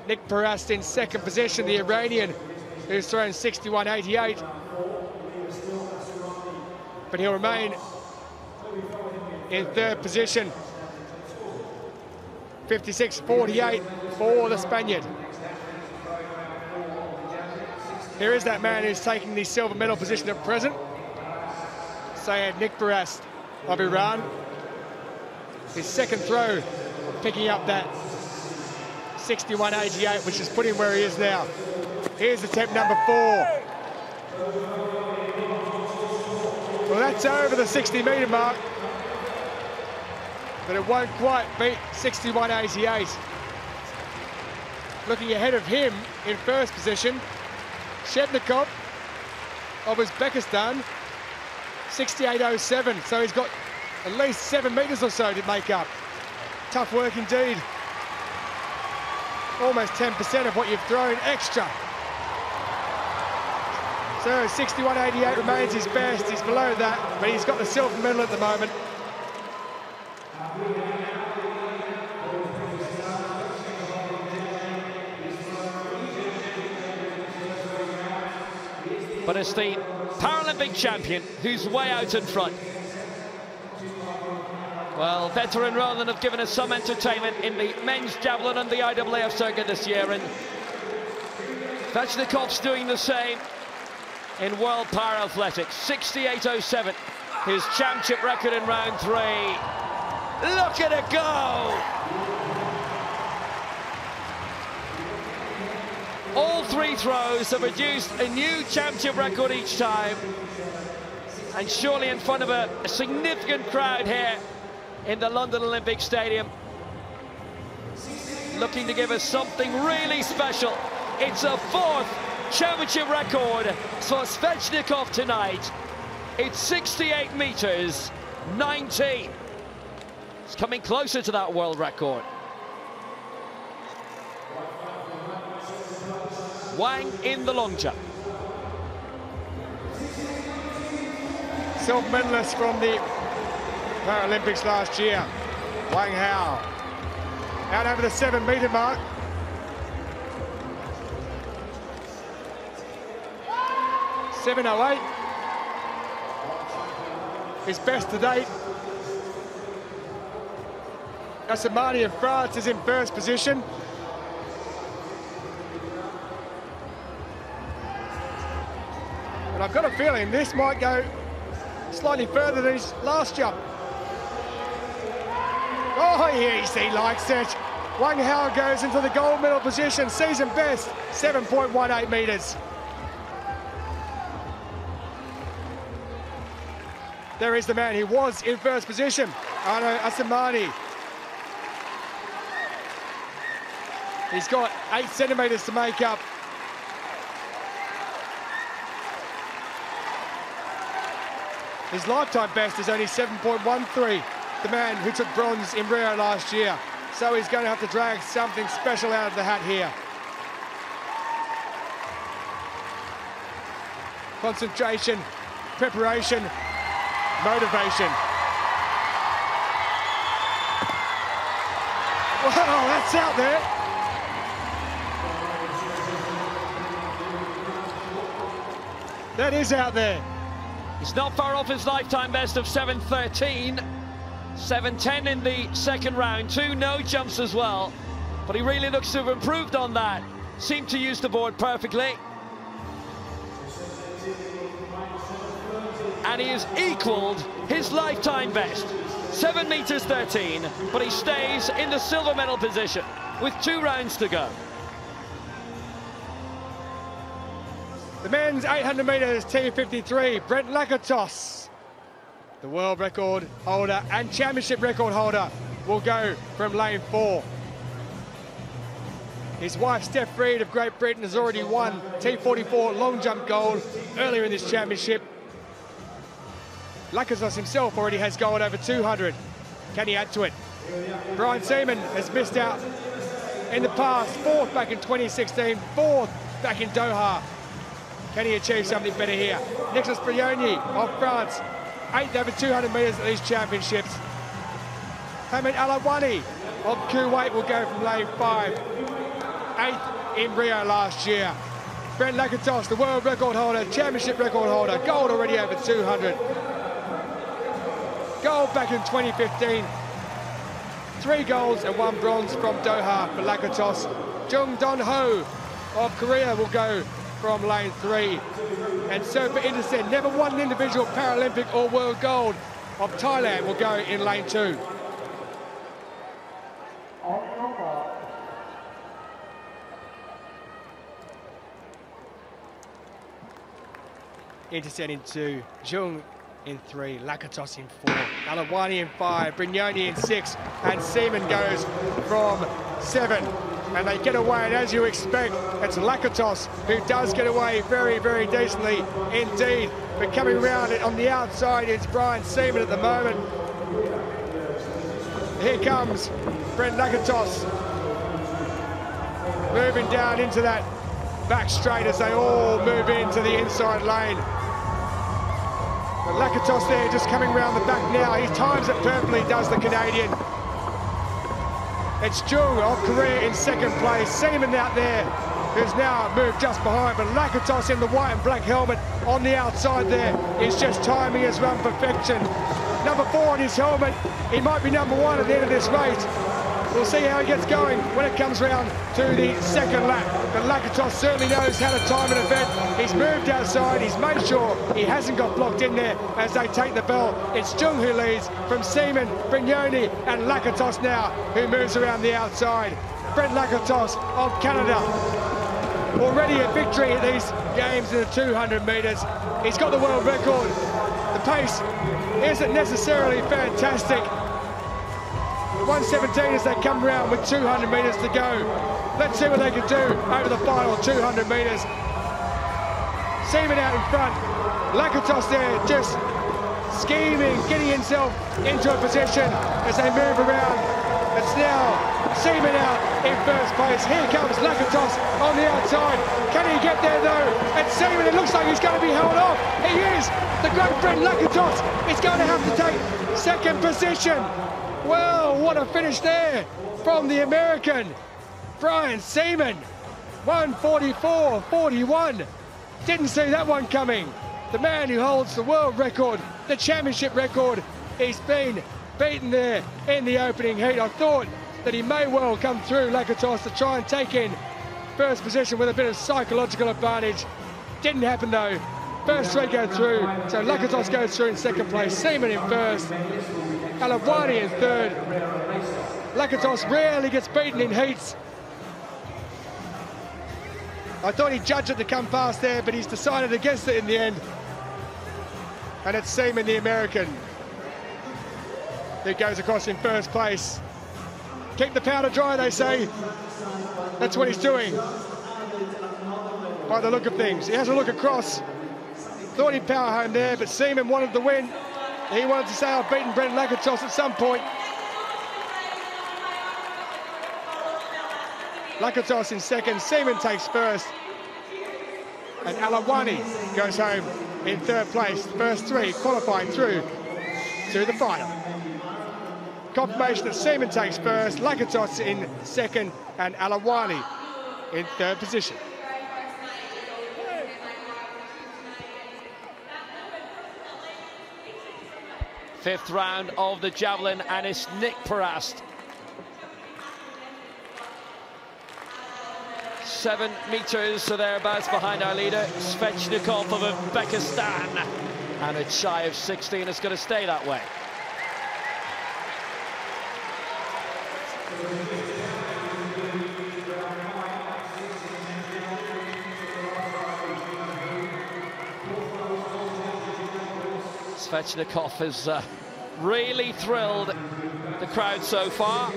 Nick Parast in second position, the Iranian, who's thrown 61.88. But he'll remain in third position. 56.48 for the Spaniard. Here is that man who's taking the silver medal position at present. Sayed Nick Parast of Iran. His second throw, picking up that 61.88, which has put him where he is now. Here's attempt number 4. Well, that's over the 60-metre mark, but it won't quite beat 61.88. Looking ahead of him in first position, Shevnikov of Uzbekistan, 68.07. So he's got at least 7 metres or so to make up. Tough work indeed. Almost 10% of what you've thrown extra. So 61.88 remains his best. He's below that, but he's got the silver medal at the moment.
But it's the Paralympic champion who's way out in front. Well, veteran Roland have given us some entertainment in the men's javelin and the IAAF circuit this year, and Svechnikov's doing the same in World Para-Athletics. 68.07, his championship record in round 3. Look at it go! All 3 throws have produced a new championship record each time, and surely in front of a significant crowd here in the London Olympic Stadium, looking to give us something really special. It's a 4th championship record for Svechnikov tonight. It's 68 meters 19. It's coming closer to that world record. Wang in the long jump.
Silver medalist from the Paralympics last year, Wang Hao. Out over the 7-metre mark. .708. His best to date. Assemani of France is in first position. And I've got a feeling this might go slightly further than his last jump. Oh, yes, he likes it. Wang Hao goes into the gold medal position, season best, 7.18 metres. There is the man who was in first position, Arno Assemani. He's got 8 centimetres to make up. His lifetime best is only 7.13, the man who took bronze in Rio last year. So he's going to have to drag something special out of the hat here. Concentration, preparation, motivation. Wow, that's out there. That is out there.
He's not far off his lifetime best of 7.13. 7.10 in the second round. 2 no jumps as well. But he really looks to have improved on that. Seemed to use the board perfectly. And he has equaled his lifetime best. 7 meters 13, but he stays in the silver medal position with 2 rounds to go.
The men's 800 metres T53, Brent Lakatos, the world record holder and championship record holder, will go from lane 4. His wife, Steph Reed of Great Britain, has already won T44 long jump gold earlier in this championship. Lakatos himself already has gold over 200. Can he add to it? Brian Seaman has missed out in the past, 4th back in 2016, 4th back in Doha. Can he achieve something better here? Nicolas Brignoni of France, 8th over 200 metres at these championships. Hamid Alawani of Kuwait will go from lane 5, 8th in Rio last year. Brent Lakatos, the world record holder, championship record holder, gold already over 200. Gold back in 2015. 3 golds and 1 bronze from Doha for Lakatos. Jung Don Ho of Korea will go from lane 3. And Surfer Indersen, never won an individual Paralympic or world gold, of Thailand will go in lane 2. Indersen in 2, Jung in 3, Lakatos in 4, Alawani in 5, Brignoni in 6, and Seaman goes from 7. And they get away, and as you expect, it's Lakatos who does get away very, very decently indeed. But coming around it on the outside is Brian Seaman at the moment. Here comes Brent Lakatos, moving down into that back straight as they all move into the inside lane. But Lakatos there just coming around the back now. He times it perfectly, does the Canadian. It's Jung of Korea in 2nd place. Seaman out there, who's now moved just behind, but Lakatos in the white and black helmet on the outside there is just timing his run perfection. Number 4 on his helmet. He might be number 1 at the end of this race. We'll see how he gets going when it comes round to the 2nd lap. But Lakatos certainly knows how to time an event. He's moved outside, he's made sure he hasn't got blocked in there as they take the bell. It's Jung who leads from Seaman, Brignoni and Lakatos now, who moves around the outside. Brent Lakatos of Canada, already a victory at these games in the 200 metres. He's got the world record. The pace isn't necessarily fantastic. 1:17 as they come around with 200 metres to go. Let's see what they can do over the final 200 metres. Seaman out in front. Lakatos there just scheming, getting himself into a position as they move around. It's now Seaman out in 1st place. Here comes Lakatos on the outside. Can he get there though? It's Seaman. It looks like he's going to be held off. He is. The great Brent Lakatos is going to have to take 2nd position. Well, what a finish there from the American, Brian Seaman. 1:44.41. Didn't see that one coming. The man who holds the world record, the championship record, he's been beaten there in the opening heat. I thought that he may well come through, Lakatos, to try and take in 1st position with a bit of psychological advantage. Didn't happen though. First 3 go through, so Lakatos goes through in 2nd place, Seaman in 1st. Alawani in 3rd. Lakatos rarely gets beaten in heats. I thought he'd judge it to come past there, but he's decided against it in the end. And it's Seaman, the American, who goes across in 1st place. Keep the powder dry, they say. That's what he's doing, by the look of things. He has a look across. Thought he'd power home there, but Seaman wanted the win. He wanted to say, I've beaten Brent Lakatos at some point. Lakatos in 2nd, Seaman takes 1st. And Alawani goes home in 3rd place. First 3 qualifying through to the final. Confirmation that Seaman takes 1st, Lakatos in 2nd, and Alawani in 3rd position.
Fifth round of the javelin, and it's Nick Parast. 7 meters or thereabouts behind our leader, Svechnikov of Uzbekistan. And it's shy of 16, it's going to stay that way. Svechnikov has really thrilled the crowd so far.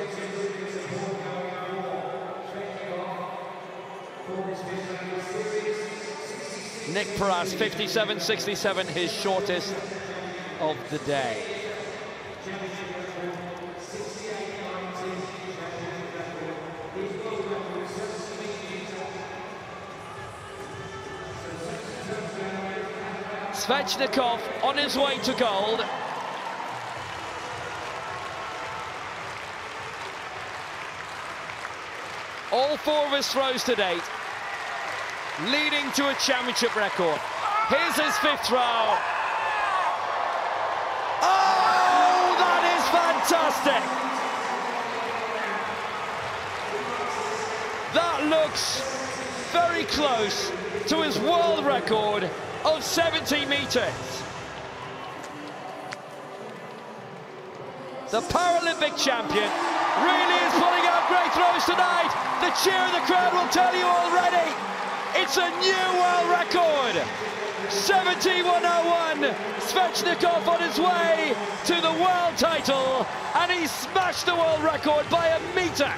Nick Parast, 57.67, his shortest of the day. Svechnikov on his way to gold. All 4 of his throws to date, leading to a championship record. Here's his 5th throw. Oh, that is fantastic! That looks very close to his world record of 70 meters. The Paralympic champion really is pulling out great throws tonight. The cheer of the crowd will tell you already. It's a new world record. 70-101. Svechnikov on his way to the world title, and he smashed the world record by a meter.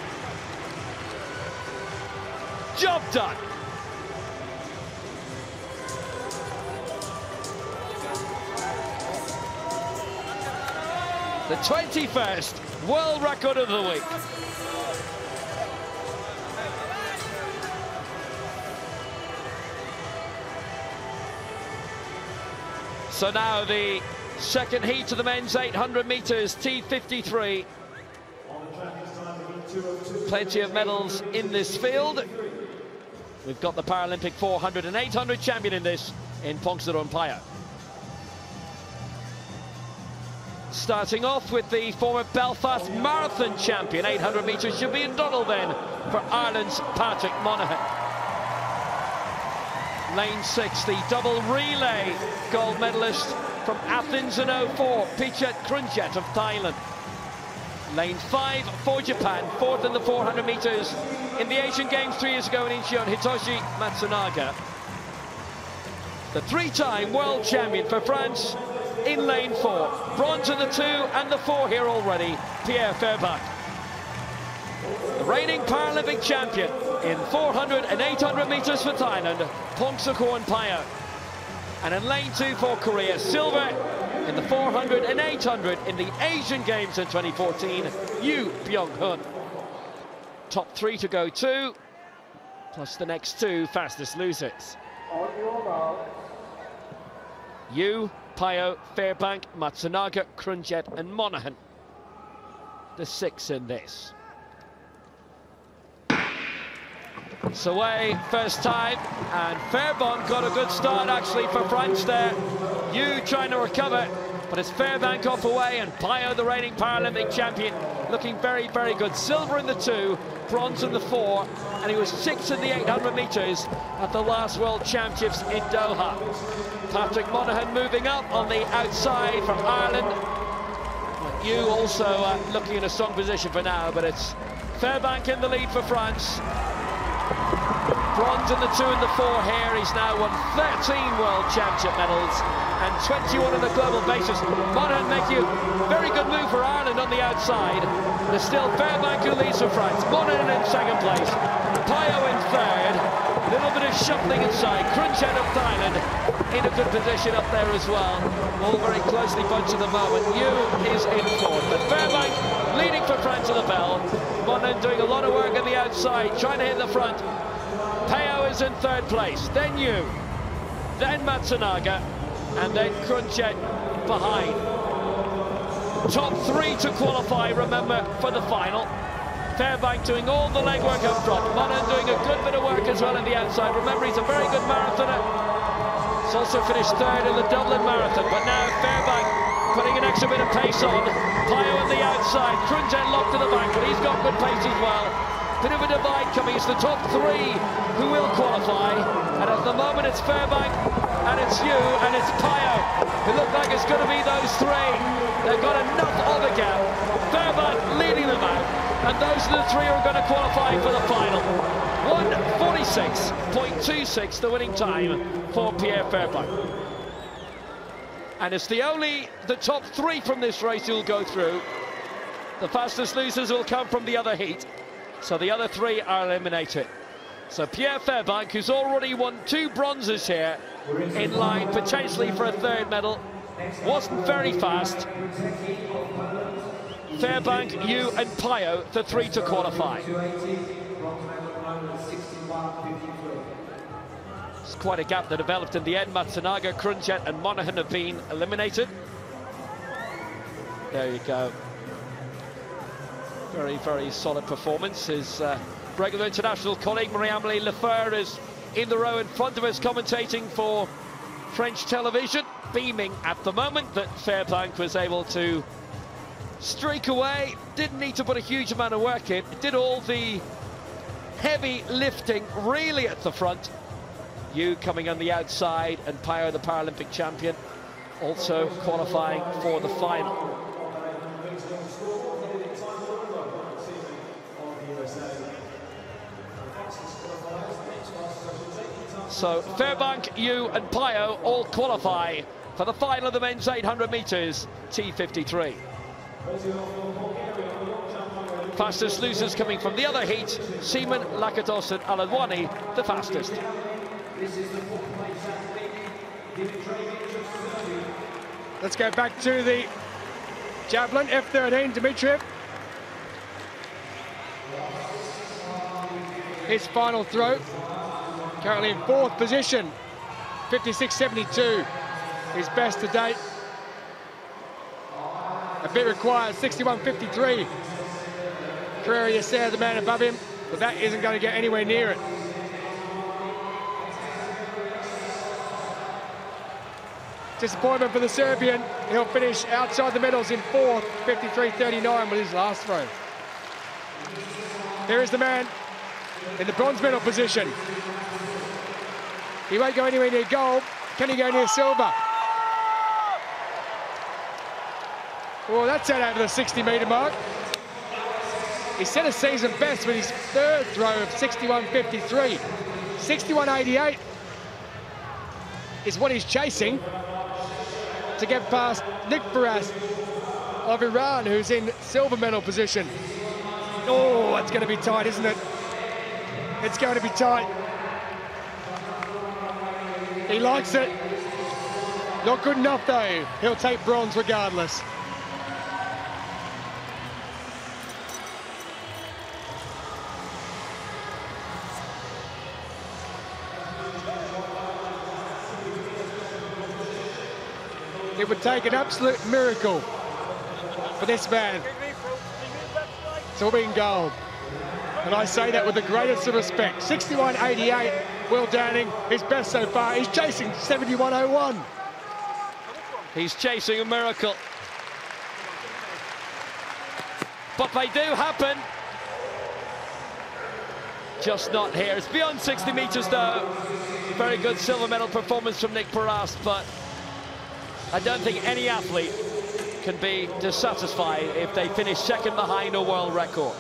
Job done. The 21st world record of the week. So now the second heat of the men's 800 meters, T53. Plenty of medals in this field. We've got the Paralympic 400 and 800 champion in this, in Pongsaron Paya. Starting off with the former Belfast Marathon champion, 800 metres, should be in Donald then, for Ireland's Patrick Monaghan. Lane 6, the double relay gold medalist from Athens in 04, Pichet Krunjet of Thailand. Lane 5 for Japan, 4th in the 400 metres in the Asian Games 3 years ago in Incheon, Hitoshi Matsunaga. The 3-time world champion for France in lane 4. Bronze in the 2 and the 4 here already, Pierre Fairbank. The reigning Paralympic champion in 400 and 800 metres for Thailand, Pongsakorn Paya. And in lane 2 for Korea, silver in the 400 and 800 in the Asian Games in 2014, Yu Byung-hun. Top 3 to go 2, plus the next 2 fastest losers. Yu, Pio, Fairbank, Matsunaga, Krunjet and Monaghan, the 6 in this. Saway, first time, and Fairbank got a good start actually for France there. Yu trying to recover, but it's Fairbank off away, and Pio, the reigning Paralympic champion, looking very, very good. Silver in the 2, bronze in the 4, and he was 6 in the 800 metres at the last World Championships in Doha. Patrick Monaghan moving up on the outside from Ireland. Yu also looking in a strong position for now, but it's Fairbank in the lead for France. Bronze in the 2 and the 4 here. He's now won 13 World Championship medals and 21 on a global basis. Monaghan making a very good move for Ireland on the outside. There's still Fairbank who leads for France. Monaghan in second place. Pio in third. A little bit of shuffling inside. Krunjet of Thailand in a good position up there as well. All very closely bunched at the moment. Yu is in fourth, but Fairbank leading for France at the bell. Monaghan doing a lot of work on the outside, trying to hit the front. Peo is in third place, then Yu, then Matsunaga, and then Krunjet behind. Top 3 to qualify, remember, for the final. Fairbank doing all the legwork up front. Monaghan doing a good bit of work as well on the outside. Remember, he's a very good marathoner. He's also finished third in the Dublin Marathon, but now Fairbank putting an extra bit of pace on. Pio on the outside, Krunjet locked to the back, but he's got good pace as well. Bit of a divide coming. It's the top 3 who will qualify, and at the moment it's Fairbank, and it's Yu, and it's Pio. It look like it's going to be those 3. They've got enough of a gap. Fairbank leading them out, and those are the 3 who are going to qualify for the final. 1:46.26, the winning time for Pierre Fairbank. And it's the top 3 from this race who will go through. The fastest losers will come from the other heat, so the other 3 are eliminated. So Pierre Fairbank, who's already won 2 bronzes here, in line potentially for a 3rd medal, wasn't very fast. Fairbank, Yu and Pio, the 3 to qualify. It's quite a gap that developed in the end. Matsunaga, Krunjet and Monaghan have been eliminated. There you go. Very, very solid performance. His regular international colleague Marie-Amélie Lefeur is in the row in front of us, commentating for French television, beaming at the moment that Fairbank was able to streak away. Didn't need to put a huge amount of work in. Did all the heavy lifting really at the front. You coming on the outside, and Pio, the Paralympic champion, also qualifying for the final. So Fairbank, you and Pio all qualify for the final of the men's 800 metres, T53. Fastest losers coming from the other heat, Seaman, Lakatos and Aladwani, the fastest.
Let's go back to the Javelin F13, Dmitriev. His final throw. Currently in 4th position, 56.72, his best to date. A bit required, 61.53. Carrera Yasser, the man above him, but that isn't going to get anywhere near it. Disappointment for the Serbian. He'll finish outside the medals in 4th, 53.39 with his last throw. Here is the man in the bronze medal position. He won't go anywhere near gold. Can he go near silver? Well, that's out over the 60-metre mark. He set a season best with his 3rd throw of 61.53. 61.88 is what he's chasing to get past Nick Paras of Iran, who's in silver medal position. Oh, it's going to be tight, isn't it? It's going to be tight. He likes it. Not good enough, though. He'll take bronze regardless. It would take an absolute miracle for this man to win gold. And I say that with the greatest of respect. 61.88, Will Downing, his best so far. He's chasing 71.01.
He's chasing a miracle. But they do happen. Just not here. It's beyond 60 metres though. Very good silver medal performance from Nick Paras, but I don't think any athlete can be dissatisfied if they finish second behind a world record.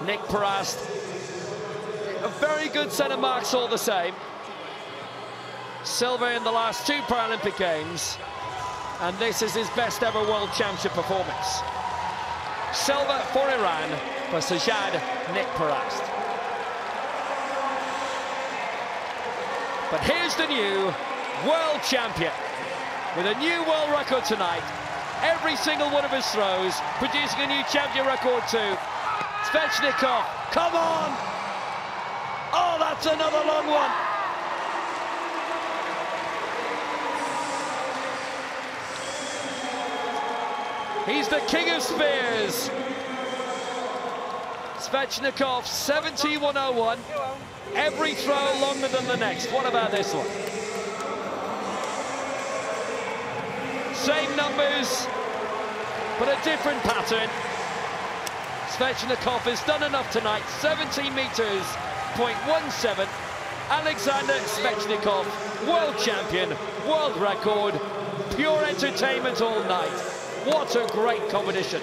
Nick Paras, a very good set of marks all the same. Silver in the last 2 Paralympic Games, and this is his best ever World Championship performance. Silver for Iran for Sajad Nick Paras. But here's the new world champion with a new world record tonight. Every single one of his throws producing a new champion record too. Svechnikov, come on! Oh, that's another long one. He's the king of spears. Svechnikov, 71.01. Every throw longer than the next. What about this one? Same numbers, but a different pattern. Svechnikov has done enough tonight. 17 metres, 0.17. Alexander Svechnikov, world champion, world record. Pure entertainment all night. What a great competition.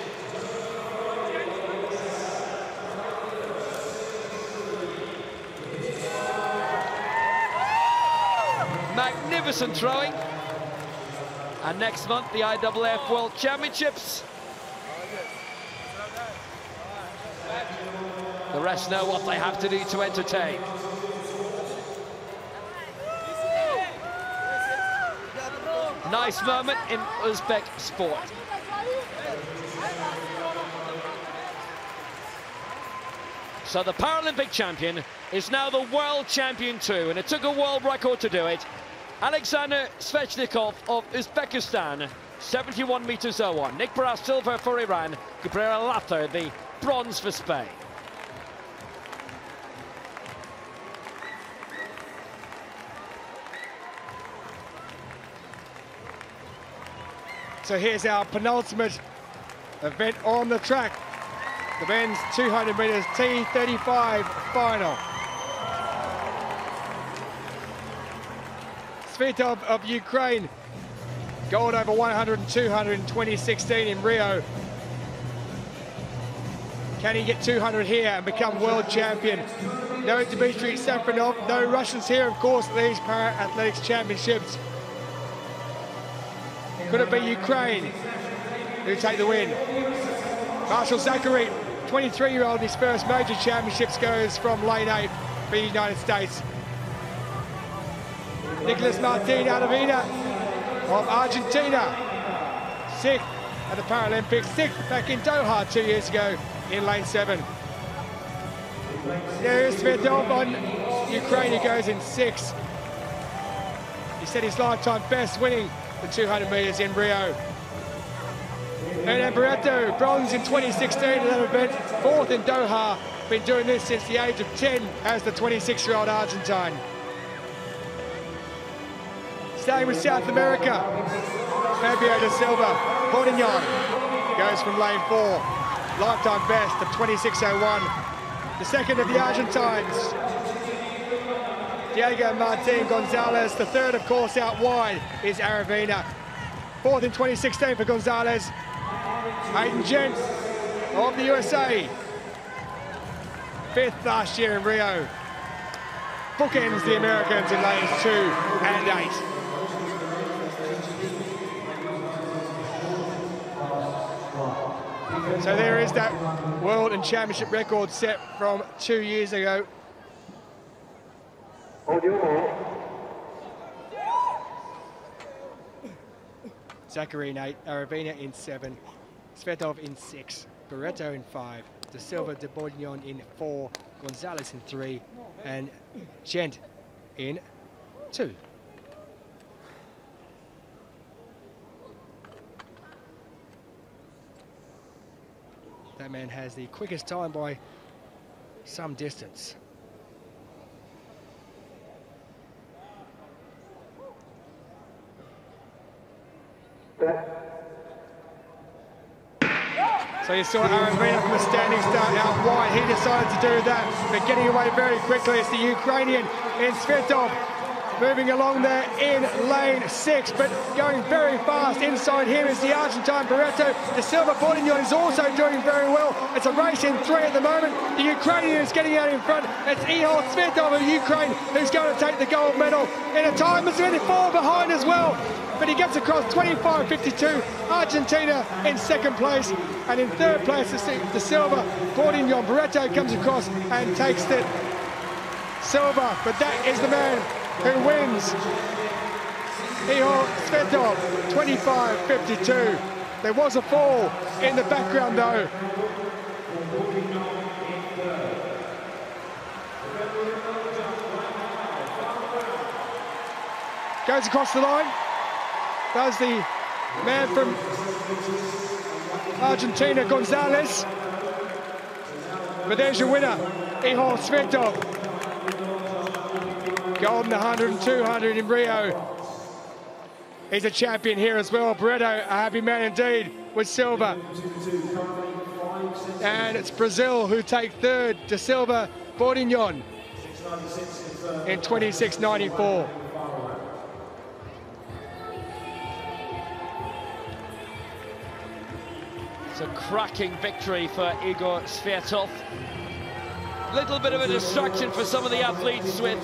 Magnificent throwing. And next month, the IAAF World Championships. The rest know what they have to do to entertain. Nice moment in Uzbek sport. So the Paralympic champion is now the world champion too, and it took a world record to do it. Alexander Svechnikov of Uzbekistan, 71 meters 01. Nick Barras, silver for Iran. Gabriela Lather, the bronze for Spain.
So here's our penultimate event on the track. The men's 200 meters T35 final. Svetov of Ukraine, gold over 100 and 200 in 2016 in Rio. Can he get 200 here and become world champion? No Dmitry Safronov, no Russians here, of course, at these Para-Athletics Championships. Could it be Ukraine who take the win? Marshall Zachary, 23-year-old, his first major championships, goes from lane 8 for the United States. Nicholas Martin Aravina of Argentina, 6th at the Paralympics, 6th back in Doha 2 years ago in lane 7. There is Svetov on Ukraine, he goes in 6th. He set his lifetime best, winning the 200 meters in Rio. Hernan Barreto, bronze in 2016 at that event, 4th in Doha. Been doing this since the age of 10 as the 26-year-old Argentine. Staying with South America, Fabio da Silva, Bordignon, goes from lane 4. Lifetime best of 26.01. The second of the Argentines, Diego Martin Gonzalez. The third, of course, out wide is Aravina. 4th in 2016 for Gonzalez. Hayden Gent of the USA. 5th last year in Rio. Bookends the Americans in lanes 2 and 8. So there is that world and championship record set from 2 years ago. Zachary in 8, Aravina in 7, Svetov in 6, Barreto in 5, Da Silva de Bordignon in 4, Gonzalez in 3, and Gent in 2. That man has the quickest time by some distance. So you saw Aravina from a standing start out wide. He decided to do that, but getting away very quickly. It's the Ukrainian in Svetov moving along there in lane 6, but going very fast. Inside him is the Argentine Barreto. The Silva Bordignon is also doing very well. It's a race in 3 at the moment. The Ukrainian is getting out in front. It's Ihor Svetov of Ukraine who's going to take the gold medal in a time that's going to fall behind as well. But he gets across 25.52. Argentina in 2nd place, and in 3rd place the Silva Bordignon. Barreto comes across and takes it. Silva, but that is the man who wins. Ihor Svetov, 25.52. There was a fall in the background though. Goes across the line. Does the man from Argentina, Gonzalez. But there's your winner, Ihor Svetov. Gold in the 100 and 200 in Rio. He's a champion here as well. Barreto, a happy man indeed, with silver. And it's Brazil who take 3rd, Da Silva Bordignon in 26.94.
It's a cracking victory for Igor Svetov. Little bit of a distraction for some of the athletes, with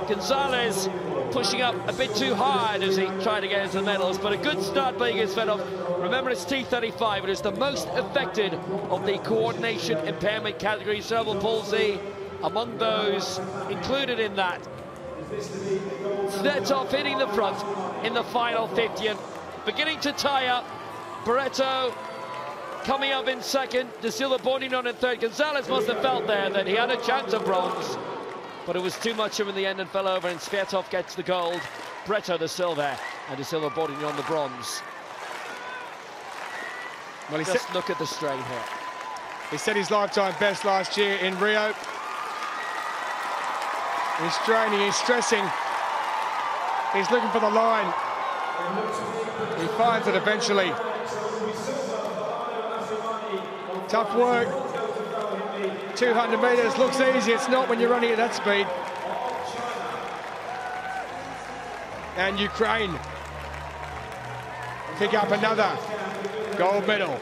Gonzalez pushing up a bit too hard as he tried to get into the medals, but a good start by Igor Svetov. Remember, it's T35. It is the most affected of the coordination impairment category, cerebral palsy among those included in that. Svetov hitting the front in the final 50 and beginning to tie up. Barreto coming up in second. De Silva boarding on in third. Gonzalez must have felt there that he had a chance of bronze, but it was too much of him in the end and fell over, and Sviatov gets the gold. Breto the silver, and De Silva boarding on the bronze.
Well,
just look at the strain here.
He set his lifetime best last year in Rio. He's straining, he's stressing. He's looking for the line. He finds it eventually. Tough work. 200 metres looks easy. It's not when you're running at that speed. And Ukraine pick up another gold medal.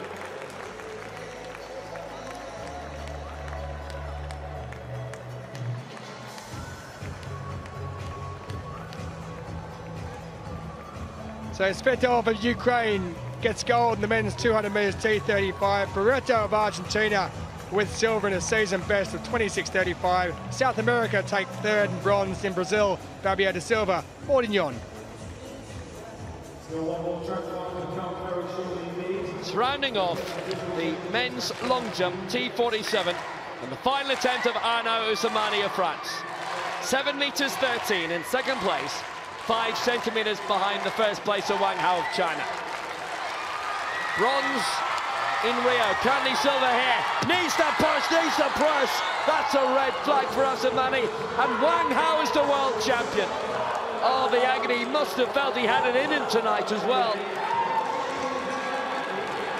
So Sviatov of Ukraine gets gold in the men's 200 metres T35. Barreto of Argentina with silver in a season best of 26.35. South America take third and bronze. In Brazil, Fabio de Silva, Bourdignon.
Rounding off the men's long jump T47 and the final attempt of Arnaud Ousmane of France. 7 metres 13 in second place, 5 centimetres behind the first place of Wang Hao of China. Bronze in Rio, currently silver here. Needs to push, needs to push. That's a red flag for Ousmane, and Wang Hao is the world champion. Oh, the agony, he must have felt he had it in him tonight as well.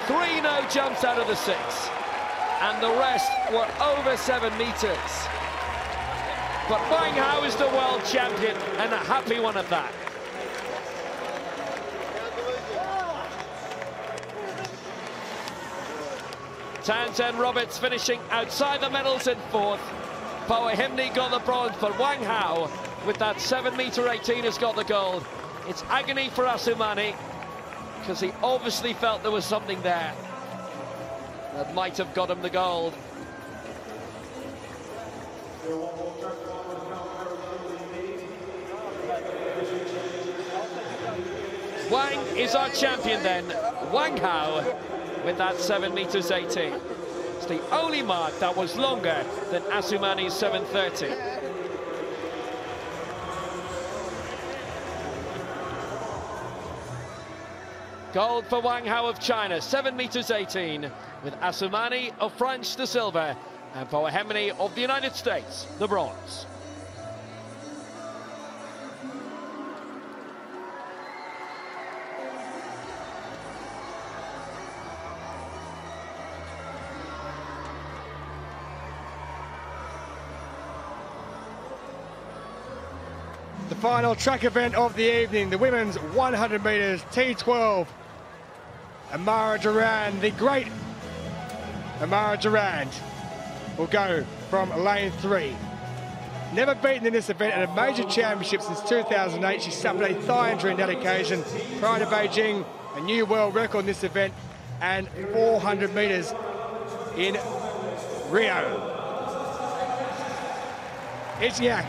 3 no jumps out of the 6, and the rest were over 7 metres. But Wang Hao is the world champion, and a happy one at that. Townsend Roberts finishing outside the medals in 4th. Powahimni got the bronze, but Wang Hao, with that 7 metre 18, has got the gold. It's agony for Ousmane, because he obviously felt there was something there that might have got him the gold. Wang is our champion then. Wang Hao with that 7 metres 18. It's the only mark that was longer than Ousmane's 7:30. Gold for Wang Hao of China, 7 metres 18, with Ousmane of France the silver, and Powahimni of the United States the bronze.
The final track event of the evening, the women's 100 metres T12. Amara Durand, the great Amara Durand, will go from lane 3. Never beaten in this event at a major championship since 2008. She suffered a thigh injury on that occasion. Prior to Beijing, a new world record in this event, and 400 metres in Rio. Isniak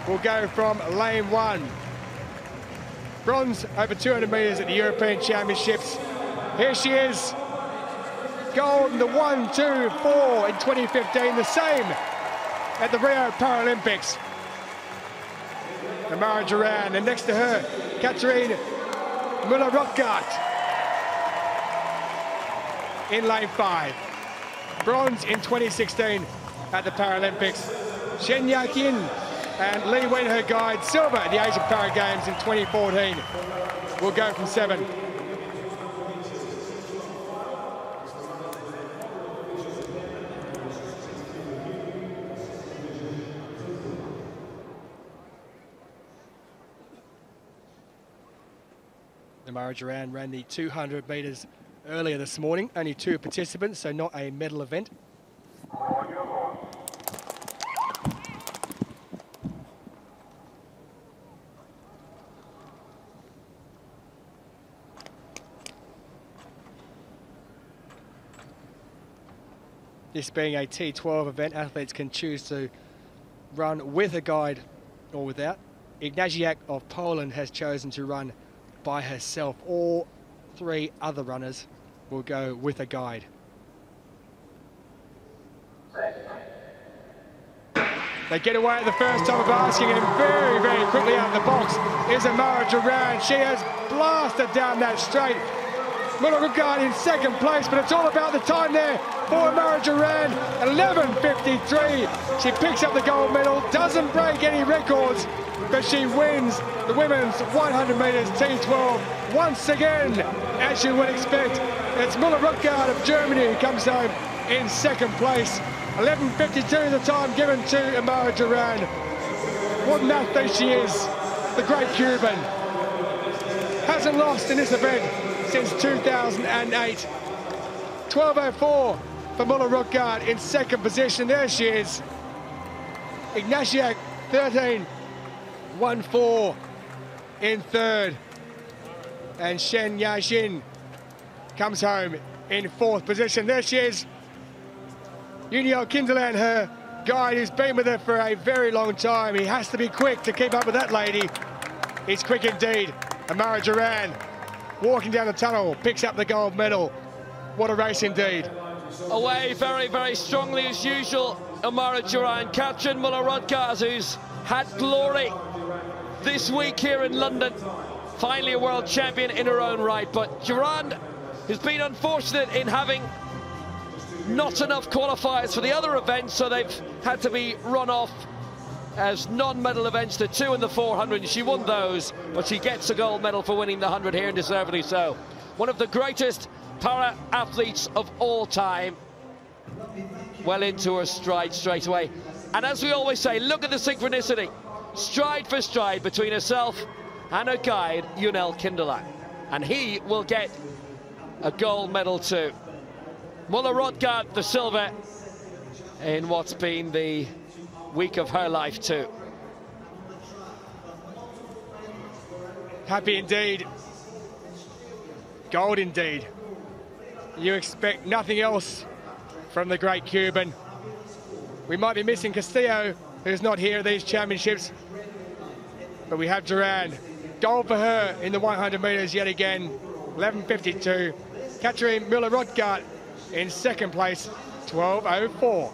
will go from lane 1. Bronze over 200 metres at the European Championships. Here she is. Gold in the 1, 2, 4 in 2015. The same at the Rio Paralympics. Amara Durand, and next to her, Katarina Müller-Rothgart in lane 5. Bronze in 2016 at the Paralympics. Shen Yakin and Li Wen, her guide, silver at the Asian Para Games in 2014. Will go from 7. Amara Durand ran the 200 metres earlier this morning. Only 2 participants, so not a medal event. This being a T12 event, athletes can choose to run with a guide or without. Ignaziak of Poland has chosen to run by herself. All 3 other runners will go with a guide. They get away at the first time of asking, and very, very quickly out of the box is Amara Duran. She has blasted down that straight. Muller-Rugaard in second place, but it's all about the time there for Amara Duran. 11:53. She picks up the gold medal, doesn't break any records, but she wins the women's 100 metres T12 once again, as you would expect. It's Muller-Rugaard of Germany who comes home in second place. 11:52 the time given to Amara Duran. What an athlete she is, the great Cuban. Hasn't lost in this event since 2008. 12:04 for Muller-Rugaard in second position. There she is. Ignatiak 13:14 in third. And Shen Yajin comes home in fourth position. There she is. Junio Kinderland, her guide, who's been with her for a very long time. He has to be quick to keep up with that lady. He's quick indeed. Amara Duran walking down the tunnel, picks up the gold medal. What a race indeed.
Away very, very strongly as usual, Amara Duran. Katrin Muller-Rugaard, who's had glory this week here in London. Finally a world champion in her own right, but Duran has been unfortunate in having not enough qualifiers for the other events, so they've had to be run off as non-medal events, the 2 and the 400, and she won those, but she gets a gold medal for winning the 100 here, and deservedly so. One of the greatest para-athletes of all time, well into her stride straight away. And as we always say, look at the synchronicity, stride for stride between herself and her guide, Junel Kinderland, and he will get a gold medal too. Muller-Rugaard the silver in what's been the week of her life too.
Happy indeed. Gold indeed. You expect nothing else from the great Cuban. We might be missing Castillo, who's not here at these championships, but we have Duran. Gold for her in the 100 metres yet again. 11:52. Katrin Muller-Rugaard in second place, 12:04.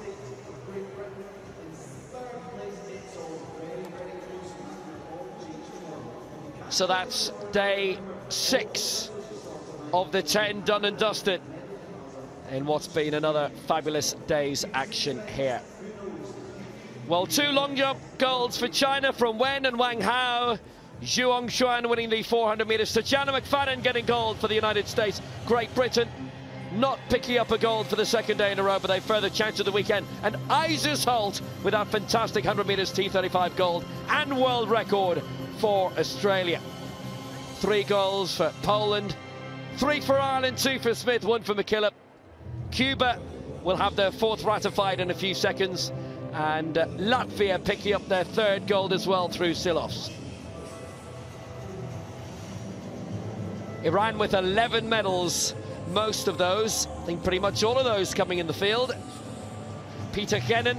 So that's day 6 of the 10 done and dusted in what's been another fabulous day's action here. Well, 2 long jump golds for China from Wen and Wang Hao. Zhuang Xuan winning the 400 metres. Tatjana McFadden getting gold for the United States. Great Britain not picking up a gold for the second day in a row, but they further chance of the weekend. And Isis Holt with that fantastic 100 metres T35 gold and world record for Australia. 3 goals for Poland, 3 for Ireland, 2 for Smith, 1 for McKillop. Cuba will have their 4th ratified in a few seconds, and Latvia picking up their 3rd gold as well through Silovs. Iran with 11 medals, most of those, I think pretty much all of those coming in the field. Peter Gennen,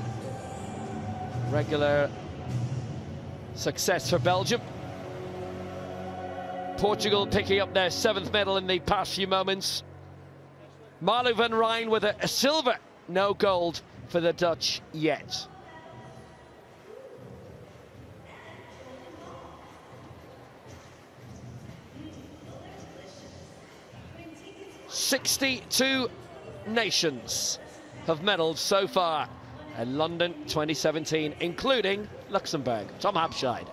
regular success for Belgium. Portugal picking up their 7th medal in the past few moments. Marlu van Rijn with a silver, no gold for the Dutch yet. "62 nations have medalled so far in London 2017, including Luxembourg." Tom Habscheid.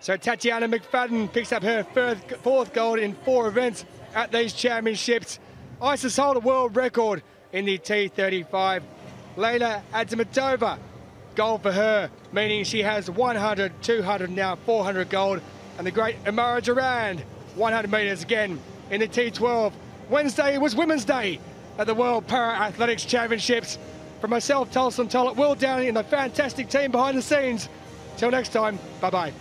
So Tatjana McFadden picks up her 4th gold in 4 events at these championships. Isis Holt a world record in the T35. Leyla Adzimatova, gold for her, meaning she has 100, 200, now 400 gold. And the great Amara Duran, 100 metres again in the T12. Wednesday was Women's Day at the World Para-Athletics Championships. From myself, Tulson Tollett, Will Downey, and the fantastic team behind the scenes. Till next time, bye-bye.